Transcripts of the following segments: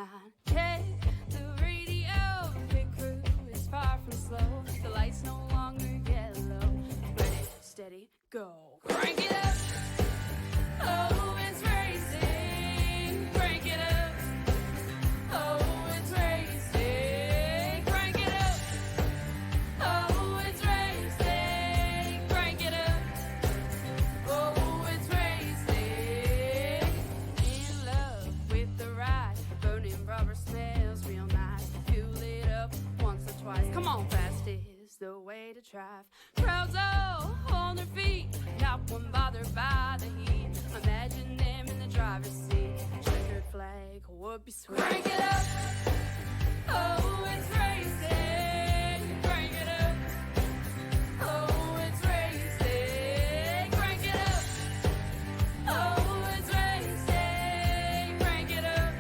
line. Check the radio, pit crew is far from slow. The lights no longer yellow. Ready, steady, go. Crank it up. Oh, it's racing. Crank it up. Oh, it's racing. Crank it up. Oh, it's racing. Crank it up. Oh, it's racing. In love with the ride. Burning rubber smells real nice. Fuel it up once or twice. Come on, fast is the way to drive. Crowds all on their feet, not one bothered by the heat. Imagine them in the driver's seat. Checkered flag would be sweet. Crank it up. Oh, it's racing. Crank it up. Oh, it's racing. Crank it up. Oh, it's racing. Crank it up.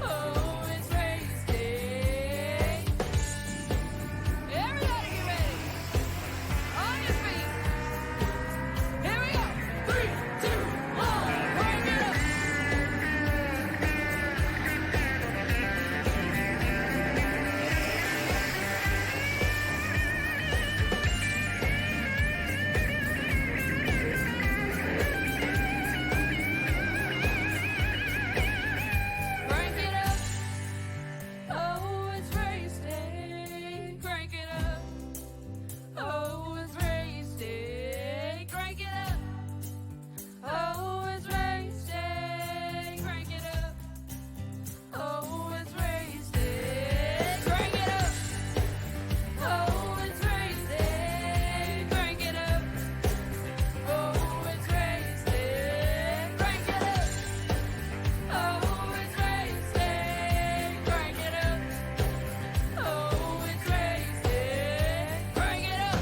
Oh, it's racing. Everybody get ready. On your feet. Here we go. 3, 2, 1. Crank it up. Crank it up. Oh, it's race day. Crank it up. Oh, it's race day. Crank it up. Oh, it's race day. Crank it up. Oh, it's race day. Crank it up. Oh, it's race day. Crank it up. Oh, it's race day. Crank it up. Oh, it's race day. Crank it up. Oh, it's race day. Crank it up.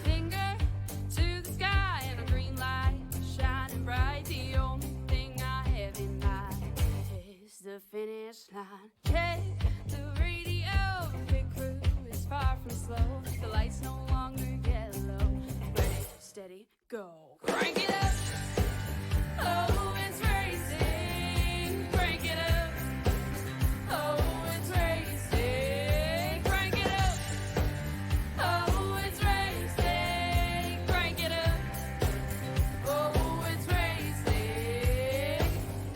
Finger to the sky and a green light shining bright. The only thing I have in mind is the finish line. Check the radio, pit crew is far from slow. The lights no longer yellow. Ready, steady, go. Crank it up. Oh, it's racing. Crank it up. Oh, it's racing. Crank it up. Oh, it's racing. Crank it up. Oh, it's racing.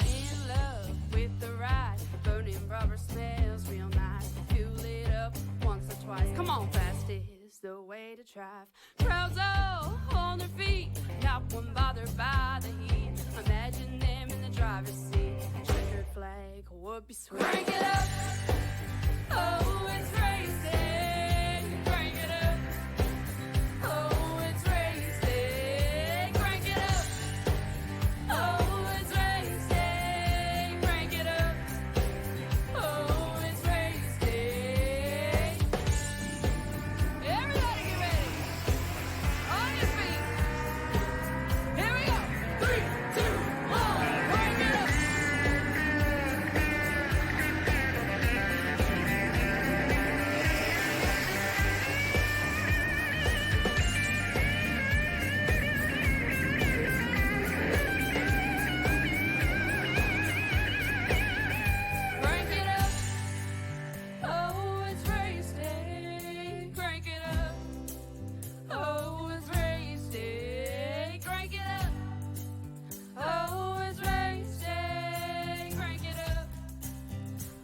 In love with the ride. Burning rubber smells real nice. Fuel it up once or twice. Come on, fast is the way to drive. Crowds all on their feet, not one bothered by the heat. Imagine them in the driver's seat. Checkered flag would be sweet. Crank it up. Oh, it's racing. Crank it up. Oh, it's racing. Crank it up. Oh, it's racing. Crank it up. Oh, it's racing. Everybody get ready. On your feet. Here we go. 3, 2, 1. Crank it up. Crank it up. Oh, it's race day. Crank it up. Oh, it's race day. Crank it up. Oh, it's race day. Crank it up.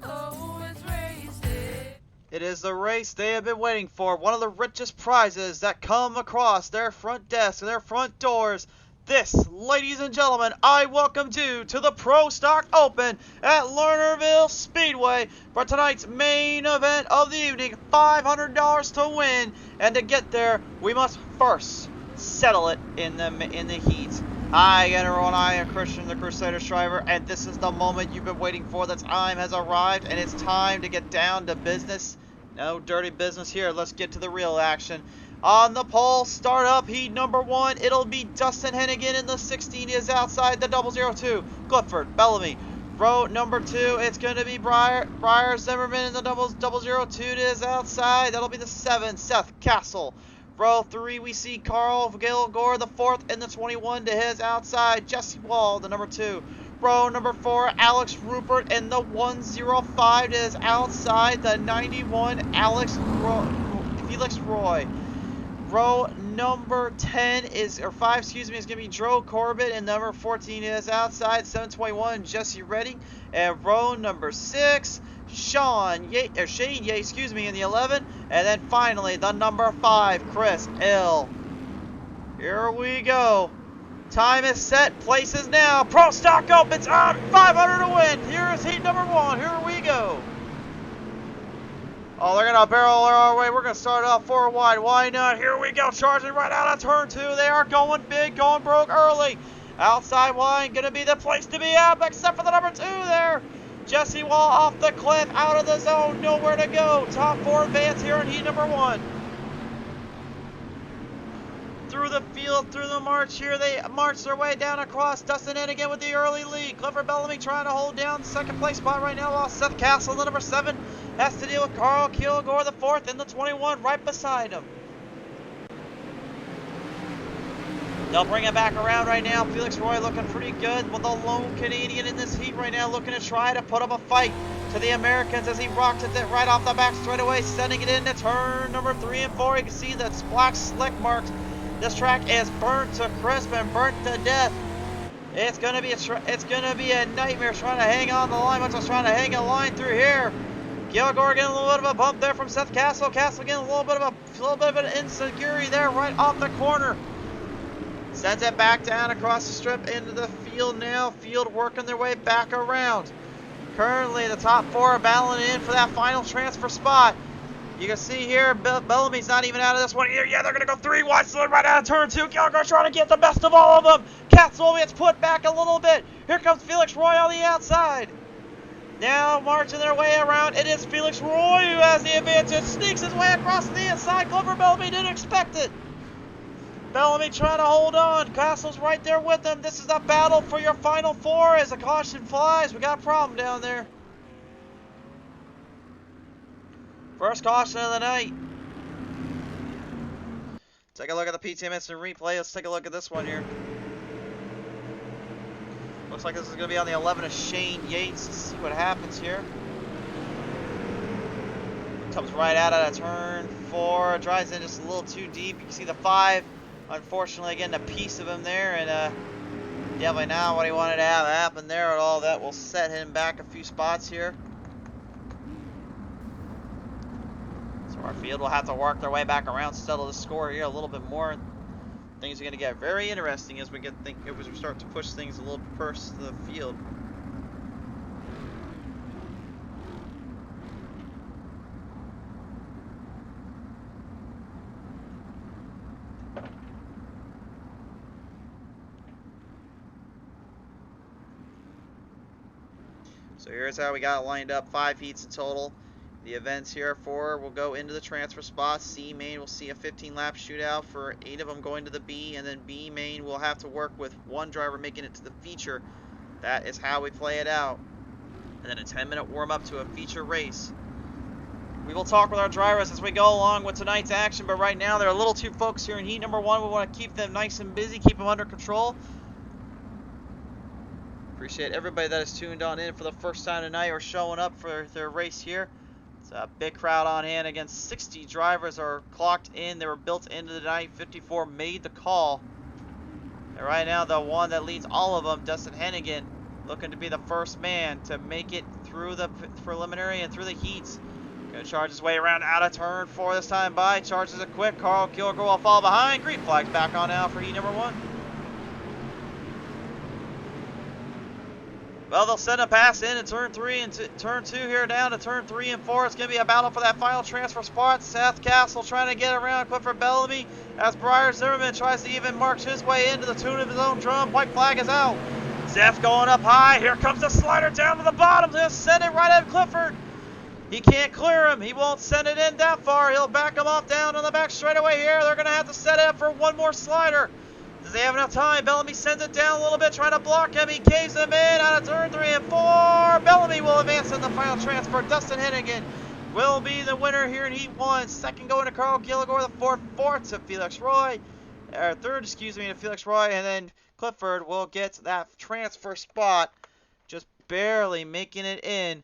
Oh, it's race day. It is the race they have been waiting for, one of the richest prizes that come across their front desk and their front doors. This, ladies and gentlemen, I welcome you to the Pro Stock Open at Lernerville Speedway for tonight's main event of the evening. $500 to win, and to get there, we must first settle it in the heat. Hi again, everyone. I am Christian, the Crusader Striver, and this is the moment you've been waiting for. The time has arrived, and it's time to get down to business. No dirty business here. Let's get to the real action. On the pole, start up, heat number 1. It'll be Dustin Hennigan in the 16 is outside the 002. Clifford Bellamy. Row number 2, it's going to be Briar Zimmerman in the 002 is outside. That'll be the 7, Seth Castle. Row 3, we see Carl Gilgore, the 4th, in the 21 to his outside. Jesse Wall, the number 2. Row number 4, Alex Rupert in the 105 to his outside. The 91, Felix Roy. Row number 10 is, or 5, excuse me, is going to be Drew Corbett, and number 14 is outside. 721, Jesse Redding. And row number 6, Shane Yates, excuse me, in the 11. And then finally, the number 5, Chris Hill. Here we go. Time is set. Place is now. Pro Stock opens on 500 to win. Here is heat number 1. Here we go. Oh, they're going to barrel our way. We're going to start off 4 wide. Why not? Here we go. Charging right out of turn 2. They are going big, going broke early. Outside line going to be the place to be at, except for the number 2 there. Jesse Wall off the cliff, out of the zone, nowhere to go. Top 4 advance here in heat number 1. Through the field, through the march here, they march their way down across. Dustin Hennigan with the early lead. Clifford Bellamy trying to hold down the second place spot right now, while Seth Castle, the number 7, has to deal with Carl Kilgore, the 4th, in the 21, right beside him. They'll bring it back around right now. Felix Roy looking pretty good with a lone Canadian in this heat right now, looking to try to put up a fight to the Americans as he rocked it right off the back straightaway, sending it into turn number 3 and 4. You can see the black slick marks. This track is burnt to crisp and burnt to death. It's gonna be a nightmare trying to hang on the line. Much as trying to hang a line through here. Gilgore getting a little bit of a bump there from Seth Castle. Castle getting a little bit of an insecurity there right off the corner. Sends it back down across the strip into the field now. Field working their way back around. Currently, the top 4 are battling in for that final transfer spot. You can see here, Bellamy's not even out of this one either. Yeah, they're going to go 3 wide, so right out of turn 2. Gilgore trying to get the best of all of them. Castle gets put back a little bit. Here comes Felix Roy on the outside. Now marching their way around. It is Felix Roy who has the advantage. Sneaks his way across the inside. Clifford Bellamy didn't expect it. Bellamy trying to hold on. Castle's right there with them. This is a battle for your final 4 as the caution flies. We got a problem down there. First caution of the night. Take a look at the PTM instant replay. Let's take a look at this one here. Looks like this is going to be on the 11 of Shane Yates. Let's see what happens here. Comes right out of turn 4. Drives in just a little too deep. You can see the 5. Unfortunately, getting a piece of him there, and definitely not what he wanted to have happen there at all. That will set him back a few spots here. So our field will have to work their way back around, settle the score here a little bit more. Things are going to get very interesting as we start to push things a little past the field. So here's how we got it lined up. 5 heats in total. The events here, 4 will go into the transfer spots. C main will see a 15-lap shootout for 8 of them going to the B, and then B main will have to work with 1 driver making it to the feature. That is how we play it out. And then a 10-minute warm-up to a feature race. We will talk with our drivers as we go along with tonight's action, but right now they're a little too focused here in heat number 1. We want to keep them nice and busy, keep them under control. Appreciate everybody that is tuned on in for the first time tonight or showing up for their race here. It's a big crowd on hand. Again, 60 drivers are clocked in. They were built into the night. 54 made the call. And right now, the one that leads all of them, Dustin Hennigan, looking to be the first man to make it through the preliminary and through the heats. Gonna charge his way around out of turn 4 this time by. Charges it quick. Carl Kilgore will fall behind. Green flag's back on now for heat number 1. Well, they'll send a pass in turn 3 and turn 2 here down to turn 3 and 4. It's going to be a battle for that final transfer spot. Seth Castle trying to get around Clifford Bellamy as Briar Zimmerman tries to even march his way into the tune of his own drum. White flag is out. Seth going up high. Here comes the slider down to the bottom. He'll send it right at Clifford. He can't clear him. He won't send it in that far. He'll back him off down on the back straightaway here. They're going to have to set it up for one more slider. Does they have enough time? Bellamy sends it down a little bit, trying to block him. He caves him in out of turn 3 and 4. Bellamy will advance in the final transfer. Dustin Hennigan will be the winner here in Heat 1. Second going to Carl Gilligore. The fourth to Felix Roy. Or third, excuse me, to Felix Roy. And then Clifford will get that transfer spot. Just barely making it in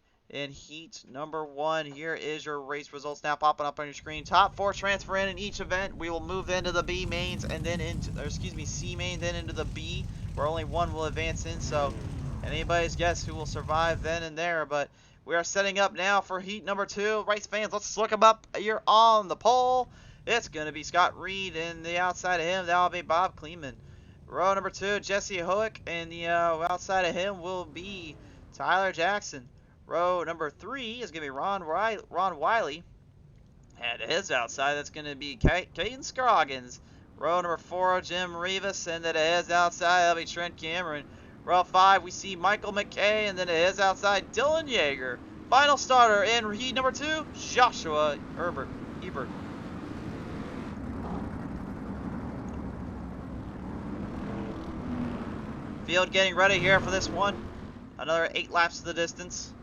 Heat number 1. Here is your race results now popping up on your screen. Top 4 transfer in each event. We will move into the B mains and then into, or excuse me, C main, then into the B, where only one will advance in. So anybody's guess who will survive then and there. But we are setting up now for Heat number 2. Race fans, let's look him up here on the pole. It's going to be Scott Reed, and the outside of him, that'll be Bob Kleeman. Row number 2, Jesse Hoek, and the outside of him will be Tyler Jackson. Row number 3 is going to be Ron Wiley. And his outside, that's going to be Caden Scroggins. Row number 4, Jim Rivas. And then his outside, that'll be Trent Cameron. Row 5, we see Michael McKay. And then his outside, Dylan Yeager. Final starter in Heat number 2, Joshua Ebert. Field getting ready here for this one. Another 8 laps to the distance.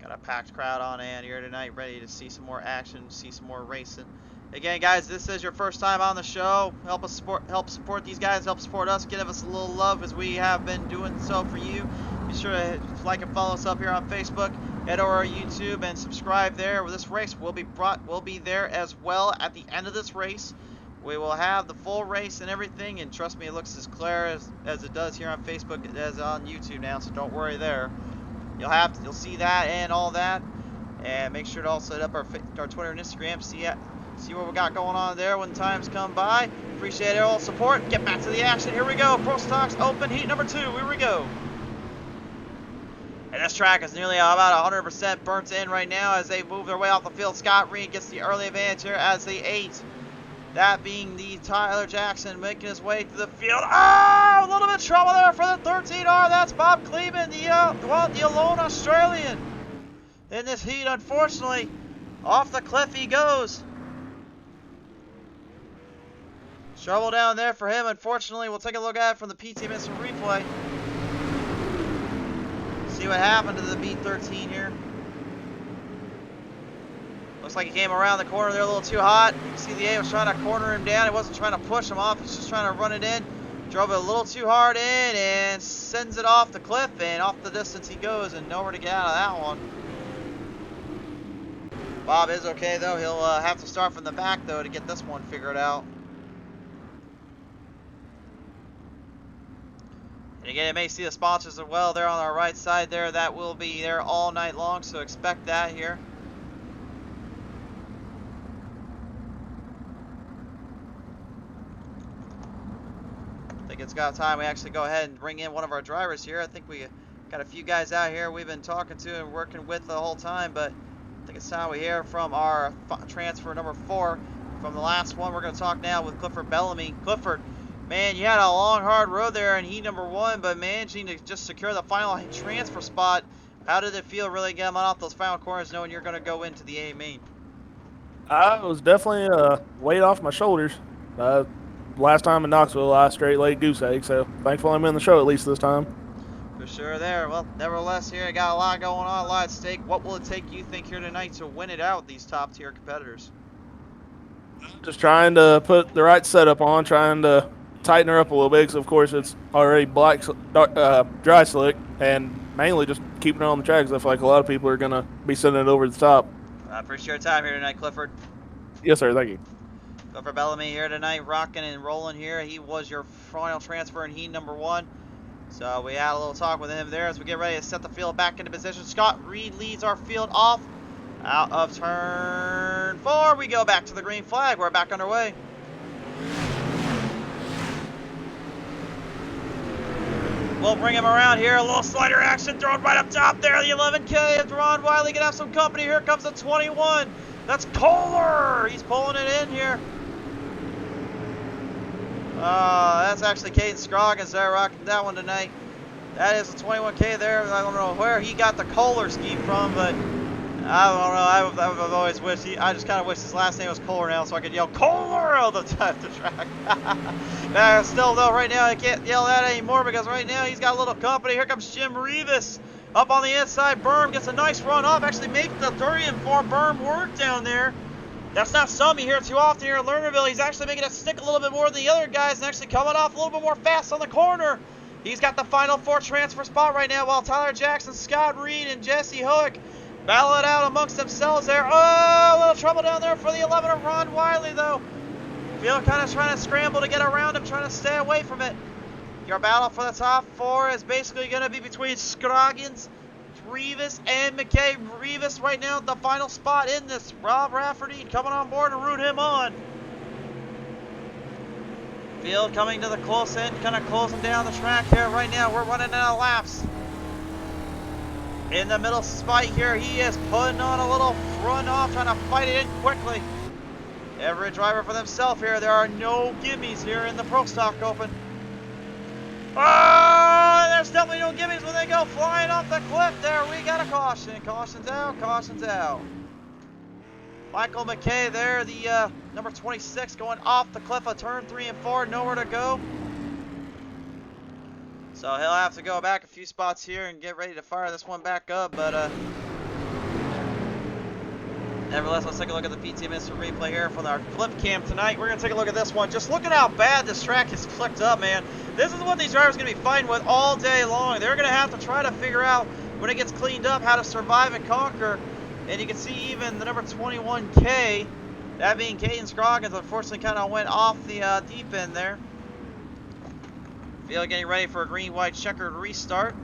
Got a packed crowd on hand here tonight, ready to see some more action, see some more racing. Again, guys, this is your first time on the show. Help support these guys, help support us, give us a little love as we have been doing so for you. Be sure to like and follow us up here on Facebook. Head over to YouTube and subscribe there. This race will be there as well at the end of this race. We will have the full race and everything, and trust me, it looks as clear as it does here on Facebook as on YouTube now, so don't worry there. You'll see that and all that, and make sure to also hit up our Twitter and Instagram. See what we got going on there when times come by. Appreciate all the support. Get back to the action. Here we go. Pro Stocks Open Heat number 2. Here we go. And this track is nearly about 100% burnt in right now as they move their way off the field. Scott Reed gets the early advantage here as the 8. That being the Tyler Jackson making his way to the field. Oh, a little bit of trouble there for the 13R. That's Bob Kleeman, the alone Australian. In this heat, unfortunately, off the cliff he goes. Trouble down there for him, unfortunately. We'll take a look at it from the PT Missile replay. See what happened to the B13 here. Looks like he came around the corner there a little too hot. You can see the A was trying to corner him down. He wasn't trying to push him off. He's just trying to run it in. Drove it a little too hard in and sends it off the cliff, and off the distance he goes, and nowhere to get out of that one. Bob is okay though. He'll have to start from the back though to get this one figured out. And again, you may see the sponsors as well. They're on our right side there. That will be there all night long, so expect that here. I think it's got time we actually go ahead and bring in one of our drivers here. I think we got a few guys out here we've been talking to and working with the whole time, but I think it's time we hear from our transfer number 4 from the last one. We're going to talk now with Clifford Bellamy. Clifford, man, you had a long, hard road there in Heat number 1, but managing to just secure the final transfer spot, how did it feel really getting off those final corners knowing you're going to go into the A main? It was definitely a weight off my shoulders. Last time in Knoxville, I straight laid goose egg, so thankfully I'm in the show at least this time. For sure there. Well, nevertheless, here I got a lot going on, a lot at stake. What will it take, you think, here tonight to win it out with these top-tier competitors? Just trying to put the right setup on, trying to tighten her up a little bit, because of course it's already dry slick, and mainly just keeping it on the track, because I feel like a lot of people are going to be sending it over the top. I appreciate your time here tonight, Clifford. Yes, sir. Thank you. Clifford Bellamy here tonight, rocking and rolling here. He was your final transfer in Heat number 1. So we had a little talk with him there as we get ready to set the field back into position. Scott Reed leads our field off. Out of turn 4, we go back to the green flag. We're back underway. We'll bring him around here. A little slider action thrown right up top there. The 11K of Ron Wiley gonna have some company. Here comes the 21. That's Kohler. He's pulling it in here. That's actually Caden Scroggins there rocking that one tonight. That is the 21K there. I don't know where he got the Kohler scheme from, but I don't know. I've always wished I just kind of wish his last name was Kohler now, so I could yell Kohler all the time at the track. Still though, right now I can't yell that anymore because right now he's got a little company. Here comes Jim Rivas up on the inside. Berm gets a nice run off. Actually makes the 30 and 4 Berm work down there. That's not something you hear too often here in Lernerville. He's actually making it stick a little bit more than the other guys and actually coming off a little bit more fast on the corner. He's got the final 4 transfer spot right now while Tyler Jackson, Scott Reed, and Jesse Hoek battle it out amongst themselves there. Oh, a little trouble down there for the 11 of Ron Wiley, though. Field kind of trying to scramble to get around him, trying to stay away from it. Your battle for the top 4 is basically going to be between Scroggins, Rivas, and McKay. Rivas right now at the final spot in this. Rob Rafferty coming on board to root him on. Field coming to the close end, kind of closing down the track here right now. We're running out of laps. In the middle spot here, he is putting on a little run off, trying to fight it in quickly. Every driver for themselves here. There are no gimmies here in the Pro Stock Open. Oh, there's definitely no gimmies when they go flying off the cliff there. We got a caution. Caution's out, caution's out. Michael McKay there, the number 26, going off the cliff of turn 3 and 4, nowhere to go. So he'll have to go back a few spots here and get ready to fire this one back up, but nevertheless, let's take a look at the PTM Instant Replay here from our flip cam tonight. We're going to take a look at this one. Just look at how bad this track is flicked up, man. This is what these drivers are going to be fighting with all day long. They're going to have to try to figure out, when it gets cleaned up, how to survive and conquer. And you can see even the number 21K, that being Caden Scroggins, unfortunately kind of went off the deep end there. Field getting ready for a green-white checkered restart.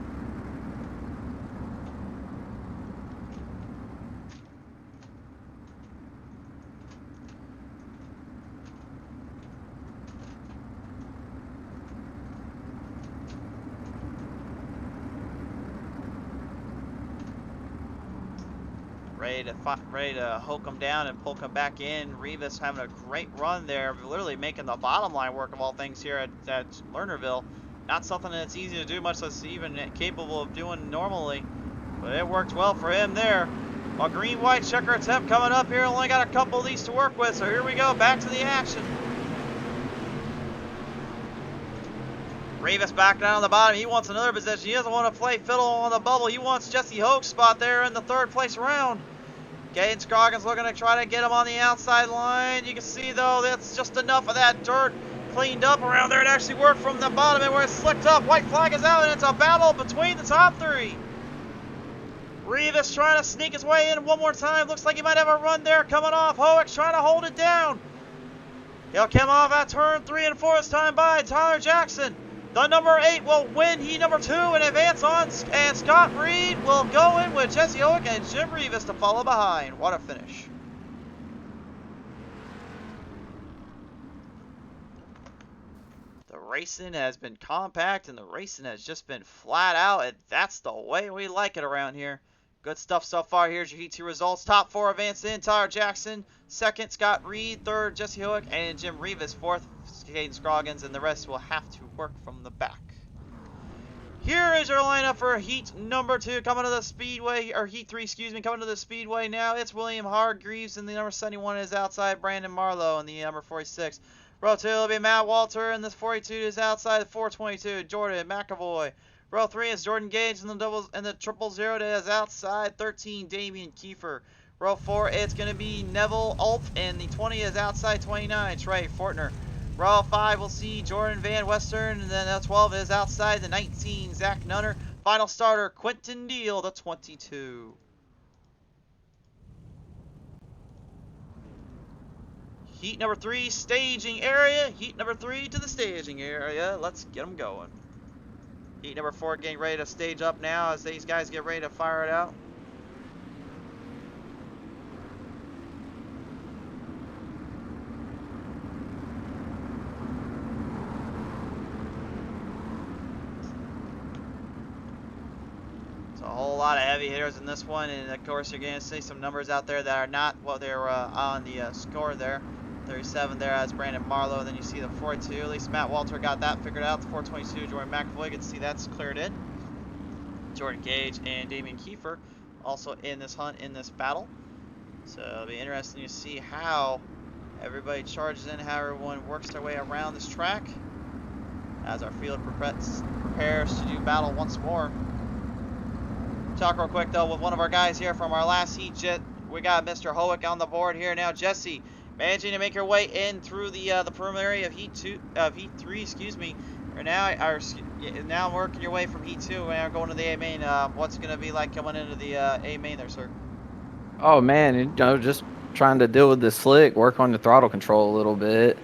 Ready to hook him down and poke him back in. Rivas having a great run there, literally making the bottom line work of all things here at Lernerville. Not something that's easy to do, much less even capable of doing normally, but it worked well for him there. A green-white checker attempt coming up here. Only got a couple of these to work with, so here we go, back to the action. Rivas back down on the bottom. He wants another position. He doesn't want to play fiddle on the bubble. He wants Jesse Hoke's spot there in the 3rd place round. Caden Scroggins looking to try to get him on the outside line. You can see, though, that's just enough of that dirt cleaned up around there. It actually worked from the bottom and where it's slicked up. White flag is out, and it's a battle between the top 3. Rivas trying to sneak his way in one more time. Looks like he might have a run there coming off. Hoek's trying to hold it down. He'll come off at turn 3 and 4 this time by Tyler Jackson. The number 8 will win heat number 2 and advance on, and Scott Reed will go in with Jesse Hoek and Jim Rivas to follow behind. What a finish. The racing has been compact and the racing has just been flat out, and that's the way we like it around here. Good stuff so far. Here's your Heat 2 results. Top 4 advanced in. Tyler Jackson. 2nd, Scott Reed. 3rd, Jesse Hoek. And Jim Rivas. 4th, Caden Scroggins. And the rest will have to work from the back. Here is your lineup for Heat number 2. Coming to the Speedway, or Heat 3, excuse me. Coming to the Speedway now. It's William Hargreaves. And the number 71 is outside Brandon Marlowe. And the number 46. Row 2 will be Matt Walter. And this 42 is outside the 422. Jordan McAvoy. Row 3 is Jordan Gage, and the doubles and the 000 is outside 13, Damian Kiefer. Row 4, it's going to be Neville Ulf, and the 20 is outside 29, Trey Fortner. Row 5, we'll see Jordan Van Western, and then the 12 is outside the 19, Zach Nunner. Final starter, Quentin Deal, the 22. Heat number 3, staging area. Heat number 3 to the staging area. Let's get them going. Heat number 4 getting ready to stage up now as these guys get ready to fire it out. A whole lot of heavy hitters in this one, and of course you're going to see some numbers out there that are not what they were on the score there. 37 there as Brandon Marlowe, and then you see the 4-2. At least Matt Walter got that figured out. The 422, Jordan McAvoy, you can see that's cleared in. Jordan Gage and Damian Kiefer also in this hunt, in this battle. So it'll be interesting to see how everybody charges in, how everyone works their way around this track as our field prepares to do battle once more. Talk real quick though with one of our guys here from our last heat. We got Mr. Howick on the board here now. Jesse, managing to make your way in through the preliminary of heat 3, excuse me. Now working your way from heat 2 and going to the A main. What's going to be like coming into the A main there, sir? Oh man, you know, just trying to deal with the slick, work on the throttle control a little bit.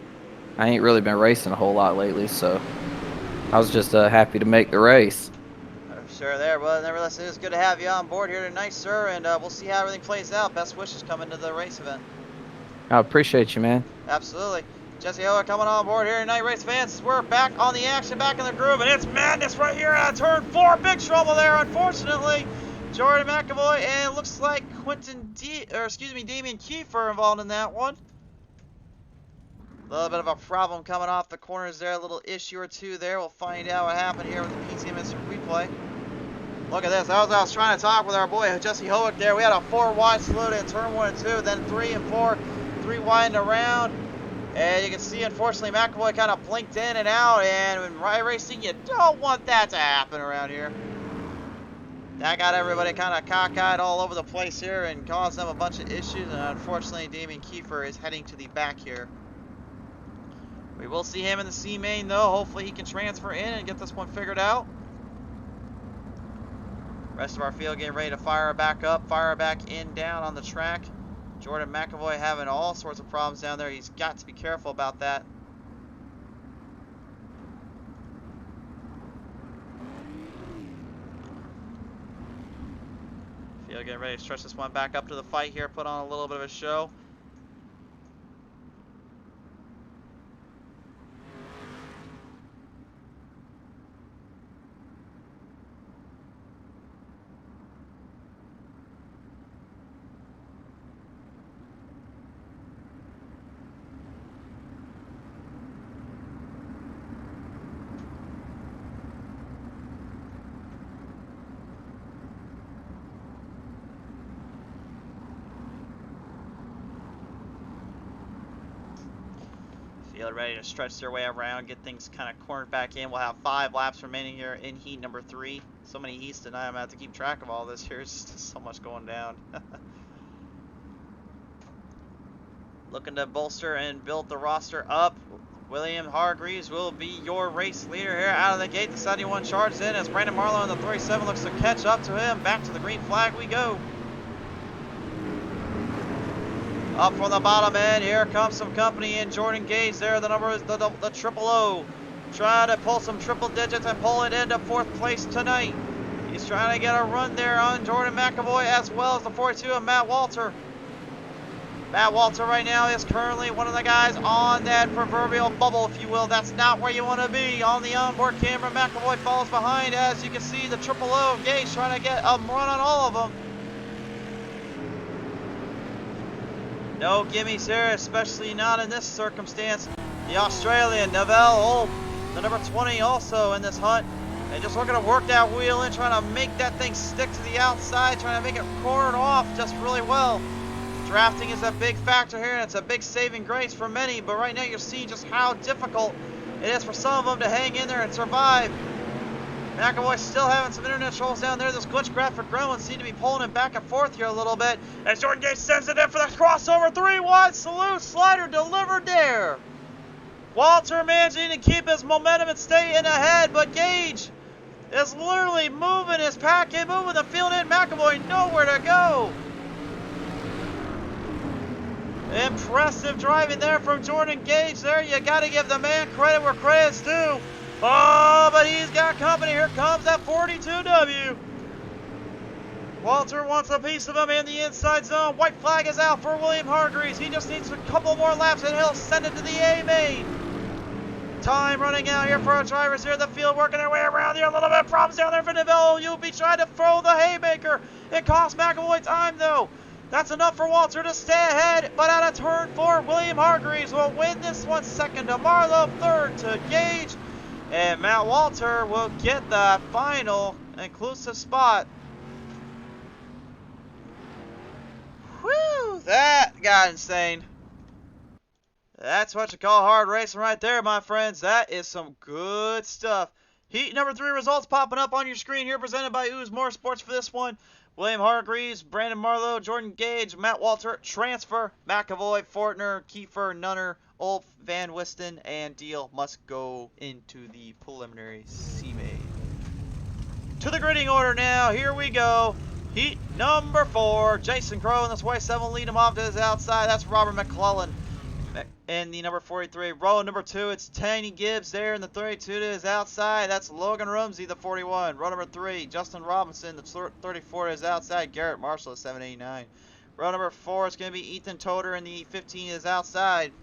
I ain't really been racing a whole lot lately, so I was just happy to make the race. Sure there. Well, nevertheless, it is good to have you on board here tonight, sir, and we'll see how everything plays out. Best wishes coming to the race event. I appreciate you, man. Absolutely. Jesse Howick coming on board here tonight, race fans. We're back on the action, back in the groove, and it's madness right here at turn 4. Big trouble there, unfortunately. Jordan McAvoy, and it looks like Damian Kiefer involved in that one. A little bit of a problem coming off the corners there, a little issue or two there. We'll find out what happened here with the PTM Instant Replay. Look at this. I was trying to talk with our boy Jesse Howick there. We had a 4 wide salute in turn 1 and 2, then 3 and 4, 3 wide around. And you can see, unfortunately, McAvoy kind of blinked in and out. And in racing, you don't want that to happen around here. That got everybody kind of cockeyed all over the place here and caused them a bunch of issues. And unfortunately, Damian Kiefer is heading to the back here. We will see him in the C main, though. Hopefully, he can transfer in and get this one figured out. Rest of our field getting ready to fire back up, fire back in, down on the track. Jordan McAvoy having all sorts of problems down there. He's got to be careful about that. Field getting ready to stretch this one back up to the fight here, put on a little bit of a show. Field ready to stretch their way around, get things kind of cornered back in. We'll have 5 laps remaining here in heat number 3. So many heats tonight, I'm going to have to keep track of all this here. It's just so much going down. Looking to bolster and build the roster up. William Hargreaves will be your race leader here out of the gate. The 71 charges in as Brandon Marlowe in the 37 looks to catch up to him. Back to the green flag we go. Up from the bottom end, here comes some company in Jordan Gage there. The number is the 000. Trying to pull some triple digits and pull it into 4th place tonight. He's trying to get a run there on Jordan McAvoy as well as the 42 of Matt Walter. Matt Walter right now is currently one of the guys on that proverbial bubble, if you will. That's not where you want to be. On the onboard camera, McAvoy falls behind. As you can see, the 000 of Gage trying to get a run on all of them. No gimmies here, especially not in this circumstance. The Australian, Neville, the number 20 also in this hunt. And just looking to work that wheel in, trying to make that thing stick to the outside, trying to make it corner off just really well. Drafting is a big factor here, and it's a big saving grace for many. But right now you're seeing just how difficult it is for some of them to hang in there and survive. McAvoy still having some internet troubles down there. Those glitch graphic gremlins seem to be pulling him back and forth here a little bit. As Jordan Gage sends it in for the crossover. 3 wide salute. Slider delivered there. Walter managing to keep his momentum and stay in ahead. But Gage is literally moving his packet, moving the field in. McAvoy nowhere to go. Impressive driving there from Jordan Gage there. You got to give the man credit where credit's due. Oh, but he's got company. Here comes that 42W. Walter wants a piece of him in the inside zone. White flag is out for William Hargreaves. He just needs a couple more laps and he'll send it to the A main. Time running out here for our drivers here in the field, working their way around here. A little bit of problems down there for Neville. You'll be trying to throw the haymaker. It costs McAvoy time though. That's enough for Walter to stay ahead, but out of turn 4, William Hargreaves will win this one. Second to Marlowe, third to Gage, and Matt Walter will get the final inclusive spot. Whew, that got insane. That's what you call hard racing right there, my friends. That is some good stuff. Heat number 3 results popping up on your screen here, presented by Ooze Motorsports for this one. William Hargreaves, Brandon Marlowe, Jordan Gage, Matt Walter, transfer, McAvoy, Fortner, Kiefer, Nunner, Ulf, Van Wisten, and Deal must go into the preliminary C-main. To the grading order now, here we go. Heat number 4, Jason Crow in the 27 will lead him off to his outside. That's Robert McClellan. In the number 43, row number 2, it's Tiny Gibbs there in the 32 to his outside. That's Logan Rumsey, the 41. Row number 3, Justin Robinson, the 34 to his outside. Garrett Marshall, the 789. Row number 4 is going to be Ethan Toder in the 15 to his outside.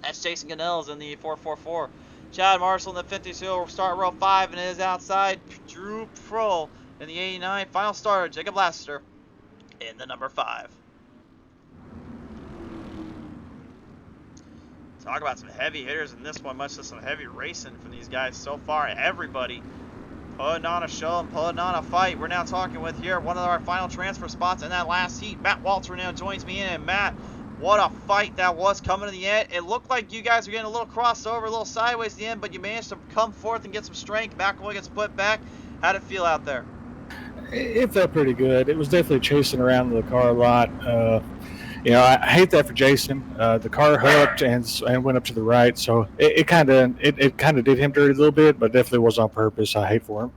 That's Jason Ganells in the 444. Chad Marshall in the 52 will start row 5 and his outside. Drew Prohl in the 89. Final starter, Jacob Lassiter in the number 5. Talk about some heavy hitters in this one, much less some heavy racing from these guys so far. Everybody putting on a show and putting on a fight. We're now talking with here one of our final transfer spots in that last heat. Matt Walter now joins me in. And Matt, what a fight that was coming to the end. It looked like you guys were getting a little crossed over, a little sideways at the end, but you managed to come forth and get some strength. McAvoy gets put back. How'd it feel out there? It felt pretty good. It was definitely chasing around the car a lot. I hate that for Jason. The car hooked and went up to the right, so it kind of did him dirty a little bit, but definitely was on purpose. I hate for him.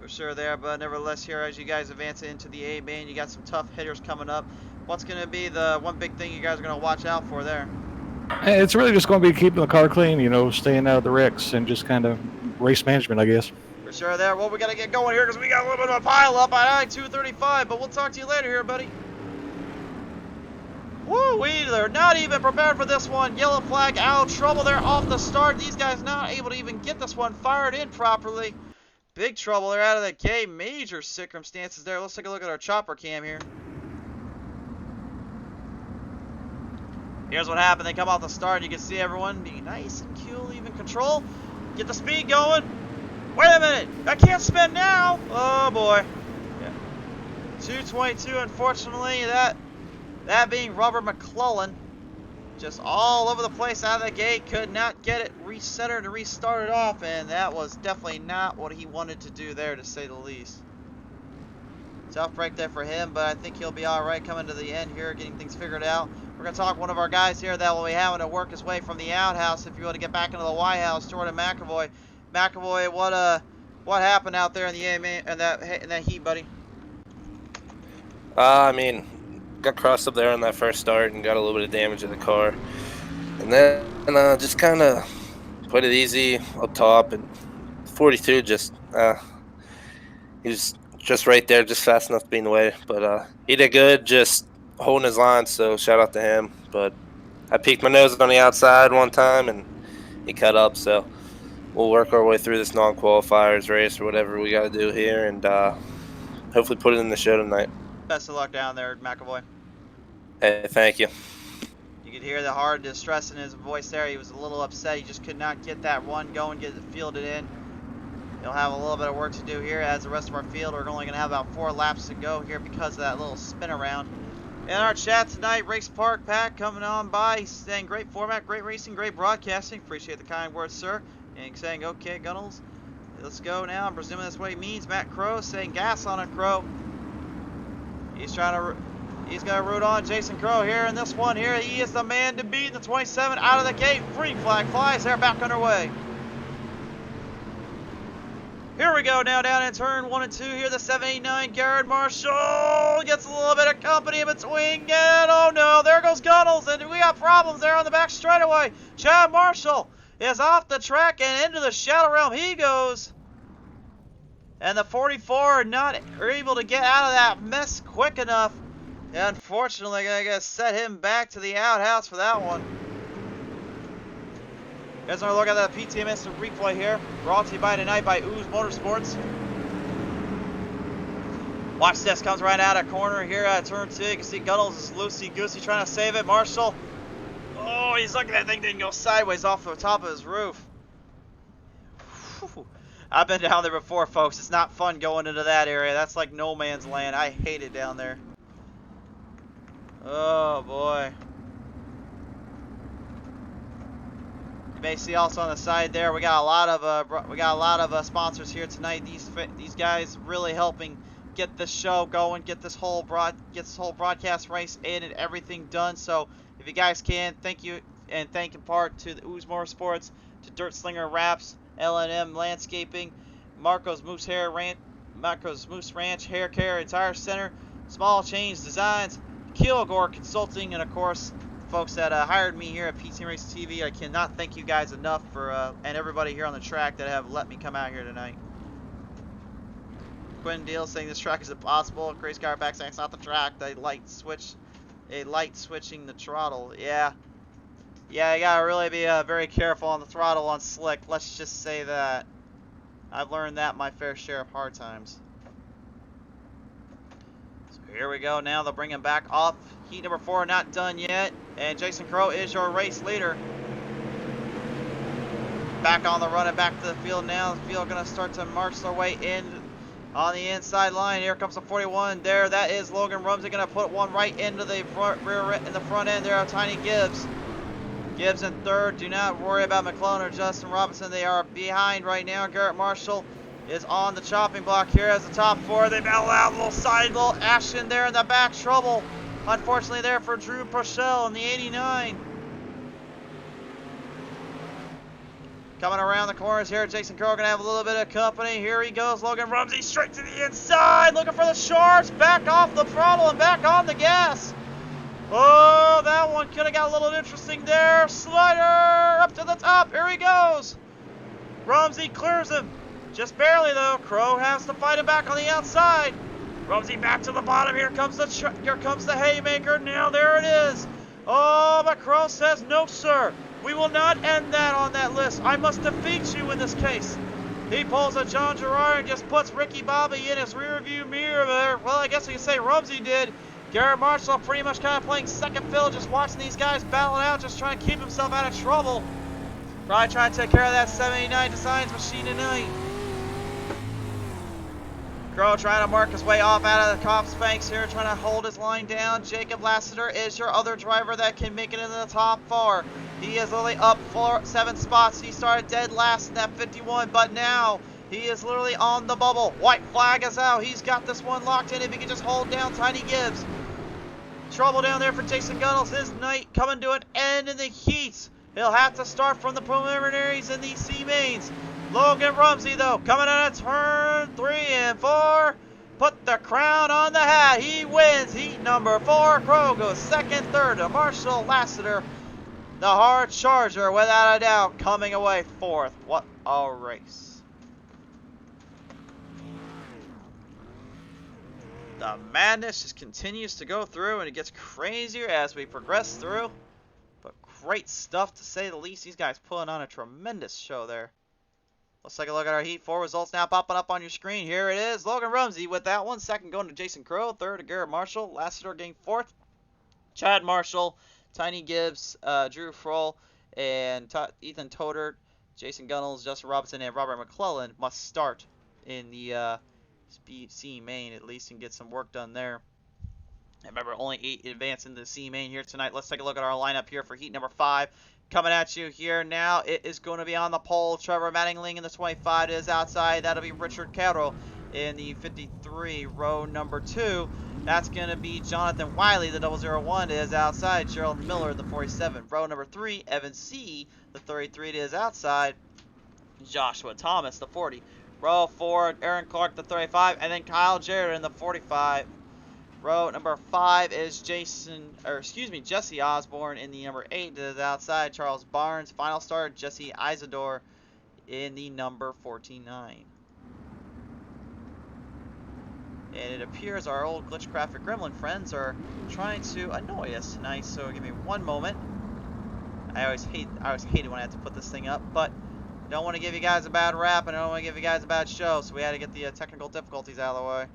For sure there, but nevertheless here as you guys advance into the A main, you got some tough hitters coming up. What's going to be the one big thing you guys are going to watch out for there? It's really just going to be keeping the car clean, staying out of the wrecks and just kind of race management, I guess. For sure there. Well, we got to get going here because we got a little bit of a pile up at I-235, but we'll talk to you later here, buddy. Woo, they're not even prepared for this one. Yellow flag out of trouble there off the start. These guys not able to even get this one fired in properly. Big trouble there out of the gate. Major circumstances there. Let's take a look at our chopper cam here. Here's what happened. They come off the start. You can see everyone being nice and cool, even control. Get the speed going. Wait a minute. I can't spin now. Oh, boy. Yeah. 222, unfortunately. That being Robert McClellan, just all over the place out of the gate, could not get it recentered and restarted off, and that was definitely not what he wanted to do there, to say the least. Tough break there for him, but I think he'll be all right coming to the end here, getting things figured out. We're going to talk to one of our guys here that will be having to work his way from the outhouse if you want to get back into the Y house, Jordan McAvoy. McAvoy, what happened out there in the in that heat, buddy? Got crossed up there on that first start and got a little bit of damage in the car. And then just kind of put it easy up top. And 42 just, he was just right there, just fast enough to be in the way. But he did good, just holding his line, so shout out to him. But I peeked my nose on the outside one time and he cut up. So we'll work our way through this non-qualifiers race or whatever we got to do here and hopefully put it in the show tonight. Best of luck down there, McAvoy. Hey, thank you. You could hear the hard distress in his voice there. He was a little upset. He just could not get that one going, get it fielded in. He'll have a little bit of work to do here as the rest of our field. We're only going to have about 4 laps to go here because of that little spin around. In our chat tonight, Race Park Pat coming on by, saying great format, great racing, great broadcasting. Appreciate the kind words, sir. And saying, okay, Gunnels, let's go now. I'm presuming that's what he means. Matt Crow saying gas on it, Crow. He's going to root on Jason Crow here in this one here. He is the man to beat in the 27 out of the gate. Green flag flies there, back underway. Here we go now down in turn 1 and 2 here. The 789 Garrett Marshall gets a little bit of company in between. And oh no, there goes Gunnels. And we got problems there on the back straightaway. Chad Marshall is off the track and into the shadow realm he goes. And the 44 not able to get out of that mess quick enough. And unfortunately, I gotta set him back to the outhouse for that one. You guys want to look at that PTMS replay here. Brought to you by tonight by Ooze Motorsports. Watch this, comes right out of corner here at turn 2. You can see Gunnels is loosey-goosey trying to save it. Marshall, oh, he's lucky that thing didn't go sideways off the top of his roof. Whew. I've been down there before, folks. It's not fun going into that area. That's like no man's land. I hate it down there. Oh boy. You may see also on the side there, we got a lot of sponsors here tonight. These guys really helping get this show going, get this whole broadcast race in and everything done. So if you guys can, thank you, and thank in part to the Ooze Motorsports, to Dirt Slinger Wraps, L&M Landscaping, Marco's Moose Ranch Hair Care and Tire Center, Small Change Designs, Kilgore Consulting, and of course folks that hired me here at PT Race TV. I cannot thank you guys enough for and everybody here on the track that have let me come out here tonight. Quinn Deal saying this track is impossible. Grace Car back saying it's not the track. They light switching the throttle. Yeah, you gotta really be very careful on the throttle on slick. Let's just say that. I've learned that my fair share of hard times. So here we go now. They'll bring him back off. Heat number 4 not done yet. And Jason Crow is your race leader. Back on the run and back to the field now. The field going to start to march their way in on the inside line. Here comes the 41 there. That is Logan Rumsey going to put one right into the front end there of Tiny Gibbs. Gibbs in third. Do not worry about McClellan or Justin Robinson. They are behind right now. Garrett Marshall is on the chopping block here as the top 4. They battle out, little action there in the back. Trouble, unfortunately, there for Drew Purcell in the 89. Coming around the corners here, Jason Crow going to have a little bit of company. Here he goes, Logan Rumsey straight to the inside, looking for the shorts. Back off the throttle and back on the gas. Oh, that one could have got a little interesting there. Slider up to the top. Here he goes. Rumsey clears him. Just barely, though. Crow has to fight him back on the outside. Rumsey back to the bottom. Here comes the haymaker. Now there it is. Oh, but Crow says, no, sir. We will not end that on that list. I must defeat you in this case. He pulls a John Gerard and just puts Ricky Bobby in his rearview mirror there. Well, I guess we can say Rumsey did. Garrett Marshall pretty much kind of playing second fiddle, just watching these guys battle it out, just trying to keep himself out of trouble. Probably trying to take care of that 79 Designs machine tonight. Crow trying to mark his way off out of the Cops Banks here, trying to hold his line down. Jacob Lassiter is your other driver that can make it into the top 4. He is literally up 7 spots. He started dead last in that 51, but now he is literally on the bubble. White flag is out. He's got this one locked in if he can just hold down Tiny Gibbs. Trouble down there for Jason Gunnels. His night coming to an end in the heats. He'll have to start from the preliminaries in these C mains. Logan Rumsey, though, coming out of turn 3 and 4. Put the crown on the hat. He wins heat number 4. Crow goes second, third to Marshall Lassiter. The hard charger, without a doubt, coming away 4th. What a race. The madness just continues to go through, and it gets crazier as we progress through. But great stuff, to say the least. These guys pulling on a tremendous show there. Let's take a look at our Heat 4 results now popping up on your screen. Here it is. Logan Rumsey with that one. Second going to Jason Crow. Third to Garrett Marshall. Lassiter getting 4th. Chad Marshall, Tiny Gibbs, Drew Frohl, and Ethan Toder, Jason Gunnels, Justin Robinson, and Robert McClellan must start in the Speed C main at least and get some work done there. And remember, only 8 advance into the C main here tonight. Let's take a look at our lineup here for heat number 5. Coming at you here now, it is going to be on the pole. Trevor Mattingling in the 25 is outside. That'll be Richard Carroll in the 53, row number 2. That's going to be Jonathan Wiley, the 001 is outside. Gerald Miller, the 47. Row number 3, Evan C., the 33 is outside. Joshua Thomas, the 40. Row 4, Aaron Clark, the 35. And then Kyle Jarrett in the 45. Row number 5 is Jesse Osborne in the number 8 that is outside. Charles Barnes, final start. Jesse Isidore in the number 49. And it appears our old Glitchcraft Gremlin friends are trying to annoy us tonight, so give me one moment. I always hate it when I have to put this thing up, but I don't want to give you guys a bad rap, and I don't want to give you guys a bad show, so we had to get the technical difficulties out of the way.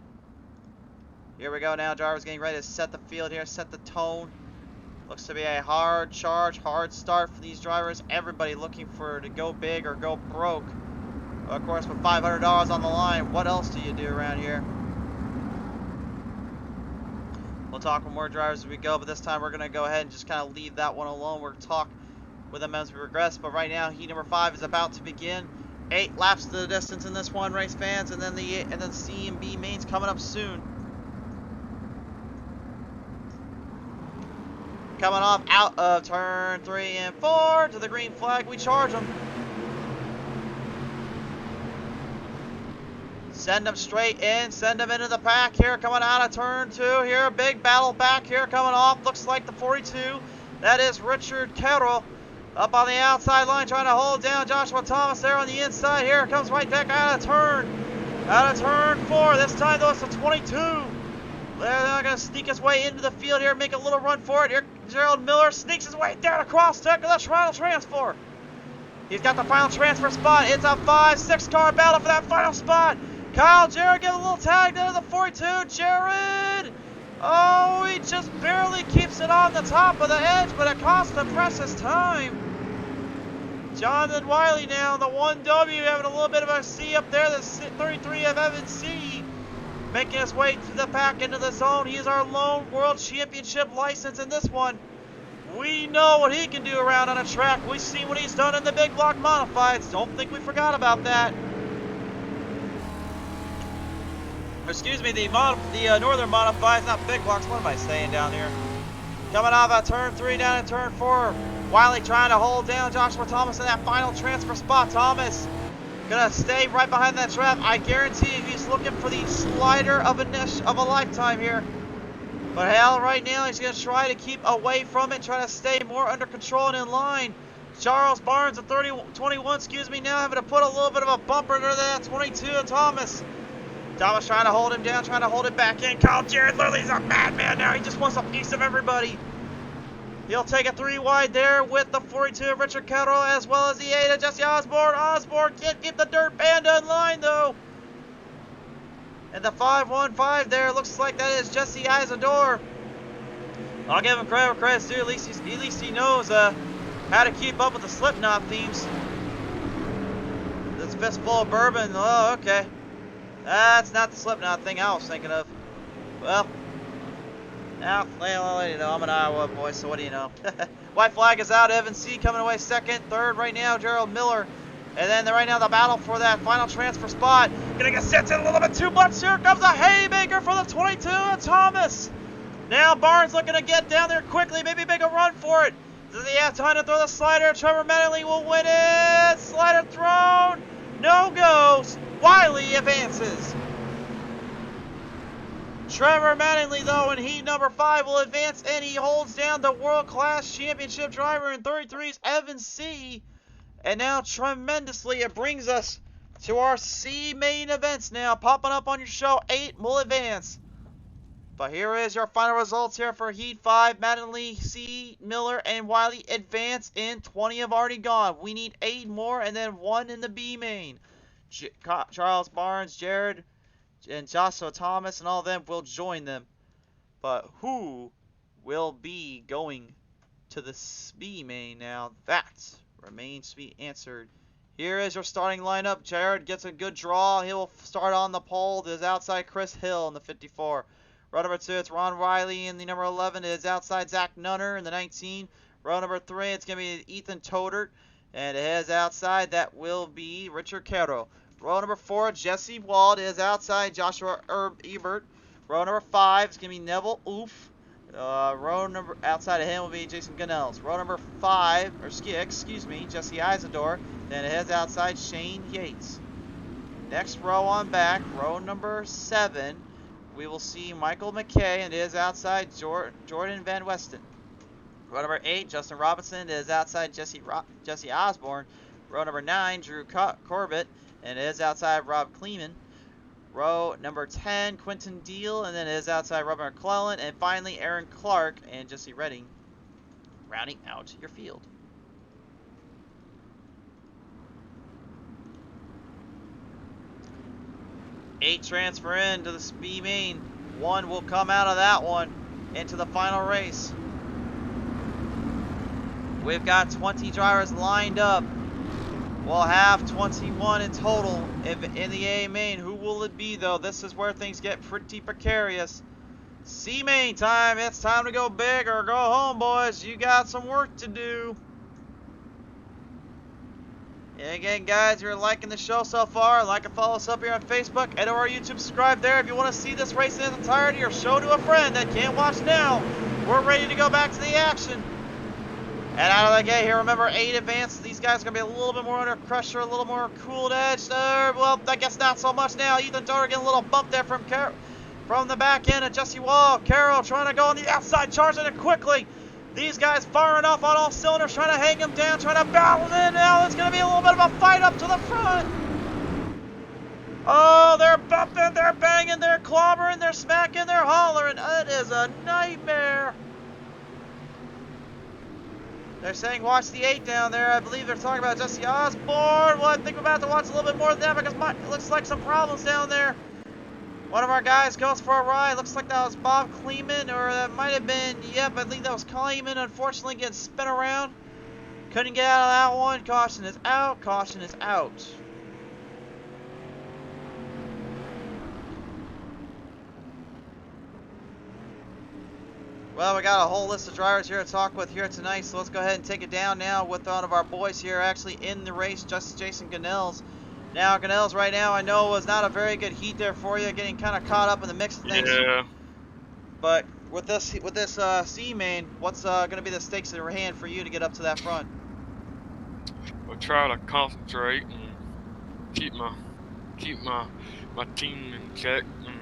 Here we go now. Drivers getting ready to set the field here, set the tone. Looks to be a hard charge, hard start for these drivers. Everybody looking to go big or go broke. Of course, with $500 on the line, what else do you do around here? We'll talk with more drivers as we go, but this time we're going to go ahead and just kind of leave that one alone. We're going to talk with them as we progress, but right now, heat number 5 is about to begin. 8 laps to the distance in this one, race fans, and then C and B mains coming up soon. Coming off out of turn 3 and 4 to the green flag, we charge them. Send them straight in, send them into the pack here, coming out of turn 2 here. Big battle back here coming off, looks like the 42. That is Richard Carroll up on the outside line trying to hold down Joshua Thomas there on the inside here. Comes right back out of turn 4. This time though it's the 22. They're going to sneak his way into the field here, make a little run for it. Here, Gerald Miller sneaks his way down across deck of the final transfer. He's got the final transfer spot. It's a 5-6 car battle for that final spot. Kyle Jarrett gave a little tag there to the 42. Jarrett! Oh, he just barely keeps it on the top of the edge, but it costs the precious time. Jonathan Wiley now, the 1W, having a little bit of a C up there. The 33 of Evan C. making his way to the pack into the zone. He is our lone world championship license in this one. We know what he can do around on a track. We've seen what he's done in the big block modifieds. Don't think we forgot about that. Excuse me, the northern modifieds, not big blocks. What am I saying down here? Coming off at turn 3 down at turn 4. Wiley trying to hold down Joshua Thomas in that final transfer spot. Thomas gonna stay right behind that trap. I guarantee you he's looking for the slider of a lifetime here. But hell, right now he's gonna try to keep away from it, try to stay more under control and in line. Charles Barnes at 21, now having to put a little bit of a bumper to that 22 of Thomas. Thomas trying to hold him down, trying to hold it back in. Kyle Jarrett literally is a madman now. He just wants a piece of everybody. He'll take a 3 wide there with the 42 of Richard Kettle, as well as the 8 of Jesse Osborne. Osborne can't keep the Dirt Panda in line, though. And the 515 there, looks like that is Jesse Isidore. I'll give him credit where credit's due. At least he knows how to keep up with the Slipknot themes. This fistful of bourbon. Oh, okay. That's not the Slipknot thing I was thinking of. Well, now, you know, I'm an Iowa boy, so what do you know? White flag is out. Evan C. coming away second. Third right now, Gerald Miller. And then right now the battle for that final transfer spot. Gonna get sent in a little bit too much. Here comes a haymaker for the 22 of Thomas. Now Barnes looking to get down there quickly. Maybe make a run for it. Does he have time to throw the slider? Trevor Mattingly will win it. Slider thrown. No goes. Wiley advances. Trevor Mattingly, though, in heat number 5 will advance, and he holds down the world-class championship driver in 33's Evan C. And now, tremendously, it brings us to our C main events now. Popping up on your show, 8 will advance. But here is your final results here for heat 5. Mattingly, C, Miller, and Wiley advance in. 20 have already gone. We need 8 more, and then 1 in the B main. Charles Barnes, Jared, and Joshua Thomas and all of them will join them. But who will be going to the B main now? That remains to be answered. Here is your starting lineup. Jared gets a good draw. He'll start on the pole. There's outside Chris Hill in the 54. Row number 2, it's Ron Riley in the number 11. It's outside Zach Nunner in the 19. Row number 3, it's going to be Ethan Todert. And it has outside, that will be Richard Carroll. Row number 4, Jesse Wald is outside Joshua Ebert. Row number 5 is going to be Neville Oof. Row number outside of him will be Jason Gunnels. Row number 5, or excuse me, Jesse Isidore. Then it heads outside Shane Yates. Next row on back, row number 7 we will see Michael McKay, and it is outside Jordan Van Westen. Row number 8, Justin Robinson, is outside Jesse Osborne. Row number 9, Drew Corbett, and it is outside Rob Kleeman. Row number 10, Quentin Deal, and then it is outside Robert McClellan. And finally, Aaron Clark and Jesse Redding rounding out your field. Eight transfer into the Speed Main. 1 will come out of that one into the final race. We've got 20 drivers lined up. We'll have 21 in total in the A main. Who will it be, though? This is where things get pretty precarious. C main time. It's time to go big or go home, boys. You got some work to do. And again, guys, if you're liking the show so far, like and follow us up here on Facebook and or our YouTube. Subscribe there if you want to see this race in its entirety or show to a friend that can't watch now. We're ready to go back to the action. And out of the gate here, remember 8 advance. These guys are going to be a little bit more under pressure, a little more cooled edge. Well, I guess not so much now. Ethan Doher getting a little bump there from the back end of Jesse Wall. Carroll trying to go on the outside, charging it quickly. These guys firing off on all cylinders, trying to hang him down, trying to battle him in. Now it's going to be a little bit of a fight up to the front. Oh, they're bumping, they're banging, they're clobbering, they're smacking, they're hollering. It is a nightmare. They're saying watch the 8 down there. I believe they're talking about Jesse Osborne. Well, I think we're about to watch a little bit more than that because it looks like some problems down there. One of our guys goes for a ride. Looks like that was Bob Kleeman, or that might have been, yep, I think that was Kleeman. Unfortunately, getting spin around. Couldn't get out of that one. Caution is out. Caution is out. Well, we got a whole list of drivers here to talk with here tonight, so let's go ahead and take it down now with one of our boys here actually in the race, Jason Ganells. Now, Ganells right now I know was not a very good heat there for you, getting kind of caught up in the mix of things. Yeah. But with this C main, what's going to be the stakes in your hand for you to get up to that front? We'll try to concentrate and keep my team in check and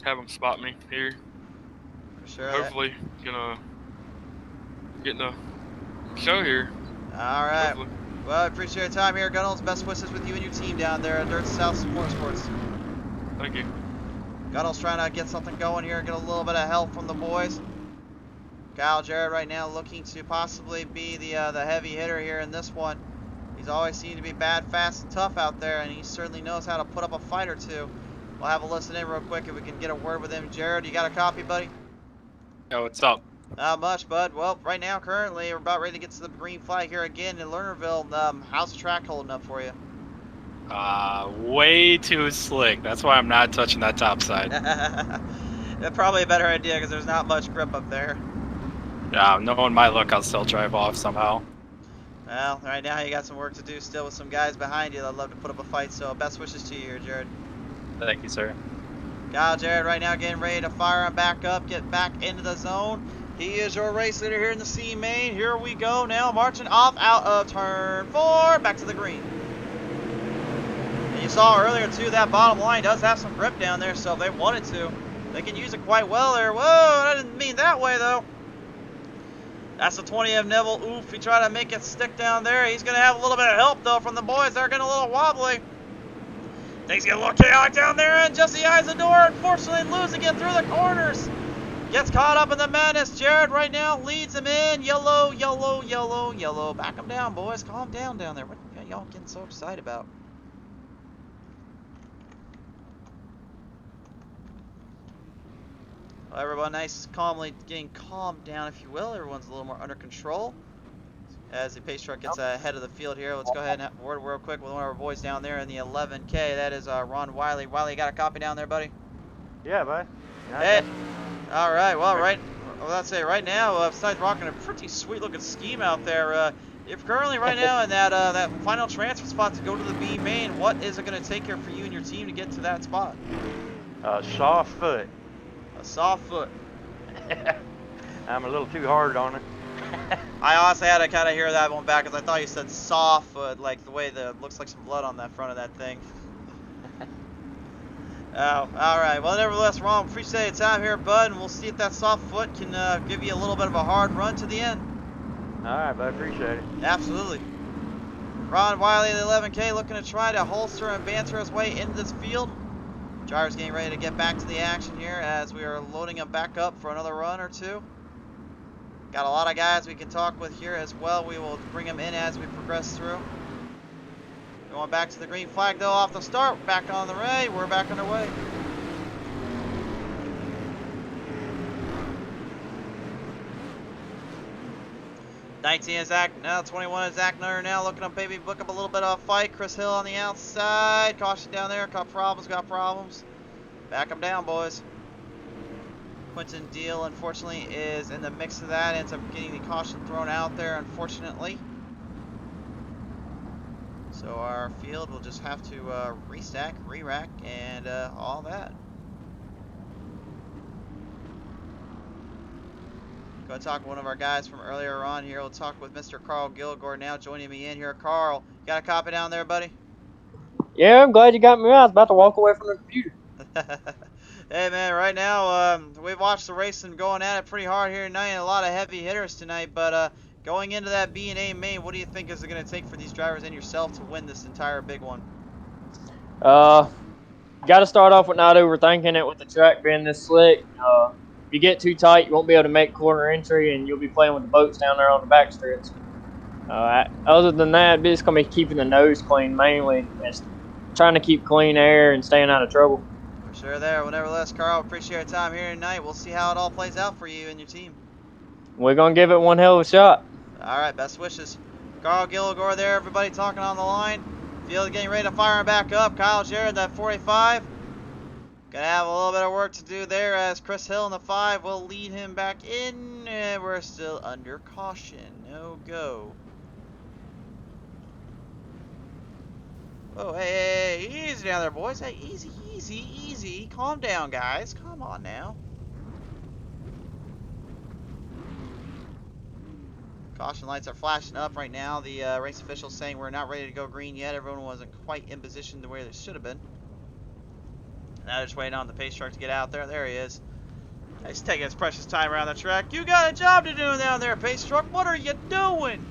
have them spot me here. Sure. Hopefully, gonna get in the show here. All right. Hopefully. Well, I appreciate your time here, Gunnels. Best wishes with you and your team down there at Dirt South Motorsports. Thank you. Gunnels trying to get something going here, get a little bit of help from the boys. Kyle Jarrett right now looking to possibly be the heavy hitter here in this one. He's always seemed to be bad, fast, and tough out there, and he certainly knows how to put up a fight or two. We'll have a listen in real quick if we can get a word with him. Jared, you got a copy, buddy? Yo, what's up? Not much, bud. Well, right now, currently, we're about ready to get to the green flag here again in Lernerville. How's the track holding up for you? Way too slick. That's why I'm not touching that top side. That's probably a better idea because there's not much grip up there. Yeah, knowing my luck, I'll still drive off somehow. Well, right now you got some work to do still with some guys behind you that'd love to put up a fight, so best wishes to you here, Jared. Thank you, sir. Kyle Jarrett right now getting ready to fire him back up, get back into the zone. He is your race leader here in the C main. Here we go now, marching off out of turn 4, back to the green. And you saw earlier too, that bottom line does have some grip down there, so if they wanted to, they can use it quite well there. Whoa, I didn't mean that way though. That's the 20 of Neville. Oof, he tried to make it stick down there. He's going to have a little bit of help though from the boys. They're getting a little wobbly. Things get a little chaotic down there, and Jesse Isador unfortunately losing it through the corners. Gets caught up in the madness. Jared right now leads him in. Yellow, yellow, yellow, yellow. Back him down, boys. Calm down down there. What are y'all getting so excited about? Well, everyone nice, calmly getting calmed down, if you will. Everyone's a little more under control. As the pace truck gets ahead of the field here, let's go ahead and have a word real quick with one of our boys down there in the 11K. That is Ron Wiley. Wiley, you got a copy down there, buddy? Yeah, bud. Hey. All right. Well, let's say right now, besides rocking a pretty sweet-looking scheme out there, if currently right now in that final transfer spot to go to the B main, what is it going to take here for you and your team to get to that spot? Soft foot. A soft foot. I'm a little too hard on it. I honestly had to kind of hear that one back because I thought you said soft foot, like the way looks like some blood on that front of that thing. Oh, all right. Well, nevertheless, Ron, appreciate your time here, bud, and we'll see if that soft foot can give you a little bit of a hard run to the end. All right, bud. Appreciate it. Absolutely. Ron Wiley, the 11K, looking to try to holster and banter his way into this field. Driver's getting ready to get back to the action here as we are loading him back up for another run or two. Got a lot of guys we can talk with here as well. We will bring them in as we progress through. Going back to the green flag though off the start. Back on the way. We're back underway. '19 is Zach. Now 21 is Zach Nutter now looking to maybe book up a little bit of a fight. Chris Hill on the outside. Caution down there. Got problems. Back them down, boys. Quentin Deal, unfortunately, is in the mix of that. Ends up getting the caution thrown out there, unfortunately. So our field will just have to restack, re-rack, and all that. Go talk to one of our guys from earlier on here. We'll talk with Mr. Carl Gilgore now joining me in here. Carl, you got a copy down there, buddy? Yeah, I'm glad you got me. I was about to walk away from the computer. Hey man, right now we've watched the racing going at it pretty hard here tonight, and a lot of heavy hitters tonight. But going into that B&A main, what do you think is it going to take for these drivers and yourself to win this entire big one? Got to start off with not overthinking it with the track being this slick. If you get too tight, you won't be able to make corner entry, and you'll be playing with the boats down there on the back stretch. Other than that, it's going to be keeping the nose clean mainly, and trying to keep clean air and staying out of trouble. For sure there. Well, nevertheless, Carl, appreciate your time here tonight. We'll see how it all plays out for you and your team. We're going to give it one hell of a shot. All right, best wishes. Carl Gilgore there, everybody talking on the line. Field getting ready to fire him back up. Kyle Jarrett, that 45. Gonna have a little bit of work to do there as Chris Hill in the 5 will lead him back in. And we're still under caution. No go. Oh, hey, easy down there, boys. Hey, easy. Calm down, guys. Come on now. Caution lights are flashing up right now. The race officials saying we're not ready to go green yet. Everyone wasn't quite in position the way they should have been. Now they're just waiting on the pace truck to get out there. There he is. He's taking his precious time around the track. You got a job to do down there, pace truck. What are you doing?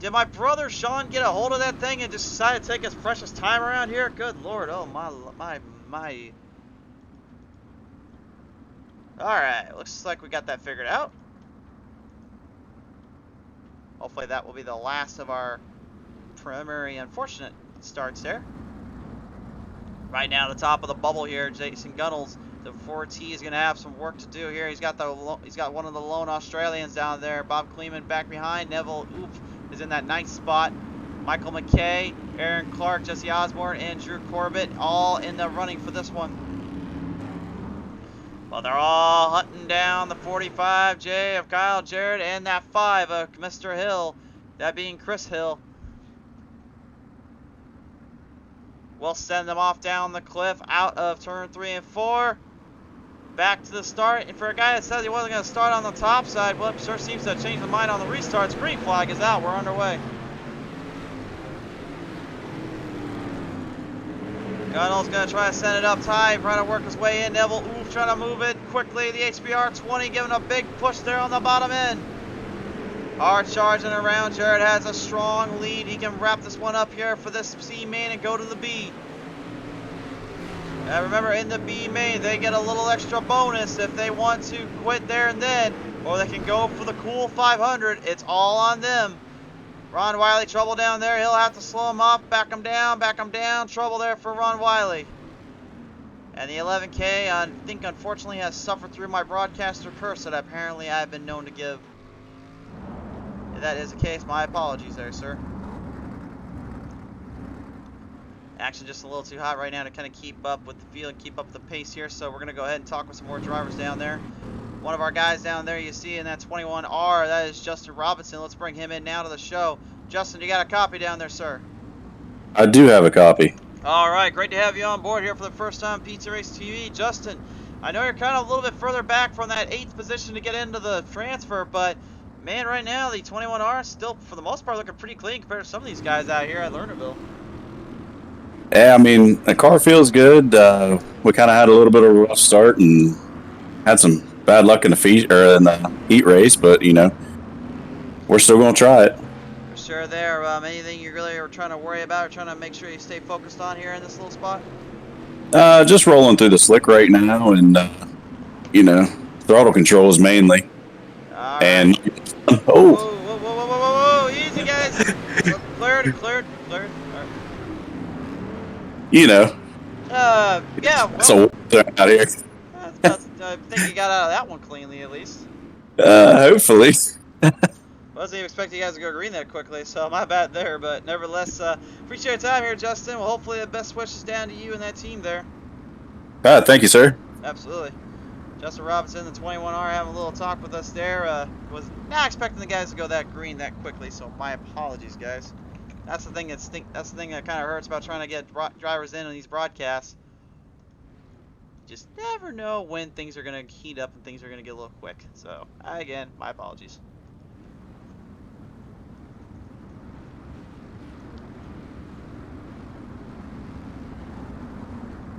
Did my brother Sean get a hold of that thing and just decide to take his precious time around here? Good Lord, oh my. Alright, looks like we got that figured out. Hopefully that will be the last of our primary unfortunate starts there. Right now, the top of the bubble here, Jason Gunnels, the 4T is going to have some work to do here. He's got one of the lone Australians down there. Bob Kleeman back behind. Neville Oof is in that ninth spot. Michael McKay, Aaron Clark, Jesse Osborne, and Drew Corbett all in the running for this one. Well, they're all hunting down the 45J of Kyle Jarrett and that 5 of Mr. Hill, that being Chris Hill. We'll send them off down the cliff out of turn 3 and 4. Back to the start. And for a guy that says he wasn't going to start on the top side, well, sure seems to have changed his mind on the restarts. Green flag is out. We're underway. Gunnell's going to try to send it up tight, trying to work his way in. Neville Oof trying to move it quickly. The HBR 20 giving a big push there on the bottom end. Hard charging around. Jarrett has a strong lead. He can wrap this one up here for this C main and go to the B. Remember, in the B main, they get a little extra bonus if they want to quit there and then, or they can go for the cool 500. It's all on them. Ron Wiley, trouble down there. He'll have to slow him off, back him down. Trouble there for Ron Wiley. And the 11K, I think, unfortunately, has suffered through my broadcaster curse that apparently I've been known to give. If that is the case, my apologies there, sir. Action just a little too hot right now to kind of keep up with the field and keep up the pace here, so we're going to go ahead and talk with some more drivers down there. One of our guys down there you see in that 21R, that is Justin Robinson. Let's bring him in now to the show. Justin, you got a copy down there, sir? I do have a copy. All right, great to have you on board here for the first time Pizza Race TV. Justin, I know you're kind of a little bit further back from that 8th position to get into the transfer, but man, right now the 21R is still, for the most part, looking pretty clean compared to some of these guys out here at Lernerville. Yeah, I mean, the car feels good. We kind of had a little bit of a rough start and had some bad luck in the heat race, but we're still going to try it. For sure there. Anything you really are trying to worry about or trying to make sure you stay focused on here in this little spot? Just rolling through the slick right now, and throttle controls mainly. All right. And Whoa, oh, whoa, whoa, whoa, whoa, whoa, whoa. Easy, guys. Cleared. All right. Yeah, it's a well, war out here. I think you got out of that one cleanly, at least. Hopefully. Wasn't even expecting you guys to go green that quickly, so my bad there. But nevertheless, appreciate your time here, Justin. Well, hopefully the best wishes down to you and that team there. Thank you, sir. Absolutely. Justin Robinson, the 21R, having a little talk with us there. Was not expecting the guys to go that green that quickly, so my apologies, guys. That's the thing that kind of hurts about trying to get drivers in on these broadcasts. Just never know when things are going to heat up and things are going to get a little quick. So, again, my apologies.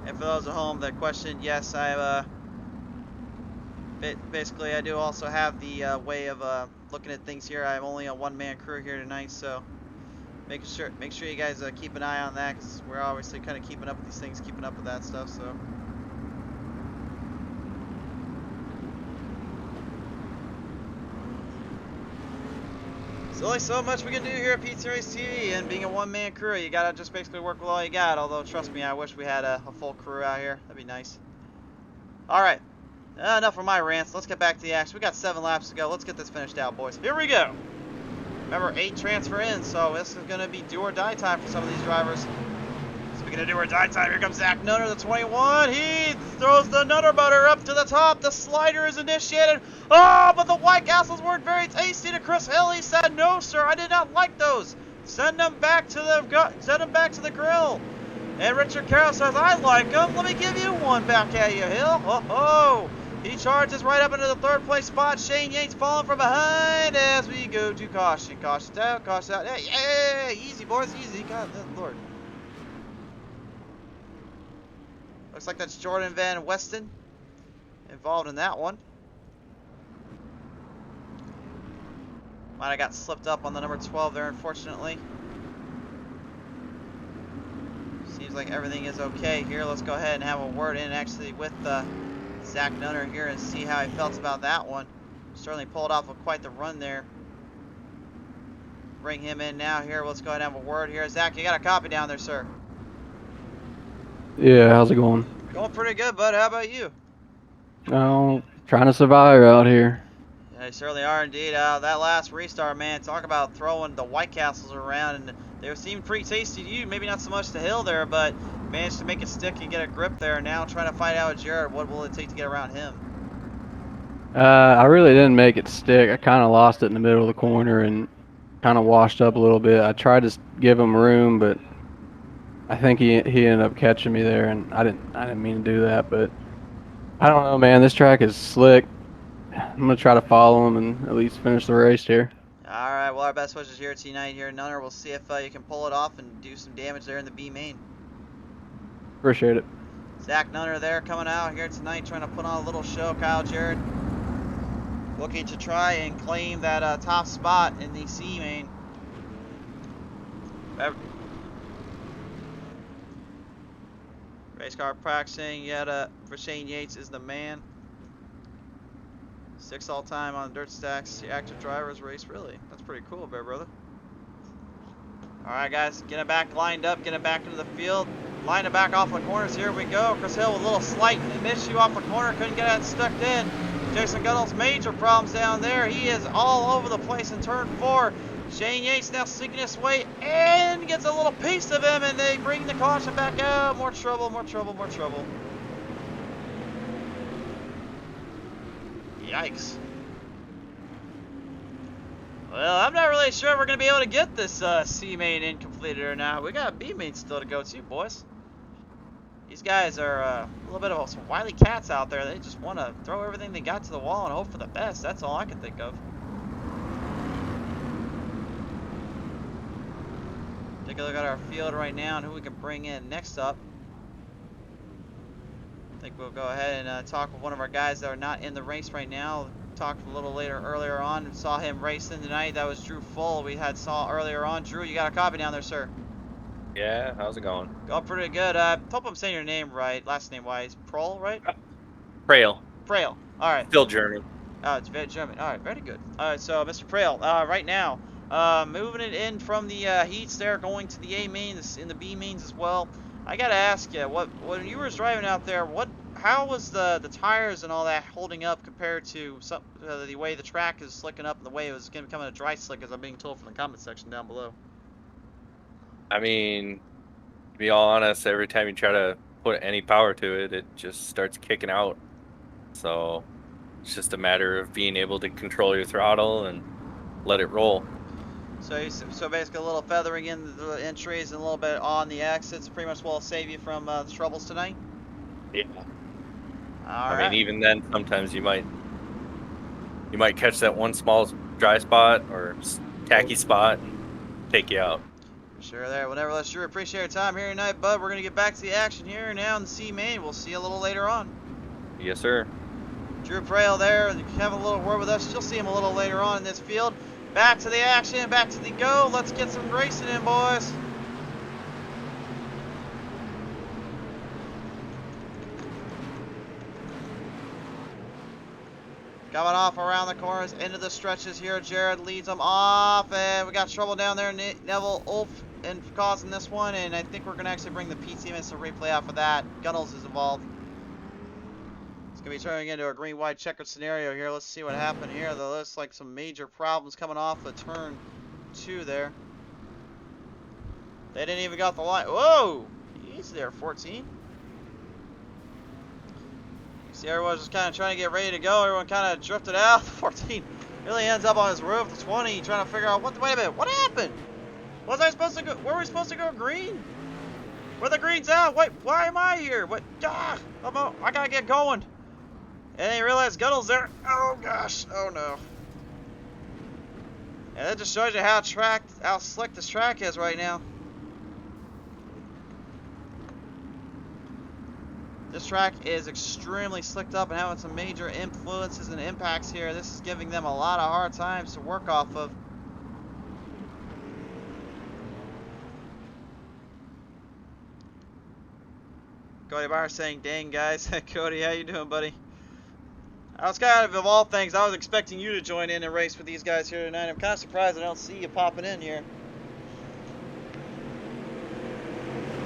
And for those at home that questioned, yes, basically I do also have the way of looking at things here. I'm only a one-man crew here tonight, so make sure you guys keep an eye on that, because we're obviously kind of keeping up with these things, keeping up with that stuff. So. There's only so much we can do here at Pizza Race TV, and being a one-man crew, you gotta just basically work with all you got. Although, trust me, I wish we had a full crew out here. That'd be nice. Alright, enough of my rants. Let's get back to the action. We got 7 laps to go. Let's get this finished out, boys. Here we go. Remember, 8 transfer in, so this is gonna be do or die time for some of these drivers. Speaking of do or die time, here comes Zach Nutter, the 21. He throws the Nutter Butter up to the top. The slider is initiated. Oh, but the White Castles weren't very tasty to Chris Hill. He said, "No, sir, I did not like those. Send them back to the grill." And Richard Carroll says, "I like them. Let me give you one back at you, Hill." Oh, ho. He charges right up into the 3rd place spot. Shane Yates falling from behind as we go to caution. Caution out, caution out. Hey, easy, boys, easy. God, Lord. Looks like that's Jordan Van Westen involved in that one. Might have got slipped up on the number 12 there, unfortunately. Seems like everything is okay here. Let's go ahead and have a word in actually with Zach Nutter here and see how he felt about that one. Certainly pulled off quite the run there. Bring him in now here. Let's go ahead and have a word here. Zach, you got a copy down there, sir? Yeah, how's it going? Going pretty good, bud. How about you? Oh, trying to survive out here. Yeah, they certainly are indeed. That last restart, man, talk about throwing the White Castles around, and they seemed pretty tasty to you. Maybe not so much to Hill there, but managed to make it stick and get a grip there. Now trying to find out with Jared, what will it take to get around him? I really didn't make it stick. I kind of lost it in the middle of the corner and kind of washed up a little bit. I tried to give him room, but I think he ended up catching me there, and I didn't mean to do that, but I don't know, man. This track is slick. I'm gonna try to follow him and at least finish the race here. All right, well, our best wishes here tonight here, Nunner. We'll see if you can pull it off and do some damage there in the B main. Appreciate it. Zach Nunner there coming out here tonight, trying to put on a little show. Kyle Jarrett looking to try and claim that top spot in the C main. Race car practicing yet for Shane Yates is the man. 6 all time on dirt stacks. The active drivers race, really. That's pretty cool, Bear Brother. Alright, guys, getting back lined up, getting back into the field. Line it back off the corners. Here we go. Chris Hill with a little slight issue off the corner. Couldn't get that stuck in. Jason Gunnell's major problems down there. He is all over the place in turn 4. Shane Yates now sneaking his way and gets a little piece of him, and they bring the caution back out. More trouble, more trouble, more trouble. Yikes. Well, I'm not really sure we're going to be able to get this C main incompleted or not. We got B main still to go to, boys. These guys are a little bit of some wily cats out there. They just want to throw everything they got to the wall and hope for the best. That's all I can think of. Take a look at our field right now and who we can bring in next up. I think we'll go ahead and talk with one of our guys that are not in the race right now. Talked a little earlier on and saw him racing tonight. That was Drew Full. We saw earlier on. Drew, you got a copy down there, sir? Yeah, how's it going? Going pretty good. Hope I'm saying your name right, last name wise. Prol, right? Prail. Prail. All right. Still German. Oh, it's very German. All right, very good. All right, so Mr. Prail, right now, moving it in from the heats there, going to the A mains and the B mains as well. I gotta ask you, when you were driving out there, how was the tires and all that holding up compared to the way the track is slicking up and the way it was going to become a dry slick, as I'm being told from the comment section down below? I mean, to be all honest, every time you try to put any power to it, it just starts kicking out. So it's just a matter of being able to control your throttle and let it roll. So basically a little feathering in the entries and a little bit on the exits pretty much will save you from the troubles tonight? Yeah. I mean, even then, sometimes you might catch that one small dry spot or tacky spot and take you out. Sure there. Well, nevertheless, sure appreciate your time here tonight, bud. We're going to get back to the action here now in the C main. We'll see you a little later on. Yes, sir. Drew Prail there, having a little word with us. You'll see him a little later on in this field. Back to the action, back to the go. Let's get some racing in, boys. Coming off around the corners, into the stretches here. Jared leads them off, and we got trouble down there. Neville Ulf and causing this one, and I think we're going to actually bring the PT minutes to replay out for that. Gunnels is involved. It's going to be turning into a green-white checkered scenario here. Let's see what happened here. There looks like some major problems coming off of turn 2 there. They didn't even got the line. Whoa! Easy there, 14. See, everyone's just kind of trying to get ready to go. Everyone kind of drifted out. 14 really ends up on his roof. The 20 trying to figure out wait a minute, what happened? Was I supposed to go? Where were we supposed to go green? Where the green's out? Wait, why am I here? What? Ah, I gotta get going. And then you realize Gunnel's there. Oh gosh. Oh no. And that just shows you how slick this track is right now. This track is extremely slicked up and having some major influences and impacts here. This is giving them a lot of hard times to work off of. Cody Barr saying, dang guys. Cody, how you doing, buddy? I was kind of all things, I was expecting you to join in and race with these guys here tonight. I'm kind of surprised I don't see you popping in here.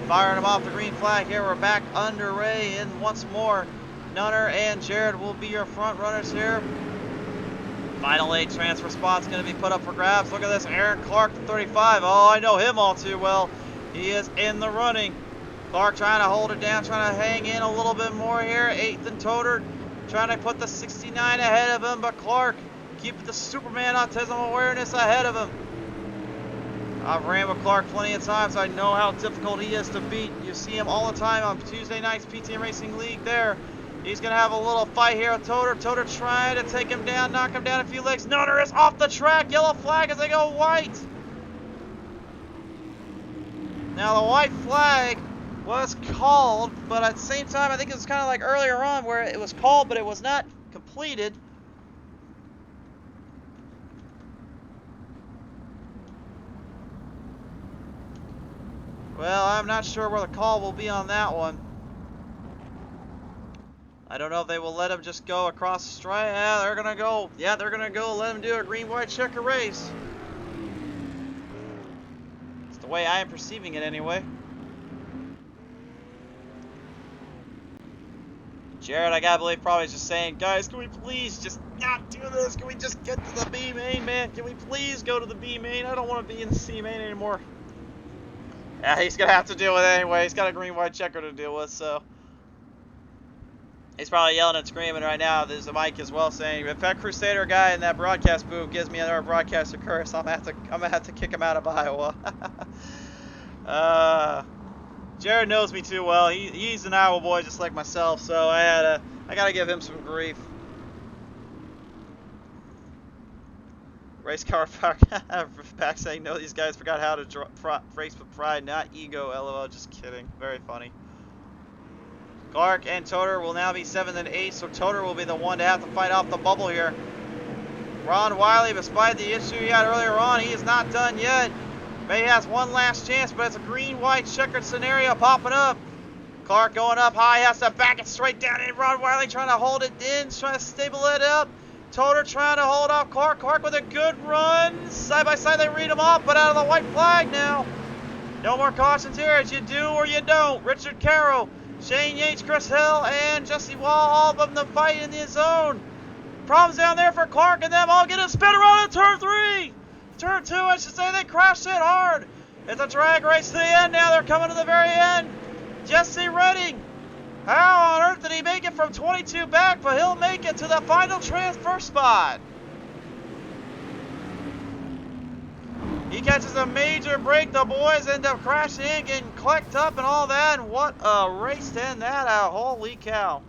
Firing them off the green flag here. We're back underway in once more. Nunner and Jared will be your front runners here. Final 8 transfer spot's going to be put up for grabs. Look at this, Aaron Clark, the 35. Oh, I know him all too well. He is in the running. Clark trying to hold it down, trying to hang in a little bit more here. 8th and Toter trying to put the 69 ahead of him, but Clark keeping the Superman autism awareness ahead of him. I've ran with Clark plenty of times. I know how difficult he is to beat. You see him all the time on Tuesday nights PTM Racing League there. He's going to have a little fight here with Toter. Toter trying to take him down, knock him down a few legs. Nunner is off the track. Yellow flag as they go white. Now the white flag was called, but at the same time, I think it was kind of like earlier on where it was called, but it was not completed. Well, I'm not sure where the call will be on that one. I don't know if they will let him just go across the stripe. Yeah, they're gonna go. Yeah, they're gonna go. Let him do a green-white checker race. It's the way I am perceiving it, anyway. Jared, I gotta believe, probably just saying, guys, can we please just not do this? Can we just get to the B main, man? Can we please go to the B main? I don't want to be in the C main anymore. Yeah, he's gonna have to deal with it anyway. He's got a green-white checker to deal with, so he's probably yelling and screaming right now. There's a mic as well saying, if that Crusader guy in that broadcast booth gives me another broadcaster curse, I'm gonna have to kick him out of Iowa. Jared knows me too well. He's an Iowa boy just like myself, so I gotta give him some grief. Race car back saying, no, these guys forgot how to race with pride, not ego. LOL, just kidding. Very funny. Clark and Toter will now be 7th and 8th, so Toter will be the one to have to fight off the bubble here. Ron Wiley, despite the issue he had earlier on, he is not done yet. May has one last chance, but it's a green-white checkered scenario popping up. Clark going up high, has to back it straight down in. Ron Wiley trying to hold it in, trying to stable it up. Toter trying to hold off Clark. Clark with a good run. Side by side, they read him off, but out of the white flag now. No more cautions here. It's you do or you don't. Richard Carroll, Shane Yates, Chris Hill, and Jesse Wall, all of them to fight in the zone. Problems down there for Clark and them. All get a spin around in turn 3. Turn 2, I should say. They crashed it hard. It's a drag race to the end now. They're coming to the very end. Jesse Redding. How on earth did he make it from 22 back, but he'll make it to the final transfer spot. He catches a major break. The boys end up crashing in, getting clicked up and all that. And what a race to end that out. Holy cow.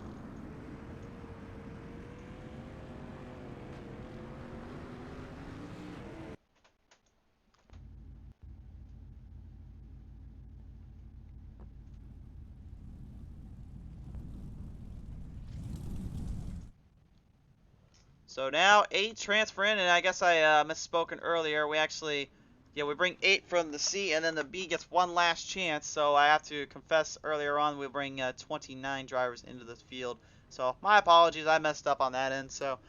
So now 8 transfer in, and I guess I misspoken earlier. We actually, we bring 8 from the C, and then the B gets one last chance. So I have to confess earlier on we bring 29 drivers into this field. So my apologies, I messed up on that end. So,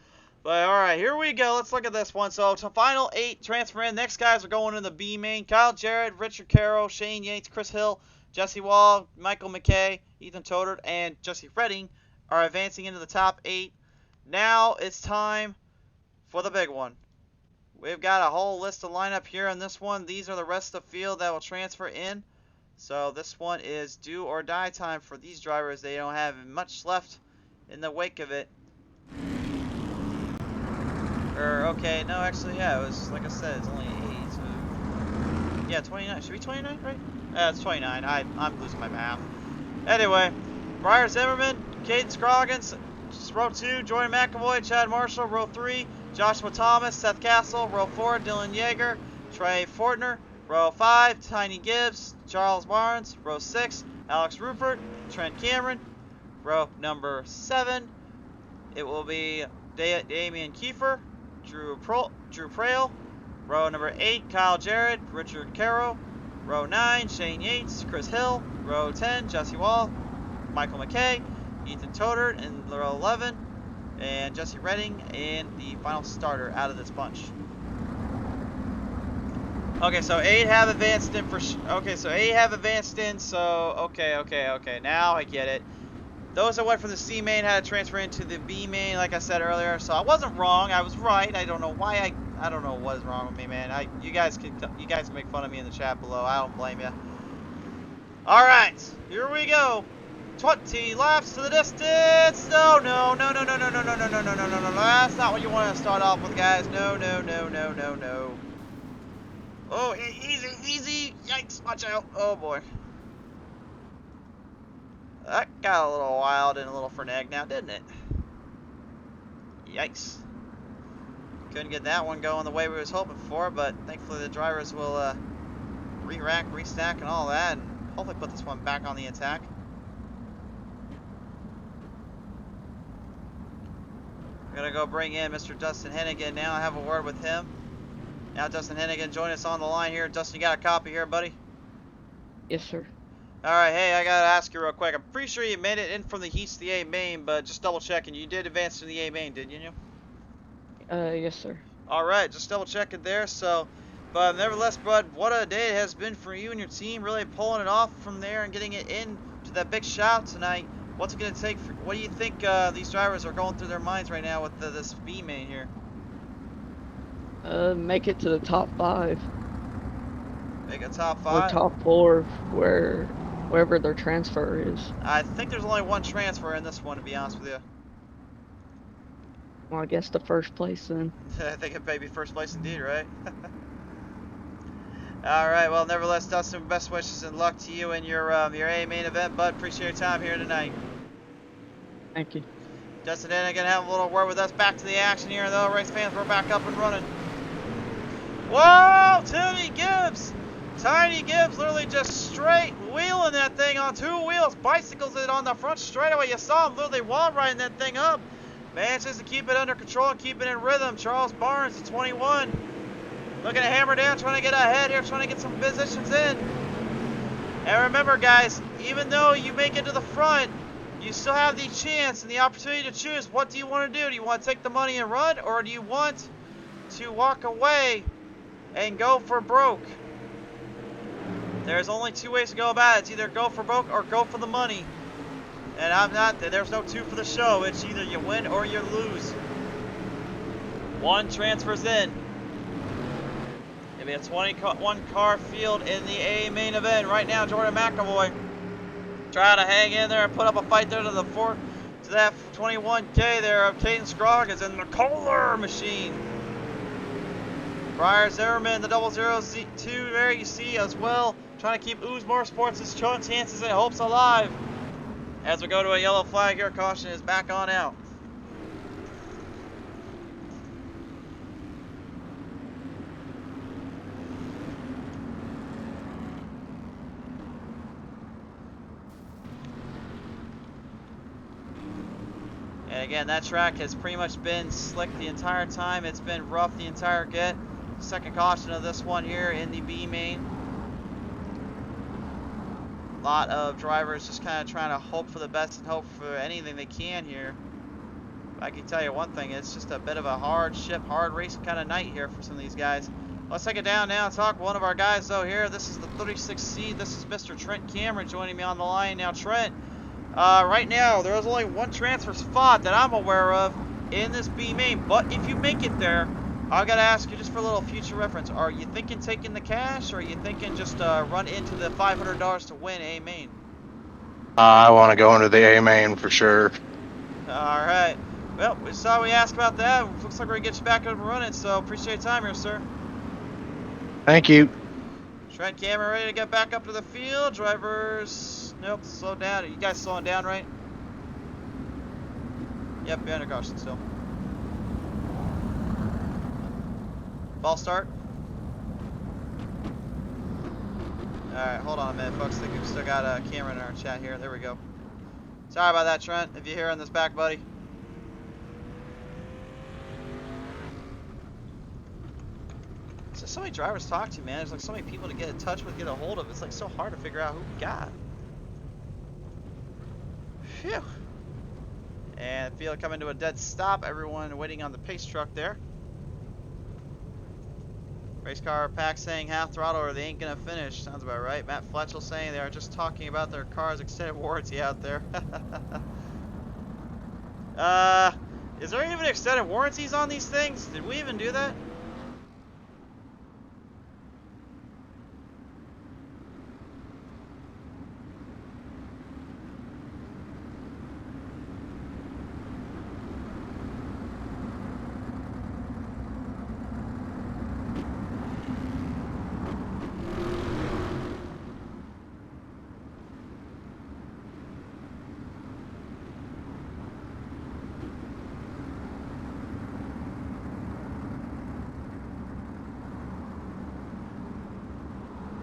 but all right, here we go. Let's look at this one. So to final 8 transfer in. Next guys are going in the B main. Kyle Jarrett, Richard Carroll, Shane Yates, Chris Hill, Jesse Wall, Michael McKay, Ethan Todert, and Jesse Redding are advancing into the top 8. Now it's time for the big one. We've got a whole list of lineup here on this one. These are the rest of the field that will transfer in. So this one is do or die time for these drivers. They don't have much left in the wake of it. Okay, no, actually, yeah, it was, like I said, it's only 8. So, yeah, 29. Should be 29, right? Yeah, it's 29. I'm losing my math. Anyway, Briar Zimmerman, Caden Scroggins, row 2, Jordan McAvoy, Chad Marshall, row 3, Joshua Thomas, Seth Castle, row 4, Dylan Yeager, Trey Fortner, row 5, Tiny Gibbs, Charles Barnes, row 6, Alex Rupert, Trent Cameron, row number 7, it will be Damian Kiefer, Drew Prail, row number 8, Kyle Jarrett, Richard Carroll, row 9, Shane Yates, Chris Hill, row 10, Jesse Wall, Michael McKay, Ethan Todert in row 11, and Jesse Redding in the final starter out of this bunch. Okay, so 8 have advanced in okay, now I get it. Those that went from the C main had to transfer into the B main, like I said earlier, so I wasn't wrong, I was right. I don't know why I don't know what is wrong with me, man. You guys can make fun of me in the chat below. I don't blame you. All right, here we go. 20 laps to the distance. No. That's not what you want to start off with, guys. No. Oh, easy. Yikes, watch out. Oh, boy. That got a little wild and a little frenetic now, didn't it? Yikes. Couldn't get that one going the way we was hoping for, but thankfully the drivers will re-rack, restack, and all that, and hopefully put this one back on the attack. We're going to go bring in Mr. Dustin Hennigan now. I have a word with him. Now Dustin Hennigan, join us on the line here. Dustin, you got a copy here, buddy? Yes, sir. Alright, hey, I got to ask you real quick. I'm pretty sure you made it in from the Heats to the A main, but just double checking. You did advance to the A main, didn't you? Yes, sir. Alright, just double checking there. So, but nevertheless, bud, what a day it has been for you and your team. Really pulling it off from there and getting it in to that big shout tonight. What's it going to take? What do you think these drivers are going through their minds right now with this B main here? Make it to the top 5. Make a top 5? Or top 4, wherever their transfer is. I think there's only one transfer in this one, to be honest with you. Well, I guess the first place then. I think it may be first place indeed, right? Alright, well, nevertheless, Dustin, best wishes and luck to you in your A main event, bud. Appreciate your time here tonight. Thank you. Dustin Hennigan have a little word with us. Back to the action here, though. Race fans, we're back up and running. Whoa, Timmy Gibbs! Tiny Gibbs literally just straight wheeling that thing on 2 wheels. Bicycles it on the front straightaway. You saw him literally wall riding that thing up. Manages to keep it under control and keep it in rhythm. Charles Barnes, the 21. Looking to hammer down, trying to get ahead here, trying to get some positions in. And remember, guys, even though you make it to the front, you still have the chance and the opportunity to choose. What do you want to do? Do you want to take the money and run, or do you want to walk away and go for broke? There's only 2 ways to go about it. It's either go for broke or go for the money. And there's no 2 for the show. It's either you win or you lose. 1 transfers in. It'll be a 21 car field in the A main event. Right now, Jordan McAvoy trying to hang in there and put up a fight there to that 21K there of Caden Scroggins in the Kohler machine. Briar Zimmerman, the 002 there you see as well, trying to keep Ooze Motorsports' chances and hopes alive. As we go to a yellow flag here, caution is back on out. And again, that track has pretty much been slick the entire time. It's been rough the entire get. Second caution of this one here in the B main. A lot of drivers just kind of trying to hope for the best and hope for anything they can here. But I can tell you one thing, it's just a bit of a hard racing kind of night here for some of these guys. Let's take it down now and talk one of our guys though here. This is the 36th seed. This is Mr. Trent Cameron joining me on the line now. Trent, right now there is only 1 transfer spot that I'm aware of in this B main. But if you make it there, I gotta ask you just for a little future reference. Are you thinking taking the cash, or are you thinking just run into the $500 to win A main? I want to go into the A main for sure. All right. Well, we saw we asked about that. Looks like we're gonna get you back up and running. So appreciate your time here, sir. Thank you. Trent Cameron ready to get back up to the field. Drivers, nope, slow down. Are you guys slowing down, right? Yep, you're under caution still. Ball start. Alright, hold on a minute, folks. I think we've still got a camera in our chat here. There we go. Sorry about that, Trent, if you're hearing this back, buddy. There's just so many drivers to talk to, man. There's like so many people to get in touch with, get a hold of. It's like so hard to figure out who we got. Phew. And the field coming to a dead stop. Everyone waiting on the pace truck there. Race car pack saying half throttle or they ain't gonna finish. Sounds about right. Matt Fletchell saying they are just talking about their car's extended warranty out there. Is there even extended warranties on these things? Did we even do that?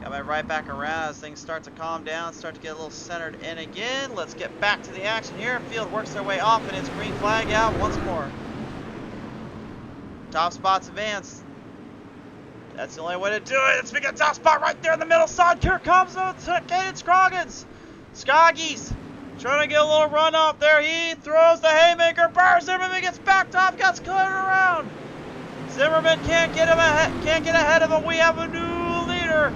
Coming right back around as things start to calm down, start to get a little centered in again. Let's get back to the action here. Field works their way off and it's green flag out once more. Top spots advanced. That's the only way to do it. It's a top spot right there in the middle side. Here comes Caden Scroggins. Scoggies trying to get a little run up there. He throws the haymaker. Burr Zimmerman gets backed off, gets cleared around. Zimmerman can't get ahead of him. We have a new leader.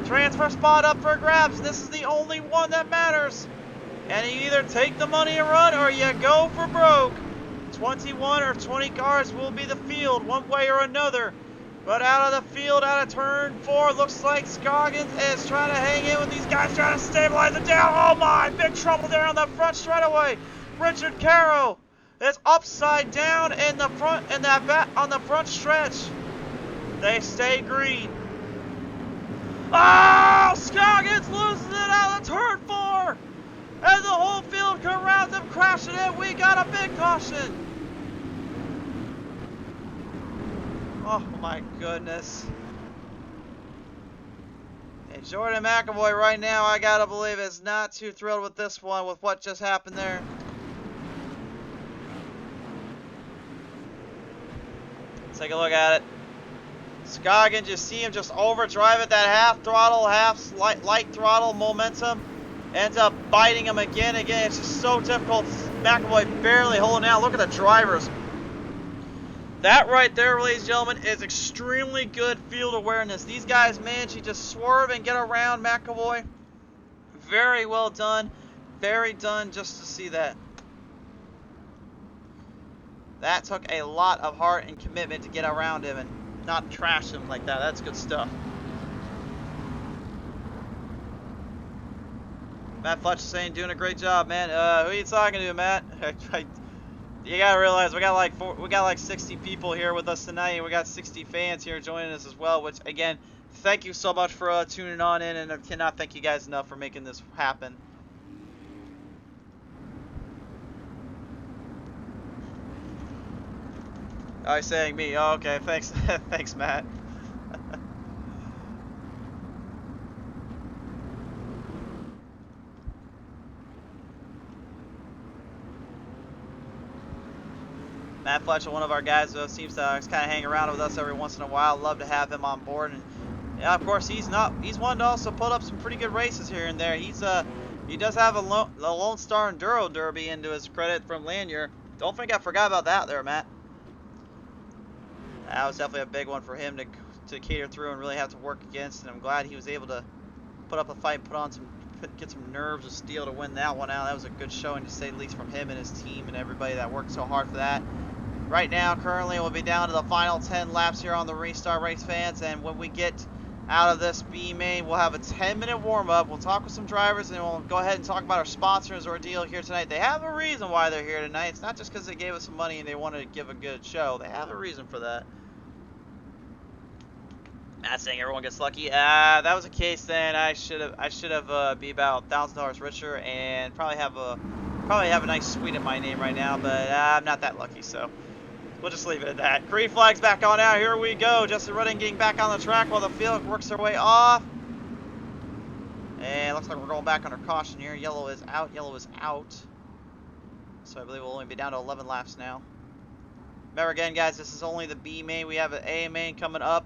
Transfer spot up for grabs. This is the only one that matters. And you either take the money and run or you go for broke. 21 or 20 cars will be the field one way or another. But out of the field, out of turn 4, looks like Scoggins is trying to hang in with these guys, trying to stabilize it down. Oh my, big trouble there on the front straightaway. Richard Caro is upside down in the front, on the front stretch. They stay green. Oh, Scoggins loses it out of turn 4. And the whole field comes around them crashing in. We got a big caution. Oh my goodness. And Jordan McAvoy right now, I gotta believe, is not too thrilled with this one, with what just happened there. Let's take a look at it. Scoggin, just see him just overdrive it, that half throttle, light throttle momentum. Ends up biting him again. It's just so difficult. McAvoy barely holding out. Look at the drivers. That right there, ladies and gentlemen, is extremely good field awareness. These guys managed to just swerve and get around McAvoy. Very well done. Very done just to see that. That took a lot of heart and commitment to get around him and not trash him like that. That's good stuff. Matt Fletcher saying, doing a great job, man. Who are you talking to, Matt? You gotta realize we got like 60 people here with us tonight, and we got 60 fans here joining us as well. Which again, thank you so much for tuning on in, and I cannot thank you guys enough for making this happen. Oh, he's saying me. Oh, okay, thanks, thanks, Matt. Matt Fletcher, one of our guys, seems to kind of hang around with us every once in a while. Love to have him on board, and yeah, of course he's one to also put up some pretty good races here and there. He does have a Lone Star Enduro Derby into his credit from Lanier. Don't think I forgot about that there, Matt. That was definitely a big one for him to cater through and really have to work against, and I'm glad he was able to put up a fight, get some nerves of steel to win that one out. That was a good showing, to say the least, from him and his team and everybody that worked so hard for that. Right now, currently, we'll be down to the final 10 laps here on the Restart Race, fans, and when we get out of this B main, we'll have a 10-minute warm-up. We'll talk with some drivers, and we'll go ahead and talk about our sponsors or deal here tonight. They have a reason why they're here tonight. It's not just because they gave us some money and they wanted to give a good show. They have a reason for that. Not saying everyone gets lucky. That was the case. Then I should have be about $1,000 richer and probably have a nice suite in my name right now. But I'm not that lucky, so we'll just leave it at that. Green flag's back on out. Here we go. Justin Redding getting back on the track while the field works their way off. And looks like we're going back under caution here. Yellow is out. Yellow is out. So I believe we'll only be down to 11 laps now. Remember again, guys, this is only the B main. We have an A main coming up.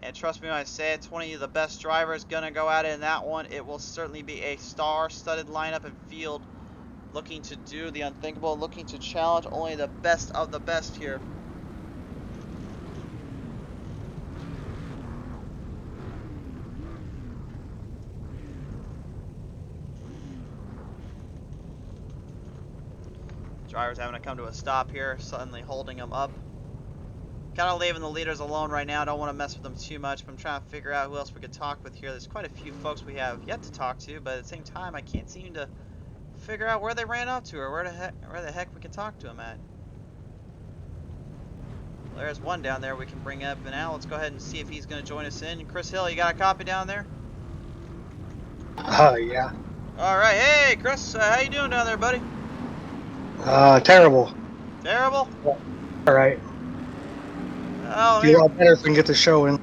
And trust me when I say it, 20 of the best drivers gonna go at it in that one. It will certainly be a star-studded lineup and field, looking to do the unthinkable, looking to challenge only the best of the best here. Drivers having to come to a stop here, suddenly holding them up. Kind of leaving the leaders alone right now. Don't want to mess with them too much, but I'm trying to figure out who else we could talk with here. There's quite a few folks we have yet to talk to, but at the same time, I can't seem to figure out where they ran up to or where the heck we can talk to them at. Well, there's one down there we can bring up now. Let's go ahead and see if he's going to join us in. Chris Hill, you got a copy down there? Yeah. All right. Hey, Chris, how you doing down there, buddy? Terrible. Terrible? All right. Oh, Do a lot better if we can get the show in.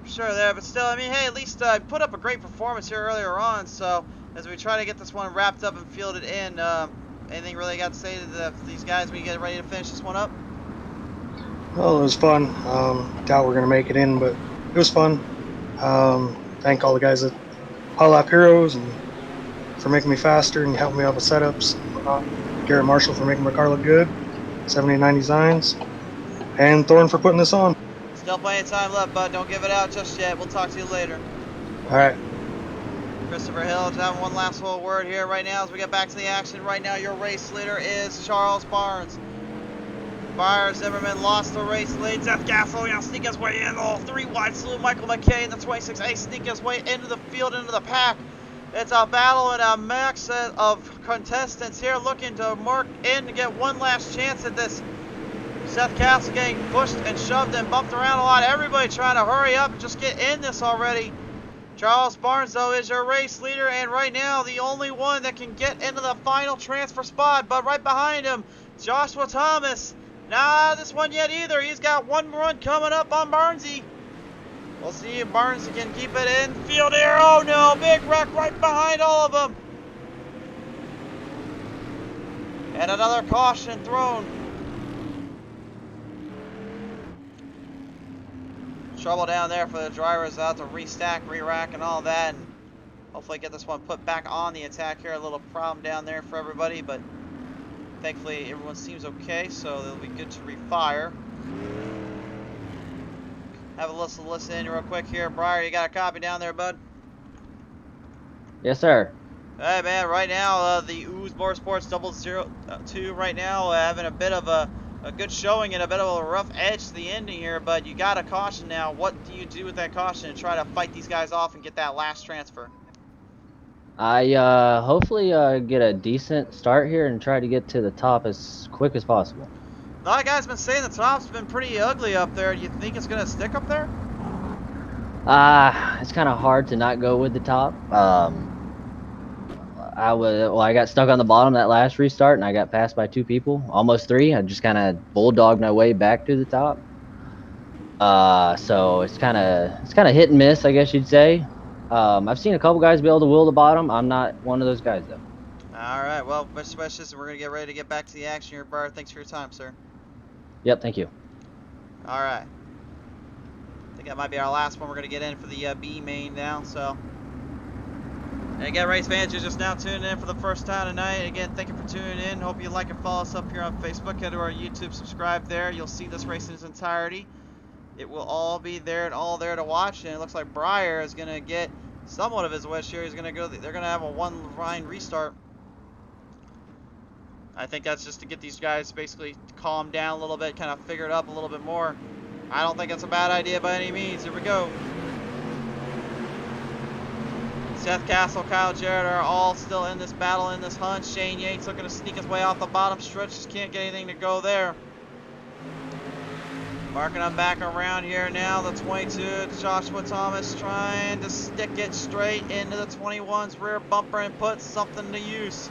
Sure there, but still, I mean, hey, at least I put up a great performance here earlier on, so as we try to get this one wrapped up and fielded in, anything really got to say to these guys when you get ready to finish this one up? Well, it was fun. Doubt we're going to make it in, but it was fun. Thank all the guys at Hot Lap Heroes and for making me faster and helping me out with setups. Garrett Marshall for making my car look good. 7090 Designs. And Thorne for putting this on. Still plenty of time left, bud. Don't give it out just yet. We'll talk to you later. All right. Christopher Hill, having one last little word here right now as we get back to the action. Right now, your race leader is Charles Barnes. Byers Zimmerman lost the race lead. Seth Gassel now sneak his way in. Oh, 3 wide slew. Michael McKay in the 26A sneak his way into the field, into the pack. It's a battle and a max of contestants here looking to mark in to get one last chance at this. Seth Castle getting pushed and shoved and bumped around a lot. Everybody trying to hurry up and just get in this already. Charles Barnes, though, is your race leader, and right now the only one that can get into the final transfer spot. But right behind him, Joshua Thomas. Nah, this one yet either. He's got one run coming up on Barnesy. We'll see if Barnes can keep it in field here. Oh no, big wreck right behind all of them. And another caution thrown. Trouble down there for the drivers. Out to restack, re-rack, and all that. And hopefully get this one put back on the attack here. A little problem down there for everybody, but thankfully everyone seems okay, so they'll be good to refire. Have a listen in real quick here. Briar, you got a copy down there, bud? Yes, sir. Hey man, right now the Ooze Motorsports 002 right now having a bit of a good showing and a bit of a rough edge to the ending here, but you got a caution now. What do you do with that caution to try to fight these guys off and get that last transfer? I hopefully get a decent start here and try to get to the top as quick as possible. A lot of guys been saying the top's been pretty ugly up there. Do you think it's gonna stick up there? It's kind of hard to not go with the top. I got stuck on the bottom that last restart, and I got passed by 2 people, almost 3. I just kind of bulldogged my way back to the top. So it's kind of hit and miss, I guess you'd say. I've seen a couple guys be able to wheel the bottom. I'm not one of those guys though. All right, well, best wishes, and we're gonna get ready to get back to the action here, Briar. Thanks for your time, sir. Yep, thank you. All right. I think that might be our last one we're going to get in for the B main now, so. And again, race fans, you're just now tuning in for the first time tonight. Again, thank you for tuning in. Hope you like and follow us up here on Facebook. Head to our YouTube, subscribe there. You'll see this race in its entirety. It will all be there and all there to watch. And it looks like Briar is going to get somewhat of his wish here. He's going to go, they're going to have a 1-line restart. I think that's just to get these guys basically calm down a little bit, kind of figure it up a little bit more. I don't think it's a bad idea by any means. Here we go. Seth Castle, Kyle Jarrett are all still in this battle, in this hunt. Shane Yates looking to sneak his way off the bottom stretch. Just can't get anything to go there. Marking them back around here now. The 22, Joshua Thomas trying to stick it straight into the 21's rear bumper and put something to use.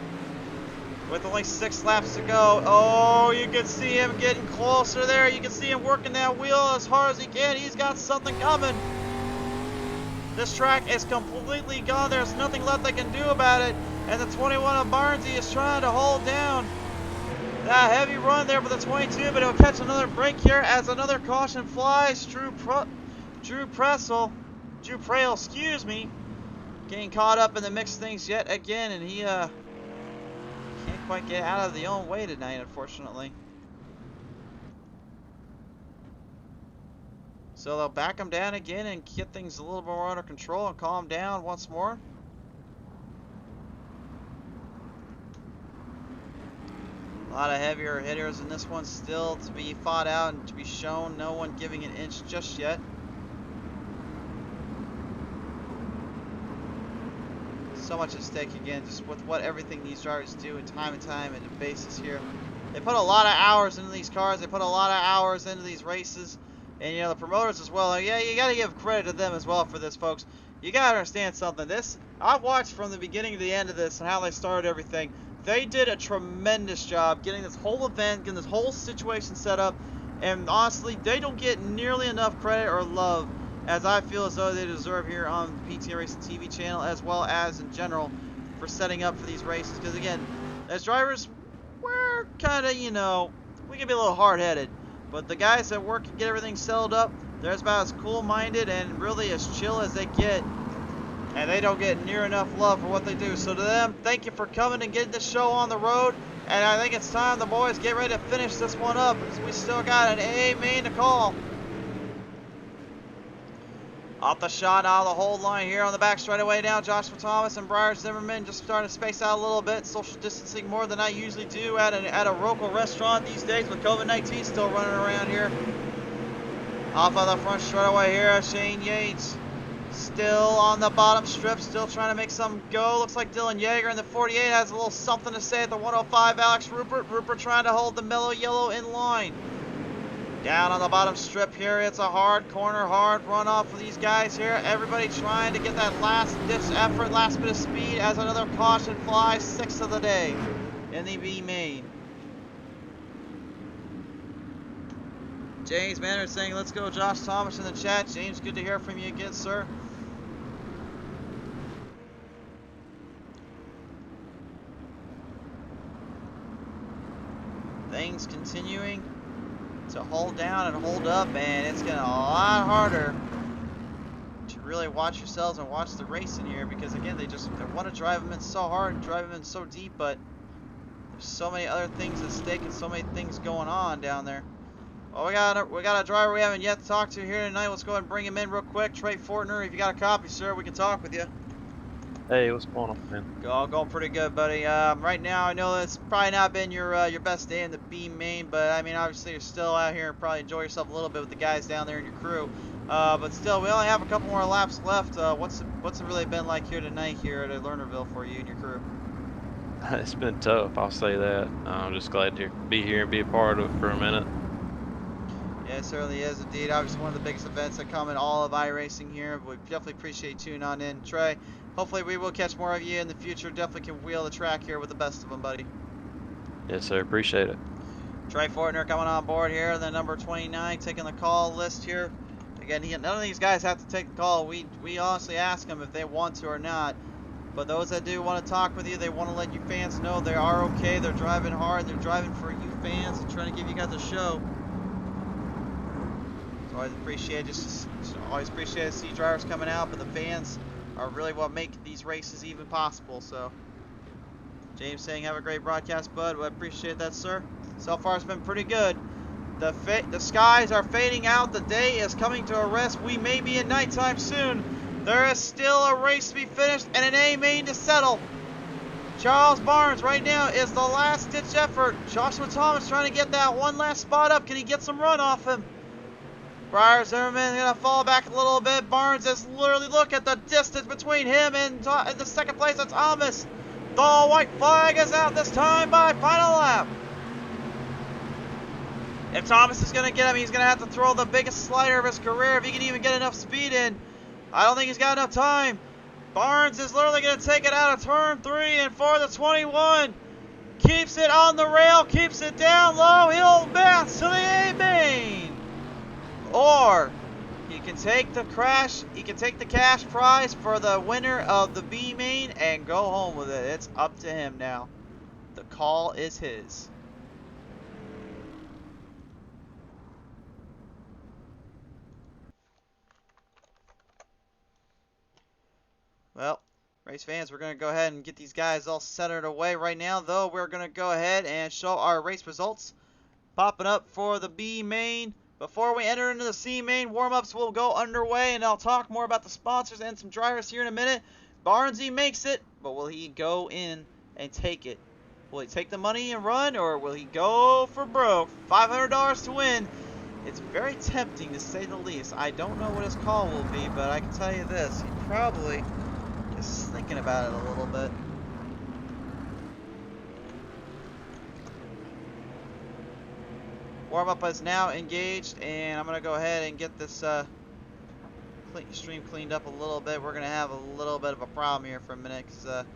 With only 6 laps to go. Oh, you can see him getting closer there. You can see him working that wheel as hard as he can. He's got something coming. This track is completely gone. There's nothing left they can do about it. And the 21 of Barnesy is trying to hold down that heavy run there for the 22, but he'll catch another break here as another caution flies. Drew Prail, excuse me, getting caught up in the mix of things yet again, and he can't quite get out of the own way tonight, unfortunately. So they'll back him down again and get things a little more under control and calm down once more. A lot of heavier hitters in this one still to be fought out and to be shown. No one giving an inch just yet. So much at stake again, just with what everything these drivers do and time and the basis here. They put a lot of hours into these cars. They put a lot of hours into these races. And, you know, the promoters as well. Yeah, you got to give credit to them as well for this, folks. You got to understand something. This, I've watched from the beginning to the end of this and how they started everything. They did a tremendous job getting this whole event, getting this whole situation set up. And honestly, they don't get nearly enough credit or love as I feel as though they deserve here on the PTA Racing TV channel, as well as in general for setting up for these races. Because again, as drivers, we're kind of, you know, we can be a little hard-headed. But the guys that work and get everything settled up, they're about as cool-minded and really as chill as they get. And they don't get near enough love for what they do. So to them, thank you for coming and getting this show on the road. And I think it's time the boys get ready to finish this one up, because we still got an A main to call. Off the shot out of the hold line here on the back straightaway now. Joshua Thomas and Briar Zimmerman just starting to space out a little bit. Social distancing more than I usually do at a local restaurant these days with COVID-19 still running around here. Off of the front straightaway here, Shane Yates still on the bottom strip, still trying to make some go. Looks like Dylan Yeager in the 48 has a little something to say at the 105. Alex Rupert trying to hold the mellow yellow in line. Down on the bottom strip here, it's a hard corner, hard runoff for these guys here. Everybody trying to get that last ditch effort, last bit of speed as another caution flies, 6th of the day in the B main. James Manor saying, let's go, Josh Thomas in the chat. James, good to hear from you again, sir. Things continuing to hold down and hold up, and it's getting a lot harder to really watch yourselves and watch the race in here, because again, they want to drive them in so hard and drive them in so deep, but there's so many other things at stake and so many things going on down there. Well, we got a driver we haven't yet talked to here tonight. Let's go ahead and bring him in real quick. Trey Fortner, if you got a copy, sir, we can talk with you. Hey, what's going on, man? Going pretty good, buddy. Right now, I know it's probably not been your best day in the B main, but I mean, obviously you're still out here and probably enjoy yourself a little bit with the guys down there in your crew. But still, we only have a couple more laps left. What's it really been like here tonight here at Lernerville for you and your crew? It's been tough, I'll say that. I'm just glad to be here and be a part of it for a minute. Yeah, it certainly is indeed. Obviously one of the biggest events that come in all of iRacing here. We definitely appreciate tuning on in. Trey, hopefully we will catch more of you in the future. Definitely can wheel the track here with the best of them, buddy. Yes, sir. Appreciate it. Trey Fortner coming on board here, the number 29, taking the call list here. Again, none of these guys have to take the call. We honestly ask them if they want to or not. But those that do want to talk with you, they want to let you fans know they are okay. They're driving hard. They're driving for you fans and trying to give you guys a show. Always appreciate always appreciate to see drivers coming out, but the fans are really what make these races even possible. So James saying have a great broadcast, bud. I appreciate that, sir. So far it's been pretty good. The skies are fading out. The day is coming to a rest. We may be in nighttime soon. There is still a race to be finished and an A main to settle. Charles Barnes right now is the last ditch effort. Joshua Thomas trying to get that one last spot up. Can he get some run off him? Briar Zimmerman gonna fall back a little bit. Barnes is literally, look at the distance between him and the second place of Thomas. The white flag is out this time by final lap. If Thomas is gonna get him, he's gonna have to throw the biggest slider of his career if he can even get enough speed in. I don't think he's got enough time. Barnes is literally gonna take it out of turn 3, and for the 21, keeps it on the rail, keeps it down low. He'll bounce to the A main. Or he can take the cash prize for the winner of the B main and go home with it. It's up to him now. The call is his. Well, race fans, we're going to go ahead and get these guys all centered away right now, though. We're going to go ahead and show our race results popping up for the B main. Before we enter into the C main, warm-ups will go underway, and I'll talk more about the sponsors and some drivers here in a minute. Barnesy makes it, but will he go in and take it? Will he take the money and run, or will he go for broke? $500 to win. It's very tempting, to say the least. I don't know what his call will be, but I can tell you this. He probably is thinking about it a little bit. Warm-up is now engaged, and I'm going to go ahead and get this stream cleaned up a little bit. We're going to have a little bit of a problem here for a minute, because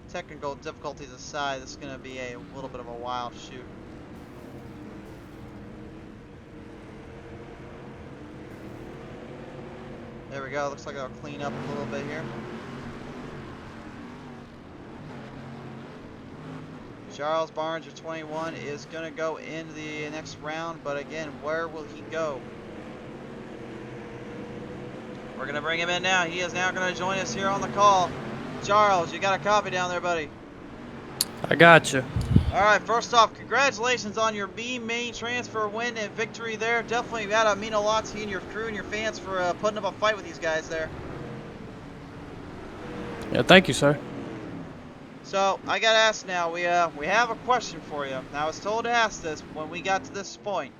technical difficulties aside, this is going to be a little bit of a wild shoot. There we go. Looks like I'll clean up a little bit here. Charles Barnes, your 21, is going to go into the next round, but again, where will he go? We're going to bring him in now. He is now going to join us here on the call. Charles, you got a copy down there, buddy? I got you. All right, first off, congratulations on your B main transfer win and victory there. Definitely got to mean a lot to you and your crew and your fans for putting up a fight with these guys there. Yeah, thank you, sir. So, I got to ask now, we have a question for you. Now, I was told to ask this when we got to this point,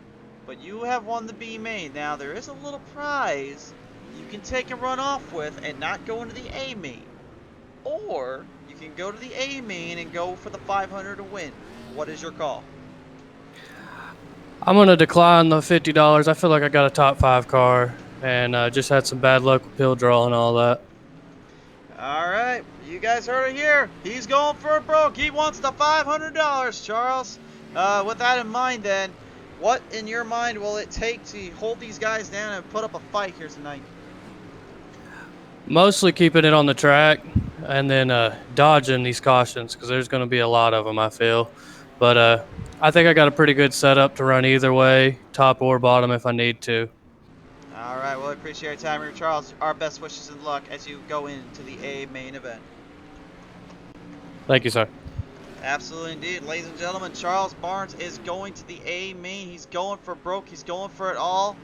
but you have won the B main. Now, there is a little prize you can take and run off with and not go into the A main. Or, you can go to the A main and go for the 500 to win. What is your call? I'm going to decline the $50. I feel like I got a top 5 car and just had some bad luck with pill draw and all that. All right, you guys heard it here. He's going for it broke. He wants the $500, Charles. With that in mind, then, What, in your mind, will it take to hold these guys down and put up a fight here tonight? Mostly keeping it on the track and then dodging these cautions because there's going to be a lot of them, I feel. But I think I got a pretty good setup to run either way, top or bottom if I need to. All right, well, I appreciate your time here, Charles. Our best wishes and luck as you go into the A main event. Thank you, sir. Absolutely indeed. Ladies and gentlemen, Charles Barnes is going to the A main. He's going for broke. He's going for it all.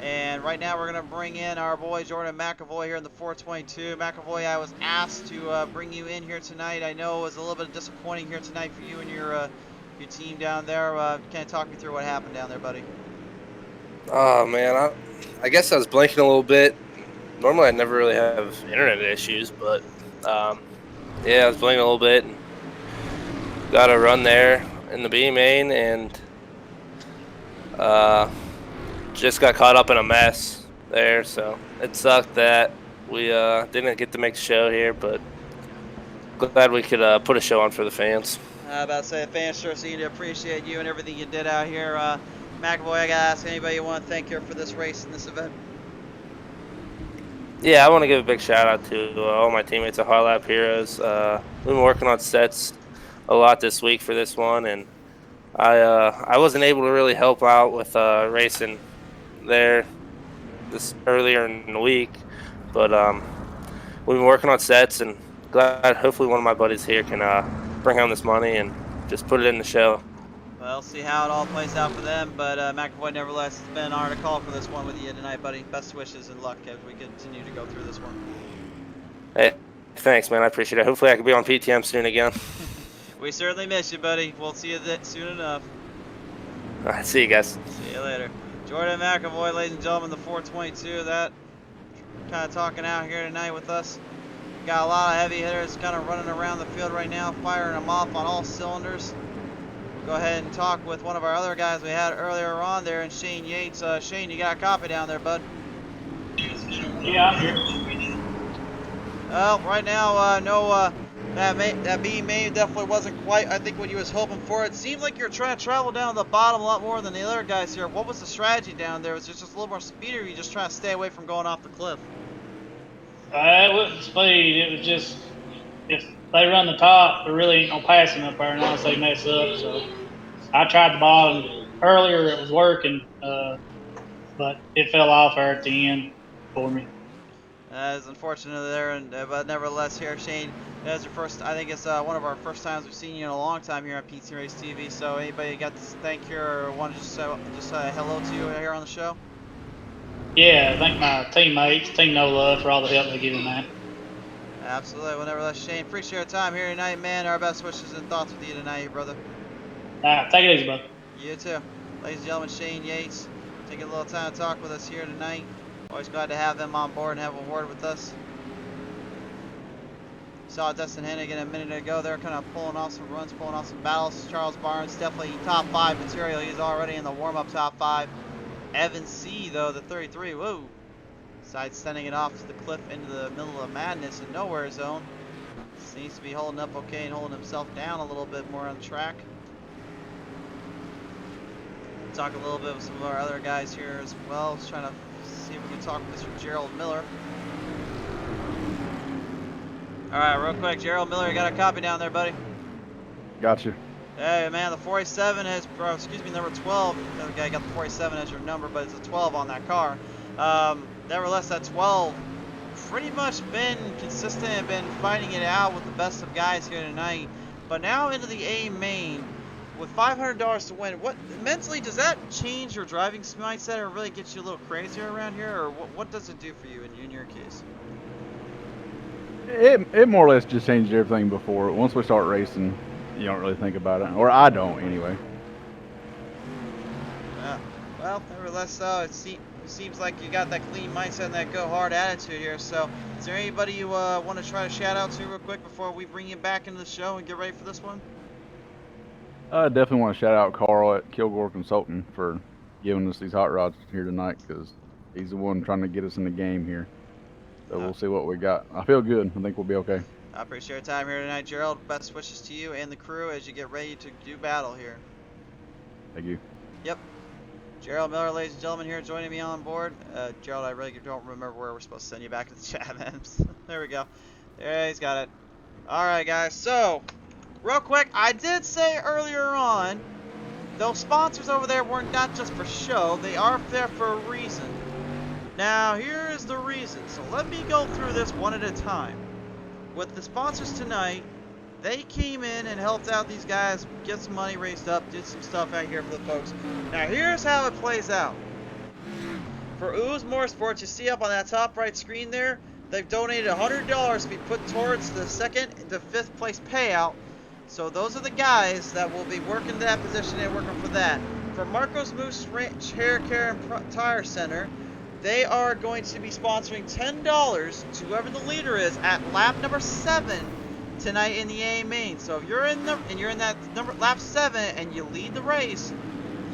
And right now we're going to bring in our boy Jordan McAvoy here in the 422. McAvoy, I was asked to bring you in here tonight. I know it was a little bit disappointing here tonight for you and your team down there. Can you talk me through what happened down there, buddy? Oh, man. I guess I was blanking a little bit. Normally I never really have internet issues, but yeah, I was blanking a little bit. And got a run there in the B main and just got caught up in a mess there, so it sucked that we didn't get to make the show here, but glad we could put a show on for the fans. About to say, the fans sure seem to appreciate you and everything you did out here. McAvoy, I gotta ask anybody you want to thank here for this race and this event. Yeah, I want to give a big shout out to all my teammates at Hot Lap Heroes. We've been working on sets a lot this week for this one, and I wasn't able to really help out with racing there this earlier in the week, but we've been working on sets, and glad hopefully one of my buddies here can bring home this money and just put it in the show. Well, see how it all plays out for them, but McAvoy, nevertheless, it's been an honor to call for this one with you tonight, buddy. Best wishes and luck as we continue to go through this one. Hey, thanks, man. I appreciate it. Hopefully I can be on PTM soon again. We certainly miss you, buddy. We'll see you soon enough. All right, see you guys. See you later. Jordan McAvoy, ladies and gentlemen, the 422, that kind of talking out here tonight with us. Got a lot of heavy hitters kind of running around the field right now, firing them off on all cylinders. Go ahead and talk with one of our other guys we had earlier on there, and Shane Yates. Shane, you got a copy down there, bud? Yeah, I'm here. Well, right now, no, that B main definitely wasn't quite, I think, what you was hoping for. It seemed like you're trying to travel down to the bottom a lot more than the other guys here. What was the strategy down there? Was it just a little more speed, or you just trying to stay away from going off the cliff? It wasn't speed. It was just if they run the top, there really ain't no passing up there unless they mess up. So I tried the bottom earlier. It was working, but it fell off there at the end for me. It's unfortunate there, but nevertheless, here, Shane, that's your first. I think it's one of our first times we've seen you in a long time here on PT Race TV. So, anybody got to thank you or want to just say hello to you here on the show? Yeah, thank my teammates, Team No Love, for all the help they give me, man. Absolutely. Well, nevertheless, Shane, appreciate your time here tonight, man. Our best wishes and thoughts with you tonight, brother. Take it easy, bud. You too. Ladies and gentlemen, Shane Yates, taking a little time to talk with us here tonight. Always glad to have them on board and have a word with us. Saw Dustin Hennigan a minute ago. They're kind of pulling off some runs, pulling off some battles. Charles Barnes, definitely top 5 material. He's already in the warm-up top 5. Evan C, though, the 33, whoa. Side sending it off to the cliff into the middle of madness and nowhere zone. Seems to be holding up okay and holding himself down a little bit more on the track. Talk a little bit with some of our other guys here as well. Just trying to see if we can talk with Mr. Gerald Miller. Alright, real quick, Gerald Miller, you got a copy down there, buddy? Gotcha. Hey, man, the 47 has, number 12. The other guy got the 47 as your number, but it's a 12 on that car. Nevertheless, that 12 pretty much been consistent and been fighting it out with the best of guys here tonight. But now into the A main with $500 to win. What mentally does that change your driving mindset or really get you a little crazier around here, or what does it do for you in your case? It more or less just changed everything before. Once we start racing, you don't really think about it, or I don't anyway. Yeah. Well, nevertheless, it seems like you got that clean mindset and that go hard attitude here. So, is there anybody you want to try to shout out to real quick before we bring you back into the show and get ready for this one? I definitely want to shout out Carl at Kilgore Consulting for giving us these hot rods here tonight, because he's the one trying to get us in the game here. So we'll see what we got. I feel good. I think we'll be okay. I appreciate your time here tonight, Gerald. Best wishes to you and the crew as you get ready to do battle here. Thank you. Yep. Gerald Miller, ladies and gentlemen, here joining me on board. Gerald, I really don't remember where we're supposed to send you back to the chat, man. There we go. There, he's got it. Alright, guys. So, real quick, I did say earlier on, those sponsors over there weren't not just for show. They are there for a reason. Now, here is the reason. So, let me go through this one at a time. With the sponsors tonight, they came in and helped out these guys get some money raised up, did some stuff out here for the folks. Now here's how it plays out. For Ooze Motorsports, you see up on that top right screen there, they've donated $100 to be put towards the 2nd to 5th place payout. So those are the guys that will be working that position and working for that. For Marco's Moose Ranch Hair Care and Tire Center, they are going to be sponsoring $10 to whoever the leader is at lap number 7 tonight in the A main. So if you're in that lap 7 and you lead the race,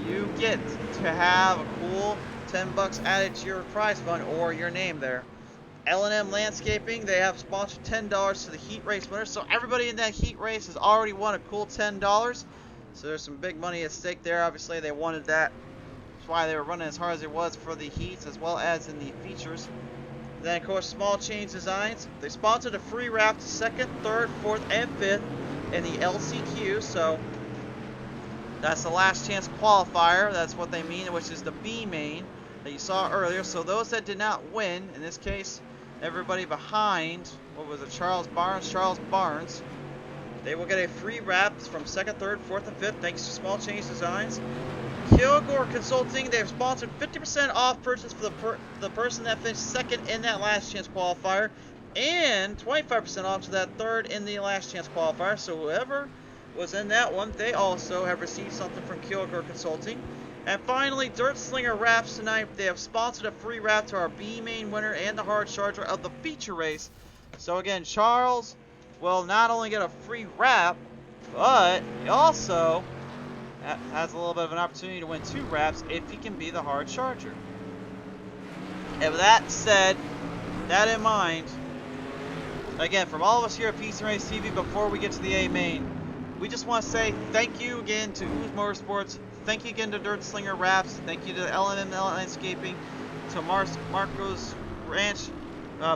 you get to have a cool $10 added to your prize fund or your name there. L&M Landscaping, they have sponsored $10 to the heat race winner. So everybody in that heat race has already won a cool $10. So there's some big money at stake there. Obviously they wanted that. That's why they were running as hard as it was for the heats as well as in the features. Then, of course, Small Change Designs. They sponsored a free wrap to 2nd, 3rd, 4th, and 5th in the LCQ. So, that's the last chance qualifier. That's what they mean, which is the B main that you saw earlier. So, those that did not win, in this case, everybody behind, what was it, Charles Barnes, they will get a free wrap from 2nd, 3rd, 4th, and 5th, thanks to Small Change Designs. Kilgore Consulting, they've sponsored 50% off purchase for the person that finished 2nd in that last chance qualifier, and 25% off to that 3rd in the last chance qualifier. So whoever was in that one, they also have received something from Kilgore Consulting. And finally, Dirt Slinger Wraps tonight. They have sponsored a free wrap to our B main winner and the hard charger of the feature race. So again, Charles will not only get a free wrap, but he also has a little bit of an opportunity to win 2 wraps if he can be the hard charger. And with that said, that in mind, again, from all of us here at PC Race TV, before we get to the A main, we just want to say thank you again to Ooze Motorsports, thank you again to Dirt Slinger Wraps, thank you to L&M Landscaping, to Marco's Ranch,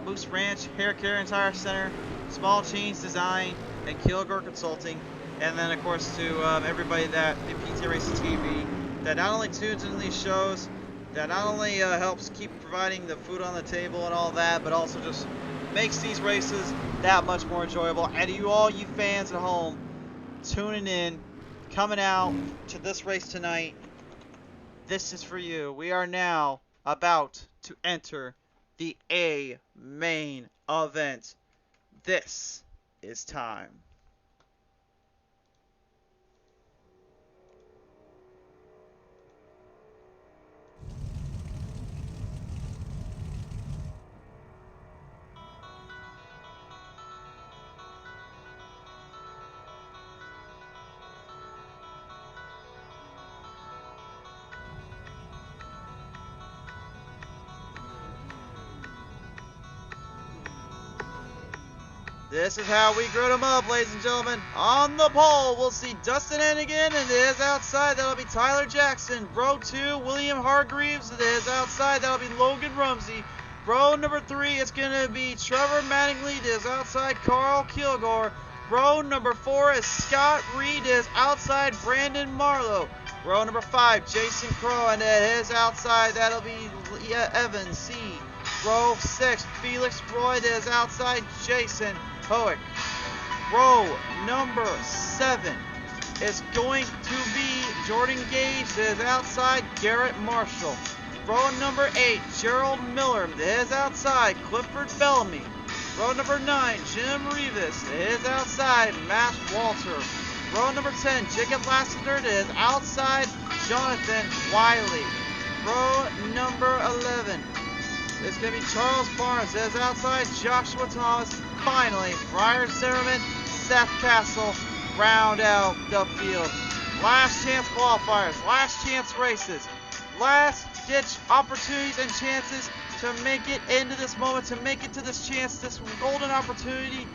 Moose Ranch Hair Care and Tire Center, Small Change Design, and Kilgore Consulting. And then, of course, to everybody that in PT Racing TV that not only tunes into these shows, that not only helps keep providing the food on the table and all that, but also just makes these races that much more enjoyable. And to you all, you fans at home, tuning in, coming out to this race tonight, this is for you. We are now about to enter the A main event. This is time. This is how we grid them up, ladies and gentlemen. On the pole, we'll see Dustin Hennigan, and it is outside. That'll be Tyler Jackson. Row 2, William Hargreaves. It is outside. That'll be Logan Rumsey. Row number 3, it's going to be Trevor Mattingly. It is outside Carl Kilgore. Row number 4 is Scott Reed. It is outside Brandon Marlowe. Row number 5, Jason Crow, and it is outside. That'll be Evan C. Row 6, Felix Roy. It is outside Jason Hoek. Row number 7 is going to be Jordan Gage. It is outside Garrett Marshall. Row number 8, Gerald Miller. It is outside Clifford Bellamy. Row number 9, Jim Rivas. It is outside Matt Walter. Row number 10, Jacob Lassiter. It is outside Jonathan Wiley. Row number 11, it's going to be Charles Barnes. It is outside Joshua Thomas. Finally, Brian Zimmerman, Seth Castle round out the field. Last chance qualifiers, last chance races, last ditch opportunities and chances to make it into this moment, to make it to this chance, this golden opportunity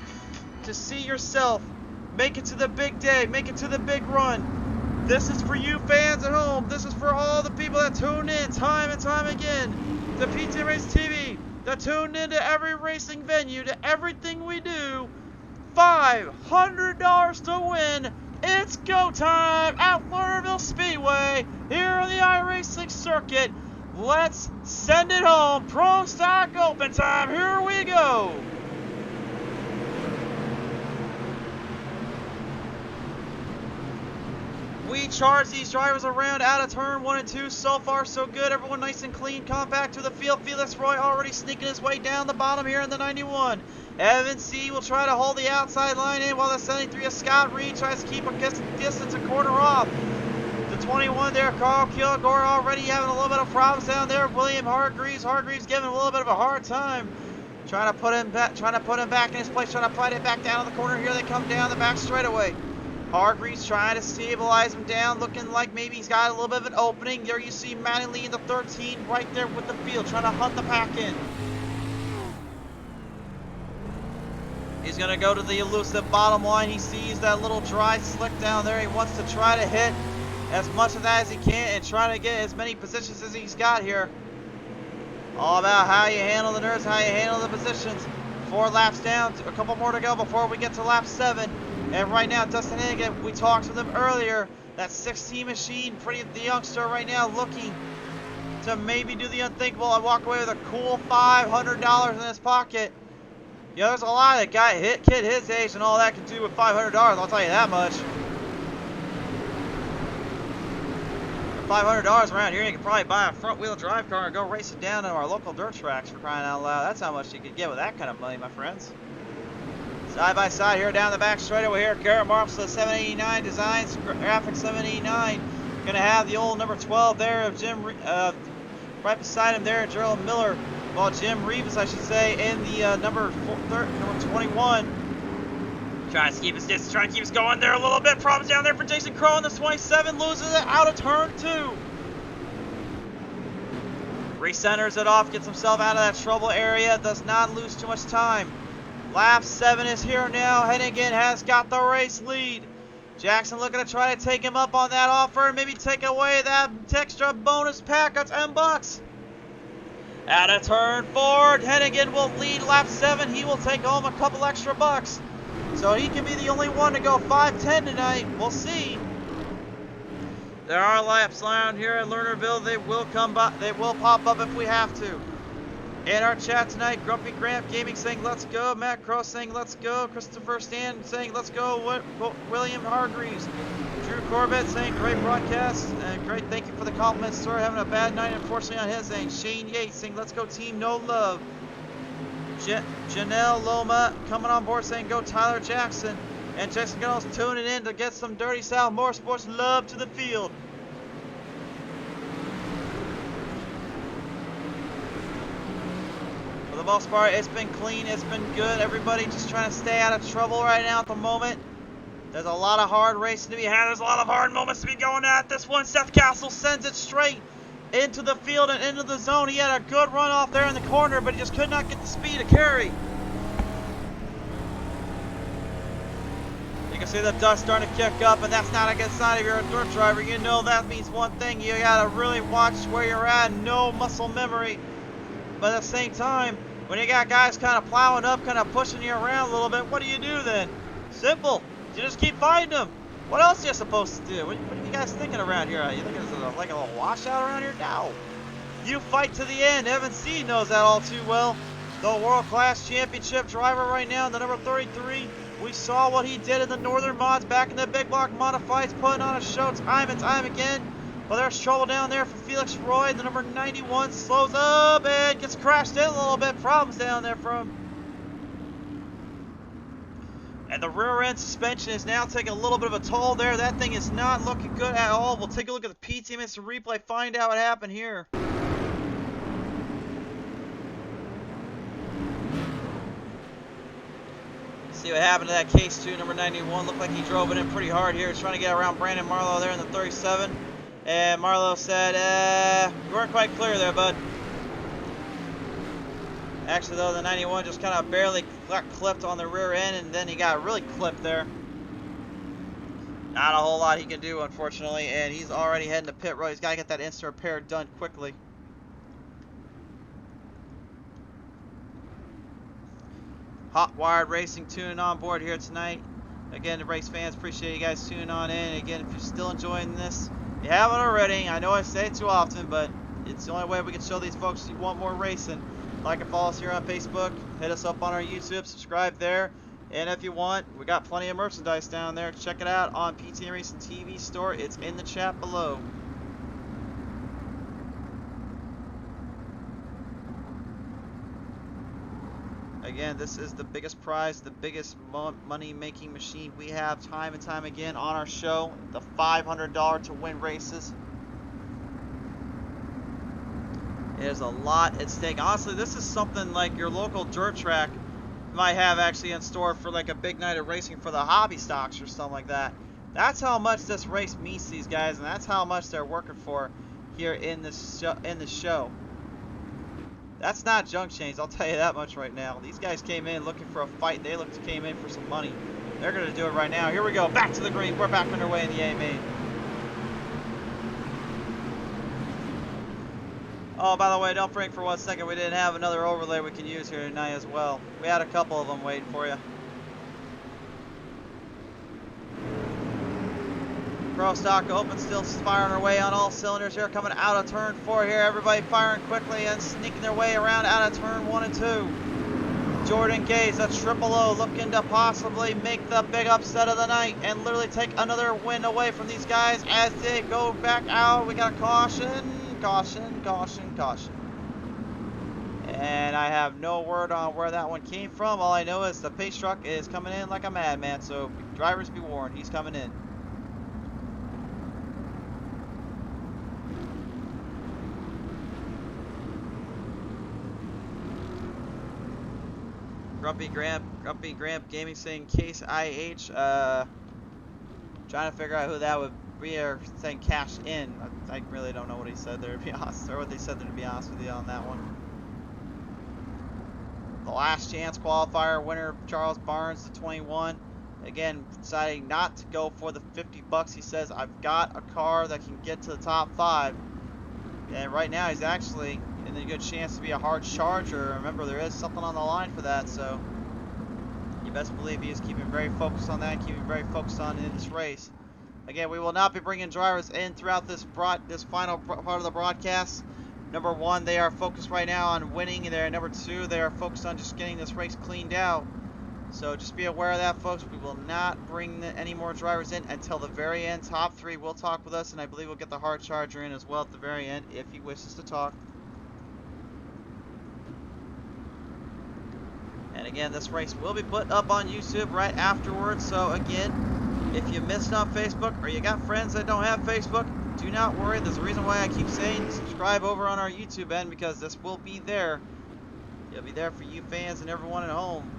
to see yourself make it to the big day, make it to the big run. This is for you fans at home. This is for all the people that tune in time and time again to PT Race TV, that tuned into every racing venue, to everything we do. $500 to win. It's go time at Lernerville Speedway here on the iRacing circuit. Let's send it home. Pro Stock Open time. Here we go. We charge these drivers around out of turn 1 and 2. So far, so good. Everyone nice and clean. Compact to the field. Felix Roy already sneaking his way down the bottom here in the 91. Evan C. will try to hold the outside line in while the 73 of Scott Reed tries to keep a distance a quarter off. The 21 there, Carl Kilgore already having a little bit of problems down there. William Hargreaves giving a little bit of a hard time. Trying to put him back in his place. Trying to fight it back down in the corner here. They come down the back straightaway. Hargreaves trying to stabilize him down, looking like maybe he's got a little bit of an opening. There you see Mattingly in the 13 right there with the field, trying to hunt the pack in. He's going to go to the elusive bottom line. He sees that little dry slick down there. He wants to try to hit as much of that as he can and try to get as many positions as he's got here. All about how you handle the nerves, how you handle the positions. 4 laps down, a couple more to go before we get to lap 7. And right now, Dustin Hagen, we talked to them earlier. That 16 machine, the youngster right now looking to maybe do the unthinkable and walk away with a cool $500 in his pocket. Yeah, there's a lot of kid his age and all that can do with $500, I'll tell you that much. $500 around here, you could probably buy a front-wheel drive car and go race it down to our local dirt tracks, for crying out loud. That's how much you could get with that kind of money, my friends. Side by side here down the back straightaway here. Garrett Marks, the 789 Designs Graphic 789. Gonna have the old number 12 there of Jim, right beside him there, Gerald Miller. Well, Jim Reeves, I should say, in the number 21. Trying to keep his distance, trying to keep us going there a little bit. Problems down there for Jason Crow in the 27. Loses it out of turn 2. Recenters it off, gets himself out of that trouble area. Does not lose too much time. Lap 7 is here now. Hennigan has got the race lead. Jackson looking to try to take him up on that offer and maybe take away that extra bonus pack. That's $10. Out of turn 4, Hennigan will lead lap 7. He will take home a couple extra bucks. So he can be the only one to go 5:10 tonight. We'll see. There are laps around here at Lernerville. They will come by. They will pop up if we have to. In our chat tonight, Grumpy Gramp Gaming saying let's go, Matt Crow saying let's go, Christopher Stan saying let's go, William Hargreaves, Drew Corbett saying great broadcast, and great, thank you for the compliments, sir, having a bad night unfortunately on his end. Shane Yates saying let's go team no love. Janelle Loma coming on board saying go Tyler Jackson, and Jackson Gunnels tuning in to get some Dirty South Motorsports love to the field. For the most part, it's been clean, it's been good. Everybody just trying to stay out of trouble right now at the moment. There's a lot of hard racing to be had. There's a lot of hard moments to be going at. This one, Seth Castle sends it straight into the field and into the zone. He had a good run off there in the corner, but he just could not get the speed to carry. You can see the dust starting to kick up, and that's not a good sign if you're a dirt driver. You know that means one thing. You gotta really watch where you're at. No muscle memory. But at the same time, when you got guys kind of plowing up, kind of pushing you around a little bit, what do you do then? Simple. You just keep fighting them. What else are you supposed to do? What are you guys thinking around here? You think it's like a little washout around here? No. You fight to the end. Evan C. knows that all too well. The world-class championship driver right now, the number 33. We saw what he did in the Northern Mods back in the Big Block Modifieds, putting on a show time and time again. Well, there's trouble down there for Felix Roy. The number 91 slows up and gets crashed in a little bit. Problems down there for him. And the rear end suspension is now taking a little bit of a toll there. That thing is not looking good at all. We'll take a look at the PT minutes replay, find out what happened here. See what happened to that case 2, number 91. Looked like he drove it in pretty hard here. He's trying to get around Brandon Marlowe there in the 37. And Marlowe said, you weren't quite clear there, bud. Actually, though, the 91 just kind of barely got clipped on the rear end, and then he got really clipped there. Not a whole lot he can do, unfortunately, and he's already heading to pit road. He's got to get that instant repair done quickly. Hot Wired Racing tuning on board here tonight. Again, the race fans, appreciate you guys tuning on in. Again, if you're still enjoying this, if you haven't already, I know I say it too often, but it's the only way we can show these folks you want more racing. Like and follow us here on Facebook. Hit us up on our YouTube. Subscribe there. And if you want, we got plenty of merchandise down there. Check it out on PT Racing TV store. It's in the chat below. Again, this is the biggest prize, the biggest money-making machine we have time and time again on our show. The $500 to win races. There's a lot at stake. Honestly, this is something like your local dirt track might have actually in store for like a big night of racing for the hobby stocks or something like that. That's how much this race meets these guys, and that's how much they're working for here in this show. That's not junk change, I'll tell you that much right now. These guys came in looking for a fight. They came in for some money. They're going to do it right now. Here we go. Back to the green. We're back underway in the A main. Oh, by the way, don't think for 1 second we didn't have another overlay we can use here tonight as well. We had a couple of them waiting for you. Pro Stock Open still firing away on all cylinders here, coming out of turn 4 here. Everybody firing quickly and sneaking their way around out of turn 1 and 2. Jordan Gaze, a triple O, looking to possibly make the big upset of the night and literally take another win away from these guys as they go back out. We got a caution. Caution, caution, caution. And I have no word on where that one came from. All I know is the pace truck is coming in like a madman, so drivers be warned, he's coming in. Grumpy Gramp Gaming saying Case IH, trying to figure out who that would be, or saying cash in. I really don't know what he said there, to be honest, or what they said there, to be honest with you on that one. The last chance qualifier winner, Charles Barnes, the 21. Again, deciding not to go for the 50 bucks. He says, I've got a car that can get to the top 5. And right now he's actually in a good chance to be a hard charger. Remember, there is something on the line for that, so you best believe he is keeping very focused on that, keeping very focused on in this race. Again, we will not be bringing drivers in throughout this final part of the broadcast. Number 1, they are focused right now on winning. There, number 2, they are focused on just getting this race cleaned out. So just be aware of that, folks. We will not bring any more drivers in until the very end. Top 3 will talk with us, and I believe we'll get the hard charger in as well at the very end if he wishes to talk. And again, this race will be put up on YouTube right afterwards. So again, if you missed on Facebook or you got friends that don't have Facebook, do not worry. There's a reason why I keep saying subscribe over on our YouTube end, because this will be there. It'll be there for you fans and everyone at home.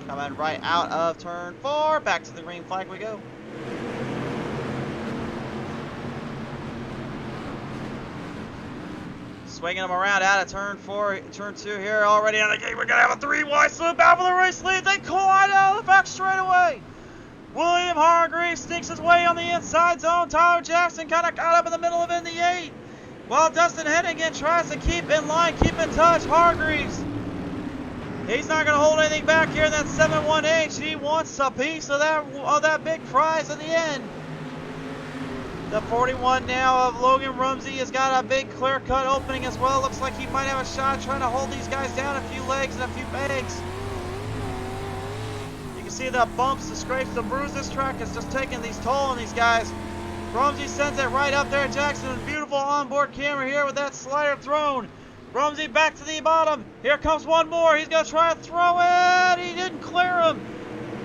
Coming right out of turn 4. Back to the green flag we go. Swinging them around out of turn 4, turn 2 here already on the gate. We're going to have a 3 wide slip out for the race lead. They collide out of the back straightaway. William Hargreaves sneaks his way on the inside zone. Tyler Jackson kind of got up in the middle of in the 8. While Dustin Hennigan tries to keep in line, keep in touch. Hargreaves, he's not going to hold anything back here in that 7-1H. He wants a piece of that big prize at the end. The 41 now of Logan Rumsey has got a big clear-cut opening as well. Looks like he might have a shot trying to hold these guys down, a few legs and a few pegs. You can see the bumps, the scrapes, the bruises. This track is just taking these toll on these guys. Rumsey sends it right up there. Jackson, beautiful onboard camera here with that slider thrown. Rumsey back to the bottom. Here comes one more. He's going to try to throw it. He didn't clear him.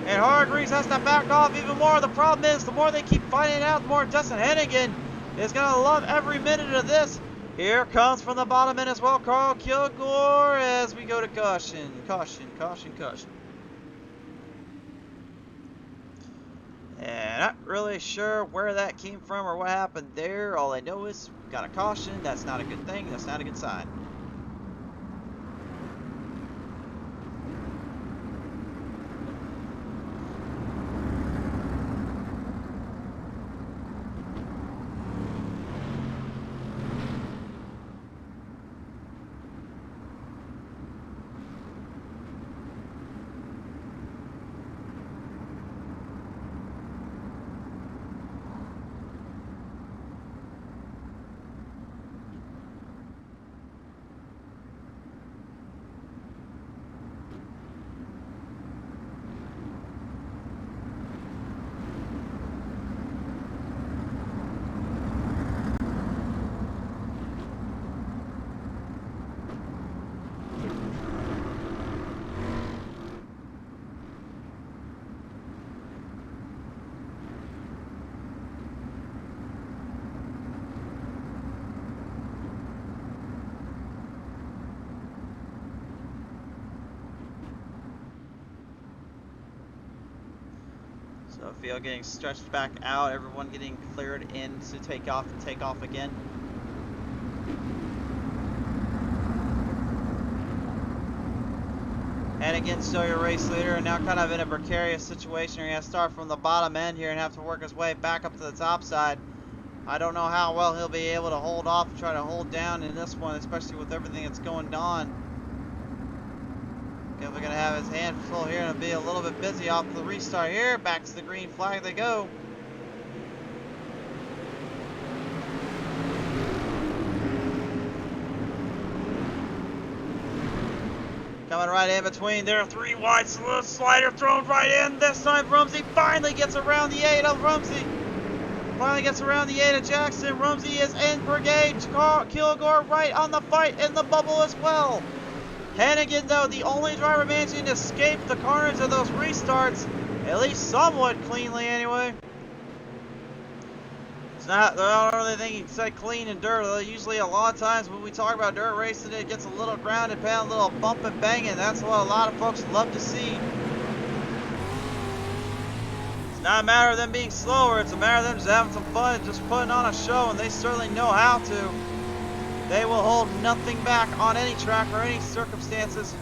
And Hargreaves has to back off even more. The problem is, the more they keep fighting it out, the more Dustin Hennigan is going to love every minute of this. Here comes from the bottom end as well, Carl Kilgore, as we go to caution. Caution, caution, caution. And not really sure where that came from or what happened there. All I know is we got a caution. That's not a good thing. That's not a good sign. The field getting stretched back out, everyone getting cleared in to take off and take off again. And again, still your race leader, and now kind of in a precarious situation. You're going to start from the bottom end here and have to work his way back up to the top side. I don't know how well he'll be able to hold off and try to hold down in this one, especially with everything that's going on. Definitely going to have his hand full here and be a little bit busy off the restart here. Back to the green flag they go. Coming right in between there, 3 wide slider thrown right in. This time Rumsey finally gets around the 8 of Rumsey. Finally gets around the 8 of Jackson. Rumsey is in brigade. Kilgore right on the fight in the bubble as well. Hannigan, though, the only driver managing to escape the carnage of those restarts, at least somewhat cleanly anyway. I don't really think you said clean and dirt. Usually a lot of times when we talk about dirt racing, it gets a little grounded pound, a little bump and banging. That's what a lot of folks love to see. It's not a matter of them being slower. It's a matter of them just having some fun and just putting on a show, and they certainly know how to. They will hold nothing back on any track or any circumstances.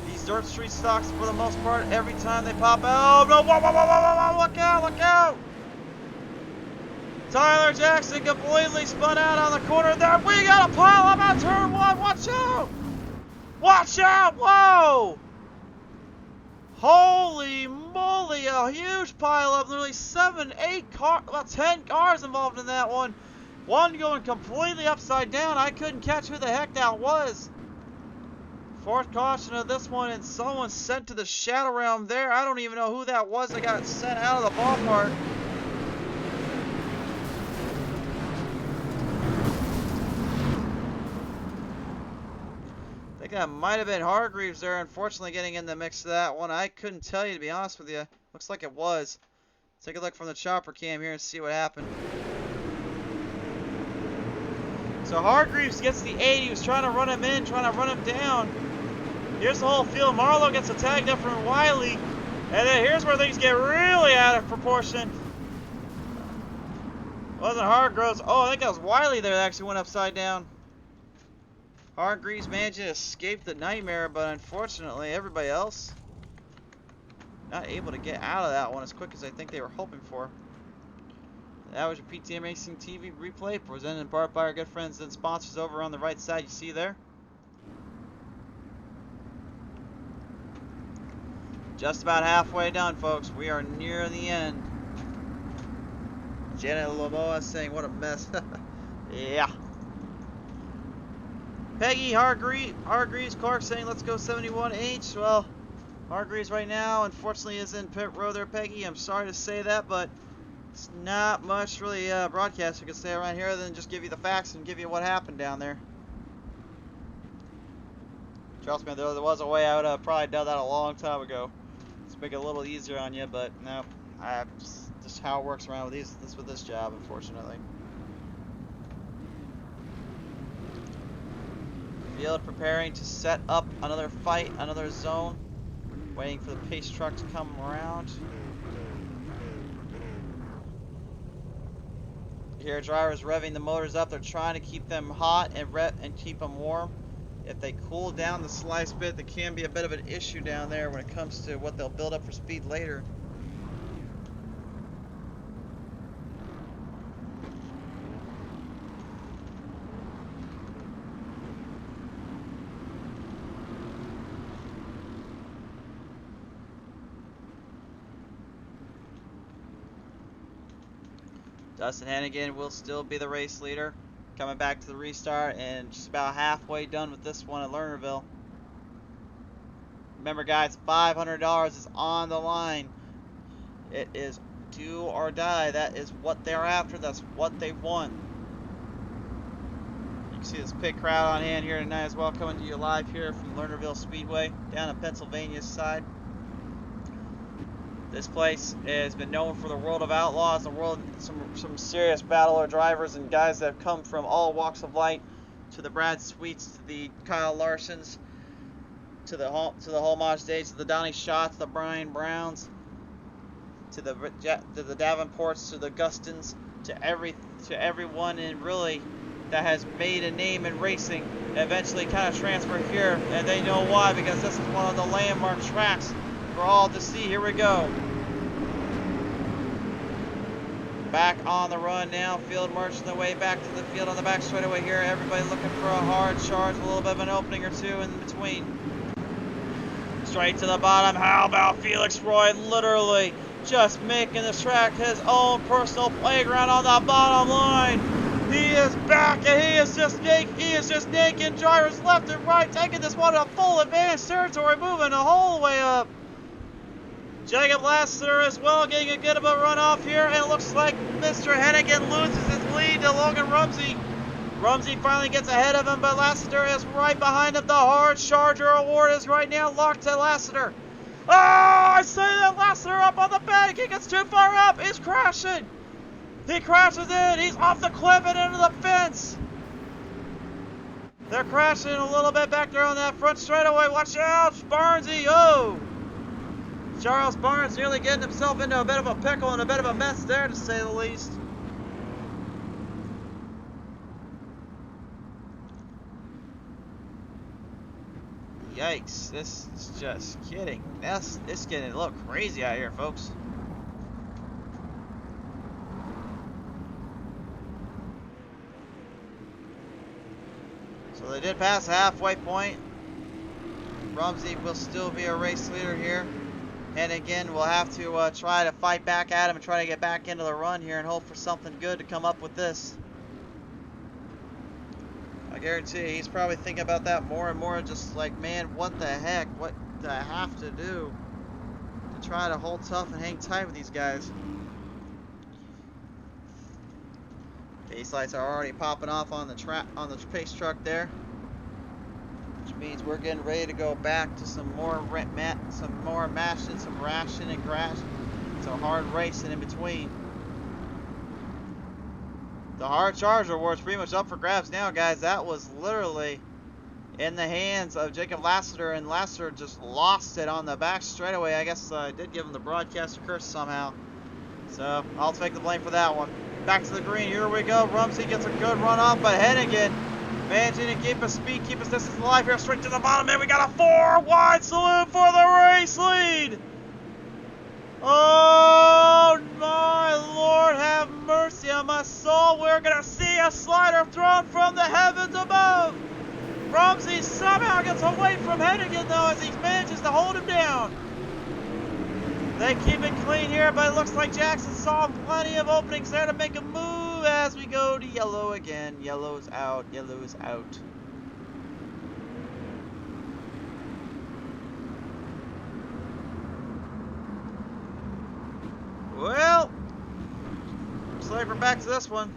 These dirt street stocks, for the most part, every time they pop out. Oh, no, whoa, whoa, whoa, whoa, whoa, look out, look out! Tyler Jackson completely spun out on the corner there. We got a pile up on turn 1. Watch out! Watch out! Whoa! Holy moly, a huge pile up. Nearly 7, 8 cars, about 10 cars involved in that one. One going completely upside down. I couldn't catch who the heck that was. Fourth caution of this one, and someone sent to the shadow realm there. I don't even know who that was that got sent out of the ballpark. I think that might have been Hargreaves there, unfortunately getting in the mix of that one. I couldn't tell you, to be honest with you. Looks like it was. Take a look from the chopper cam here and see what happened. So Hargreaves gets the 8. He was trying to run him in, trying to run him down. Here's the whole field. Marlowe gets a tag up from Wiley. And then here's where things get really out of proportion. Wasn't Hargreaves. Oh, I think that was Wiley there that actually went upside down. Hargreaves managed to escape the nightmare, but unfortunately everybody else not able to get out of that one as quick as I think they were hoping for. That was your PTM Racing TV replay, presented in part by our good friends and sponsors over on the right side you see there. Just about halfway done, folks. We are near the end. Janet Lamoa saying, what a mess. Yeah. Peggy Hargreaves Clark saying, let's go 71H. Well, Hargreaves right now, unfortunately, is in pit row there, Peggy. I'm sorry to say that, but it's not much really broadcast we can say around here other than just give you the facts and give you what happened down there. Trust me, there was a way I would have probably done that a long time ago. Let's make it a little easier on you, but no, just how it works around with this job, unfortunately. Field preparing to set up another fight, another zone. Waiting for the pace truck to come around. You hear drivers revving the motors up. They're trying to keep them hot and keep them warm. If they cool down the slice bit, there can be a bit of an issue down there when it comes to what they'll build up for speed later. Dustin Hannigan will still be the race leader. Coming back to the restart and just about halfway done with this one at Lernerville. Remember guys, $500 is on the line. It is do or die. That is what they're after. That's what they want. You can see this pit crowd on hand here tonight as well, coming to you live here from Lernerville Speedway down on Pennsylvania's side. This place has been known for the world of outlaws, the world some serious battler drivers and guys that have come from all walks of life, to the Brad Sweets, to the Kyle Larsons, to the Homage Days, to the Donnie Schatz, the Brian Browns. to the Davenports, to the Gustons, to everyone in really that has made a name in racing, eventually kind of transfer here, and they know why, because this is one of the landmark tracks for all to see. Here we go. Back on the run now. Field marching the way back to the field on the back straightaway here. Everybody looking for a hard charge, a little bit of an opening or two in between. Straight to the bottom. How about Felix Roy literally just making this track his own personal playground on the bottom line. He is back and he is just naking drivers left and right, taking this one to full advanced territory, moving the whole way up. Jacob Lassiter as well getting a good of a run off here, and it looks like Mr. Hennigan loses his lead to Logan Rumsey. Rumsey finally gets ahead of him, but Lassiter is right behind him. The Hard Charger Award is right now locked to Lassiter. Oh, I say that Lassiter up on the bank. He gets too far up. He's crashing. He crashes in. He's off the cliff and into the fence. They're crashing a little bit back there on that front straightaway. Watch out, Barnesy. Oh. Charles Barnes nearly getting himself into a bit of a pickle and a bit of a mess there, to say the least. Yikes, this is just kidding. It's getting a little crazy out here, folks. So they did pass the halfway point. Rumsey will still be a race leader here. And again, we'll have to try to fight back at him and try to get back into the run here and hope for something good to come up with this. I guarantee he's probably thinking about that more and more, just like, man, what the heck? What do I have to do to try to hold tough and hang tight with these guys? Face lights are already popping off on the pace truck there, which means we're getting ready to go back to some more mashing, some rashing and crashing, some hard racing in between. The Hard Charger Award's pretty much up for grabs now, guys. That was literally in the hands of Jacob Lassiter, and Lassiter just lost it on the back straightaway. I guess I did give him the broadcaster curse somehow, so I'll take the blame for that one. Back to the green, here we go. Rumsey gets a good run off, but Hennigan managing to keep his speed, keep his distance alive here, straight to the bottom, and we got a 4-wide salute for the race lead. Oh my Lord, have mercy on my soul. We're gonna see a slider thrown from the heavens above. Rumsey somehow gets away from Hennigan though, as he manages to hold him down. They keep it clean here, but it looks like Jackson saw plenty of openings there to make a move as we go to yellow again. Yellow's out, yellow's out. Well, looks like we're back to this one.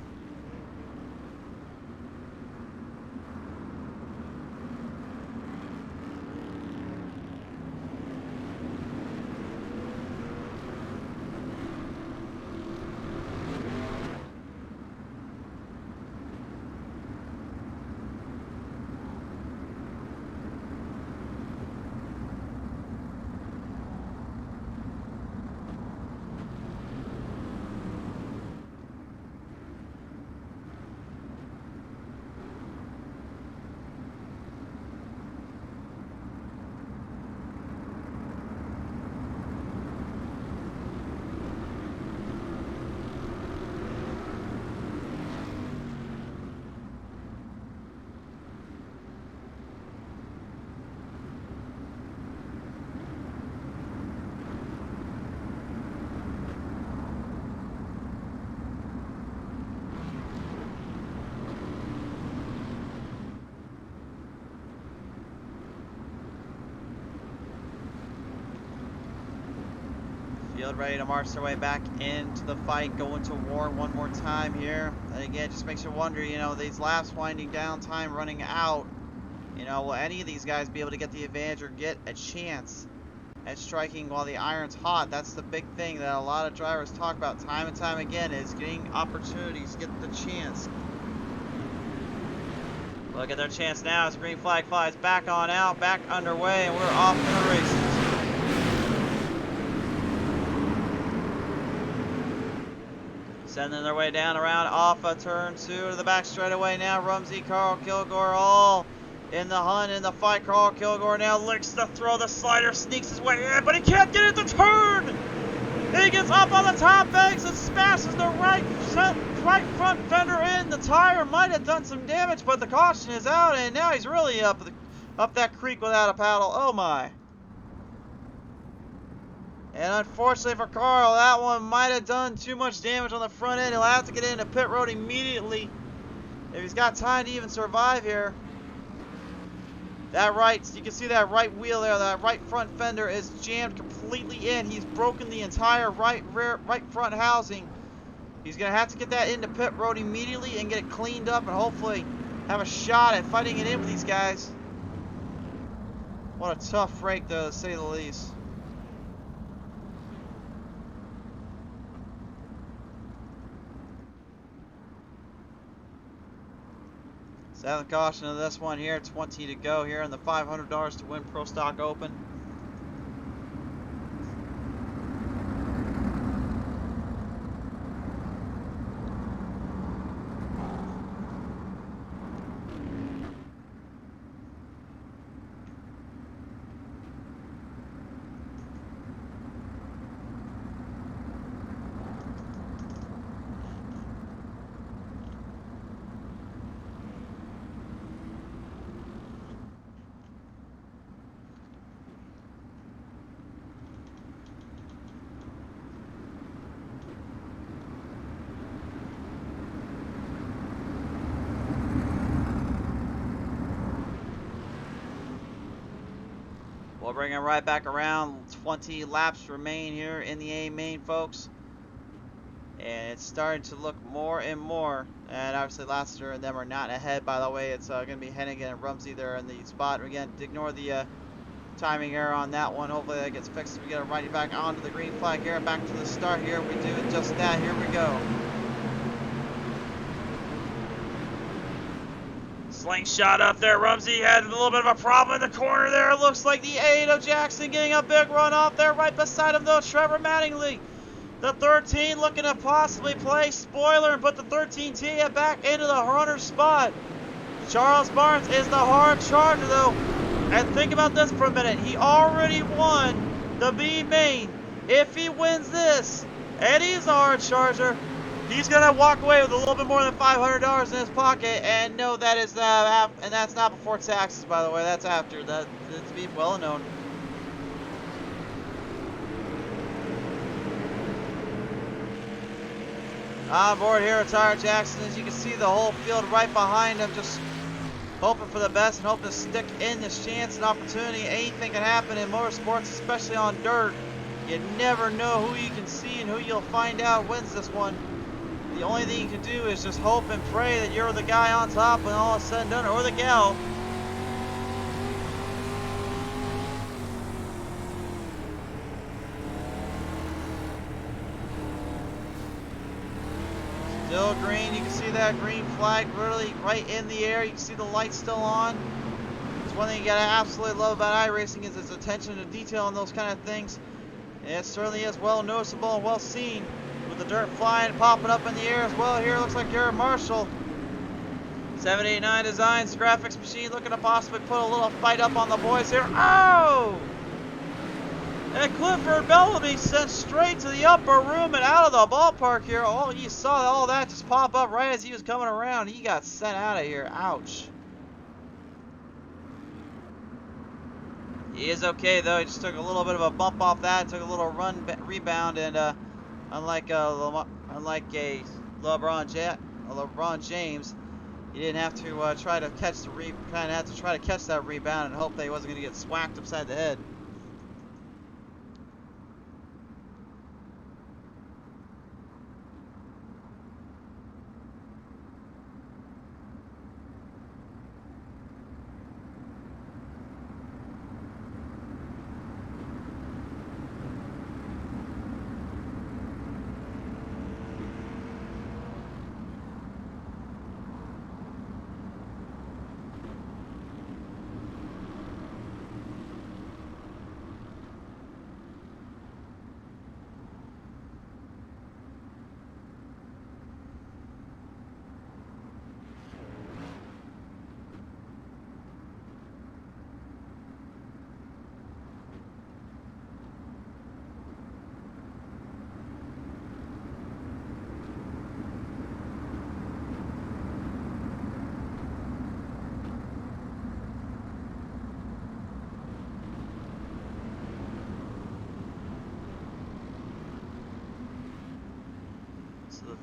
Field ready to march their way back into the fight, going to war one more time here. And again, just makes you wonder, you know, these laps winding down, time running out. You know, will any of these guys be able to get the advantage or get a chance at striking while the iron's hot? That's the big thing that a lot of drivers talk about time and time again, is getting opportunities, get the chance. Look at their chance now as green flag flies back on out, back underway, and we're off to the races. Sending their way down around off a turn 2 to the back straightaway now. Rumsey, Carl Kilgore all in the hunt, in the fight. Carl Kilgore now licks the throw. The slider sneaks his way in, but he can't get it to turn. He gets up on the top banks and smashes the right front fender in. The tire might have done some damage, but the caution is out, and now he's really up that creek without a paddle. Oh my. And unfortunately for Carl, that one might have done too much damage on the front end. He'll have to get into pit road immediately if he's got time to even survive here. That right, you can see that right wheel there, that right front fender is jammed completely in. He's broken the entire right front housing. He's going to have to get that into pit road immediately and get it cleaned up and hopefully have a shot at fighting it in with these guys. What a tough rake, though, to say the least. Seventh caution of this one here, 20 to go here, and the $500 to win Pro Stock Open. We'll bring it right back around. 20 laps remain here in the A main, folks. And it's starting to look more and more. And obviously Lassiter and them are not ahead, by the way. It's going to be Hennigan and Rumsey there in the spot. Again, ignore the timing error on that one. Hopefully that gets fixed. We get it right back onto the green flag here. Back to the start here. We do just that. Here we go. Slingshot up there. Rumsey had a little bit of a problem in the corner there. It looks like the 8 of Jackson getting a big run off there. Right beside him, though, Trevor Mattingly. The 13 looking to possibly play spoiler and put the 13T back into the runner spot. Charles Barnes is the hard charger, though. And think about this for a minute. He already won the B main. If he wins this, and he's a hard charger, he's gonna walk away with a little bit more than $500 in his pocket, and no, that is not, and that's not before taxes, by the way. That's after. That to be well known. On board here with Tyler Jackson, as you can see, the whole field right behind him, just hoping for the best and hoping to stick in this chance and opportunity. Anything can happen in motorsports, especially on dirt. You never know who you can see and who you'll find out wins this one. The only thing you can do is just hope and pray that you're the guy on top when all is said and done, or the gal. Still green, you can see that green flag really right in the air. You can see the lights still on. It's one thing you gotta absolutely love about iRacing is its attention to detail and those kind of things. And it certainly is well noticeable and well seen. With the dirt flying and popping up in the air as well here. Looks like Garrett Marshall. 789 Designs graphics machine looking to possibly put a little fight up on the boys here. Oh! And Clifford Bellamy sent straight to the upper room and out of the ballpark here. Oh, you saw all that just pop up right as he was coming around. He got sent out of here. Ouch. He is okay though. He just took a little bit of a bump off that. Took a little rebound, and unlike a LeBron James, he didn't have to try to catch that rebound and hope that he wasn't going to get swacked upside the head.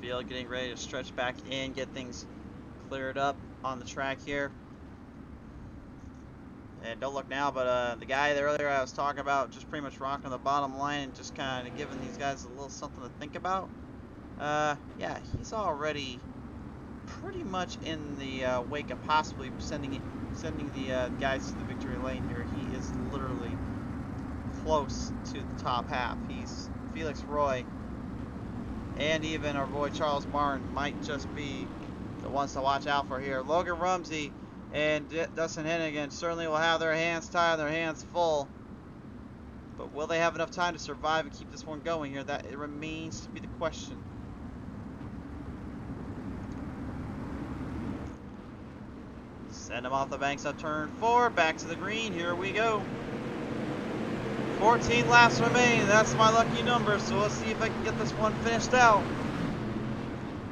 field, getting ready to stretch back in, get things cleared up on the track here. And don't look now, but the guy that earlier I was talking about, just pretty much rocking the bottom line and just kind of giving these guys a little something to think about. Yeah, he's already pretty much in the wake of possibly sending the guys to the victory lane here. He is literally close to the top half. He's Felix Roy and even our boy Charles Barn might just be the ones to watch out for here. Logan Rumsey and Dustin Hennigan certainly will have their hands tied, their hands full. But will they have enough time to survive and keep this one going here? That it remains to be the question. Send them off the banks of turn 4, back to the green. Here we go. 14 laps remain. That's my lucky number. So let's see if I can get this one finished out.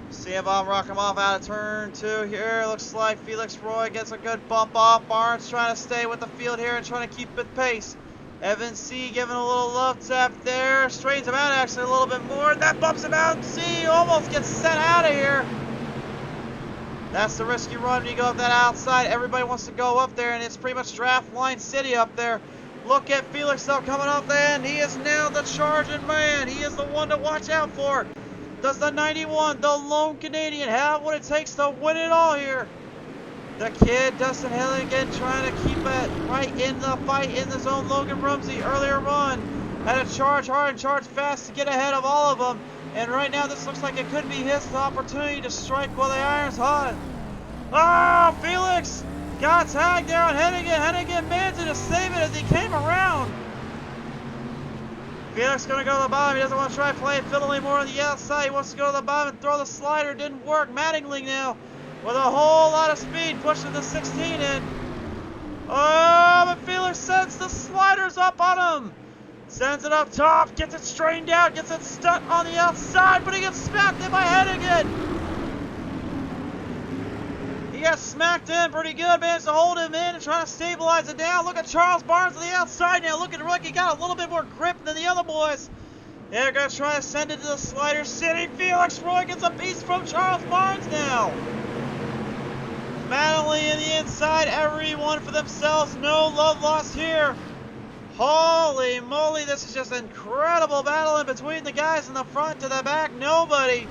See if I'll rock him off out of turn 2 here. Looks like Felix Roy gets a good bump off. Barnes trying to stay with the field here and trying to keep it pace. Evan C giving a little love tap there. Straightens him out actually a little bit more. That bumps him out. C almost gets sent out of here. That's the risky run when you go up that outside. Everybody wants to go up there, and it's pretty much draft line city up there. Look at Felix though coming off the end. He is now the charging man. He is the one to watch out for. Does the 91, the lone Canadian, have what it takes to win it all here? The kid, Dustin Hennigan, trying to keep it right in the fight in the zone. Logan Rumsey earlier on had to charge hard and charge fast to get ahead of all of them. And right now, this looks like it could be his opportunity to strike while the iron's hot. Oh, Felix got tagged there on Hennigan. Hennigan managed to save it as he came around. Felix going to go to the bottom. He doesn't want to try playing fiddle anymore on the outside. He wants to go to the bottom and throw the slider. Didn't work. Mattingly now with a whole lot of speed pushing the 16 in. Oh, but Felix sends the sliders up on him. Sends it up top, gets it straightened out, gets it stuck on the outside, but he gets smacked in by Hennigan. He got smacked in pretty good, managed to hold him in and try to stabilize it down. Look at Charles Barnes on the outside now. Look at Rick, he got a little bit more grip than the other boys. They're going to try to send it to the slider city. Felix Roy gets a piece from Charles Barnes now. Madeline in the inside, everyone for themselves. No love lost here. Holy moly, this is just incredible battle in between the guys in the front to the back. Nobody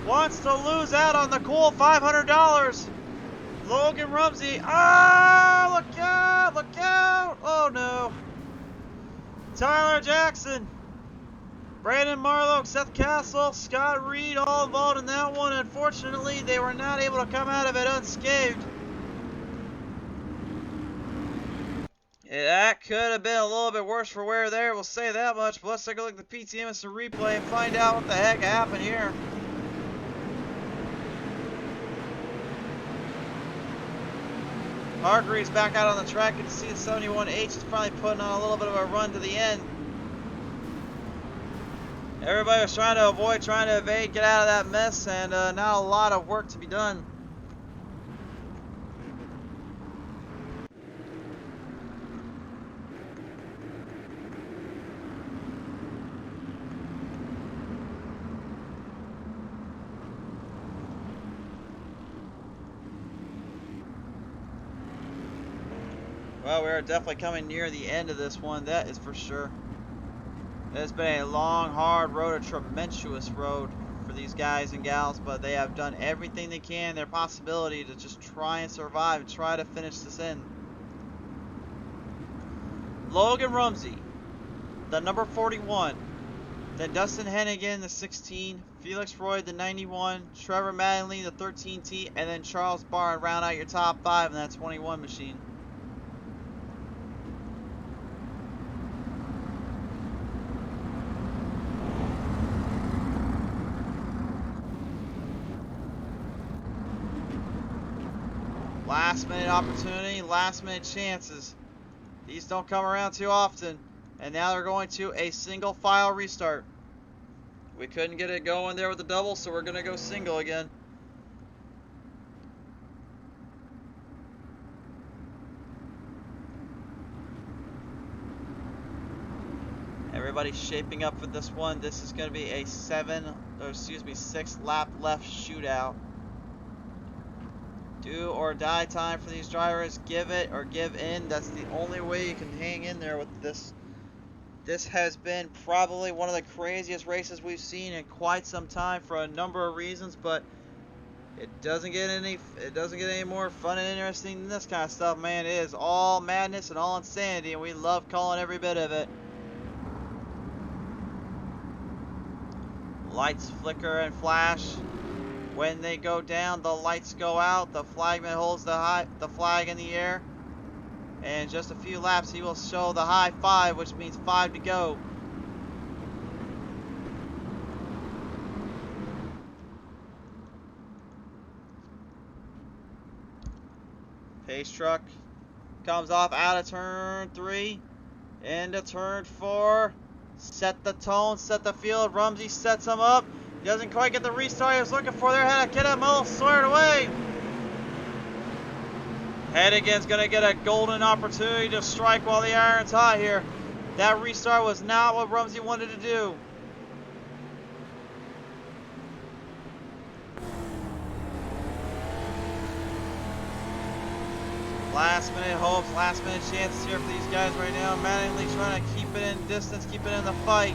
wants to lose out on the cool $500. Logan Rumsey, ah, look out, look out. Oh no. Tyler Jackson, Brandon Marlowe, Seth Castle, Scott Reed, all involved in that one. Unfortunately, they were not able to come out of it unscathed. That could have been a little bit worse for wear there, we'll say that much. But let's take a look at the PTM and some replay and find out what the heck happened here. Hargreaves back out on the track. You can see the 71H is probably putting on a little bit of a run to the end. Everybody was trying to avoid, trying to evade, get out of that mess, and not a lot of work to be done. Well, we are definitely coming near the end of this one, that is for sure. It's been a long, hard road, a tumultuous road for these guys and gals, but they have done everything they can, their possibility to just try and survive and try to finish this in. Logan Rumsey, the number 41. Then Dustin Hennigan, the 16. Felix Roy, the 91. Trevor Mattingly, the 13T. And then Charles Barr round out your top 5 in that 21 machine. Last minute opportunity, last minute chances. These don't come around too often. And now they're going to a single file restart. We couldn't get it going there with the double, so we're going to go single again. Everybody everybody's shaping up for this one. This is going to be a 6 lap left shootout. Do or die time for these drivers. Give it or give in. That's the only way you can hang in there with this. This has been probably one of the craziest races we've seen in quite some time for a number of reasons, but it doesn't get any more fun and interesting than this kind of stuff, man. It is all madness and all insanity, and we love calling every bit of it. Lights flicker and flash. When they go down, the lights go out. The flagman holds the flag in the air. And in just a few laps, he will show the high five, which means 5 to go. Pace truck comes off out of turn 3 into turn 4. Set the tone, set the field. Rumsey sets him up. He doesn't quite get the restart he was looking for there. Had to get him all squared away. Hennigan's going to get a golden opportunity to strike while the iron's hot here. That restart was not what Rumsey wanted to do. Last minute hopes, last minute chances here for these guys right now. Mattingly trying to keep it in distance, keep it in the fight.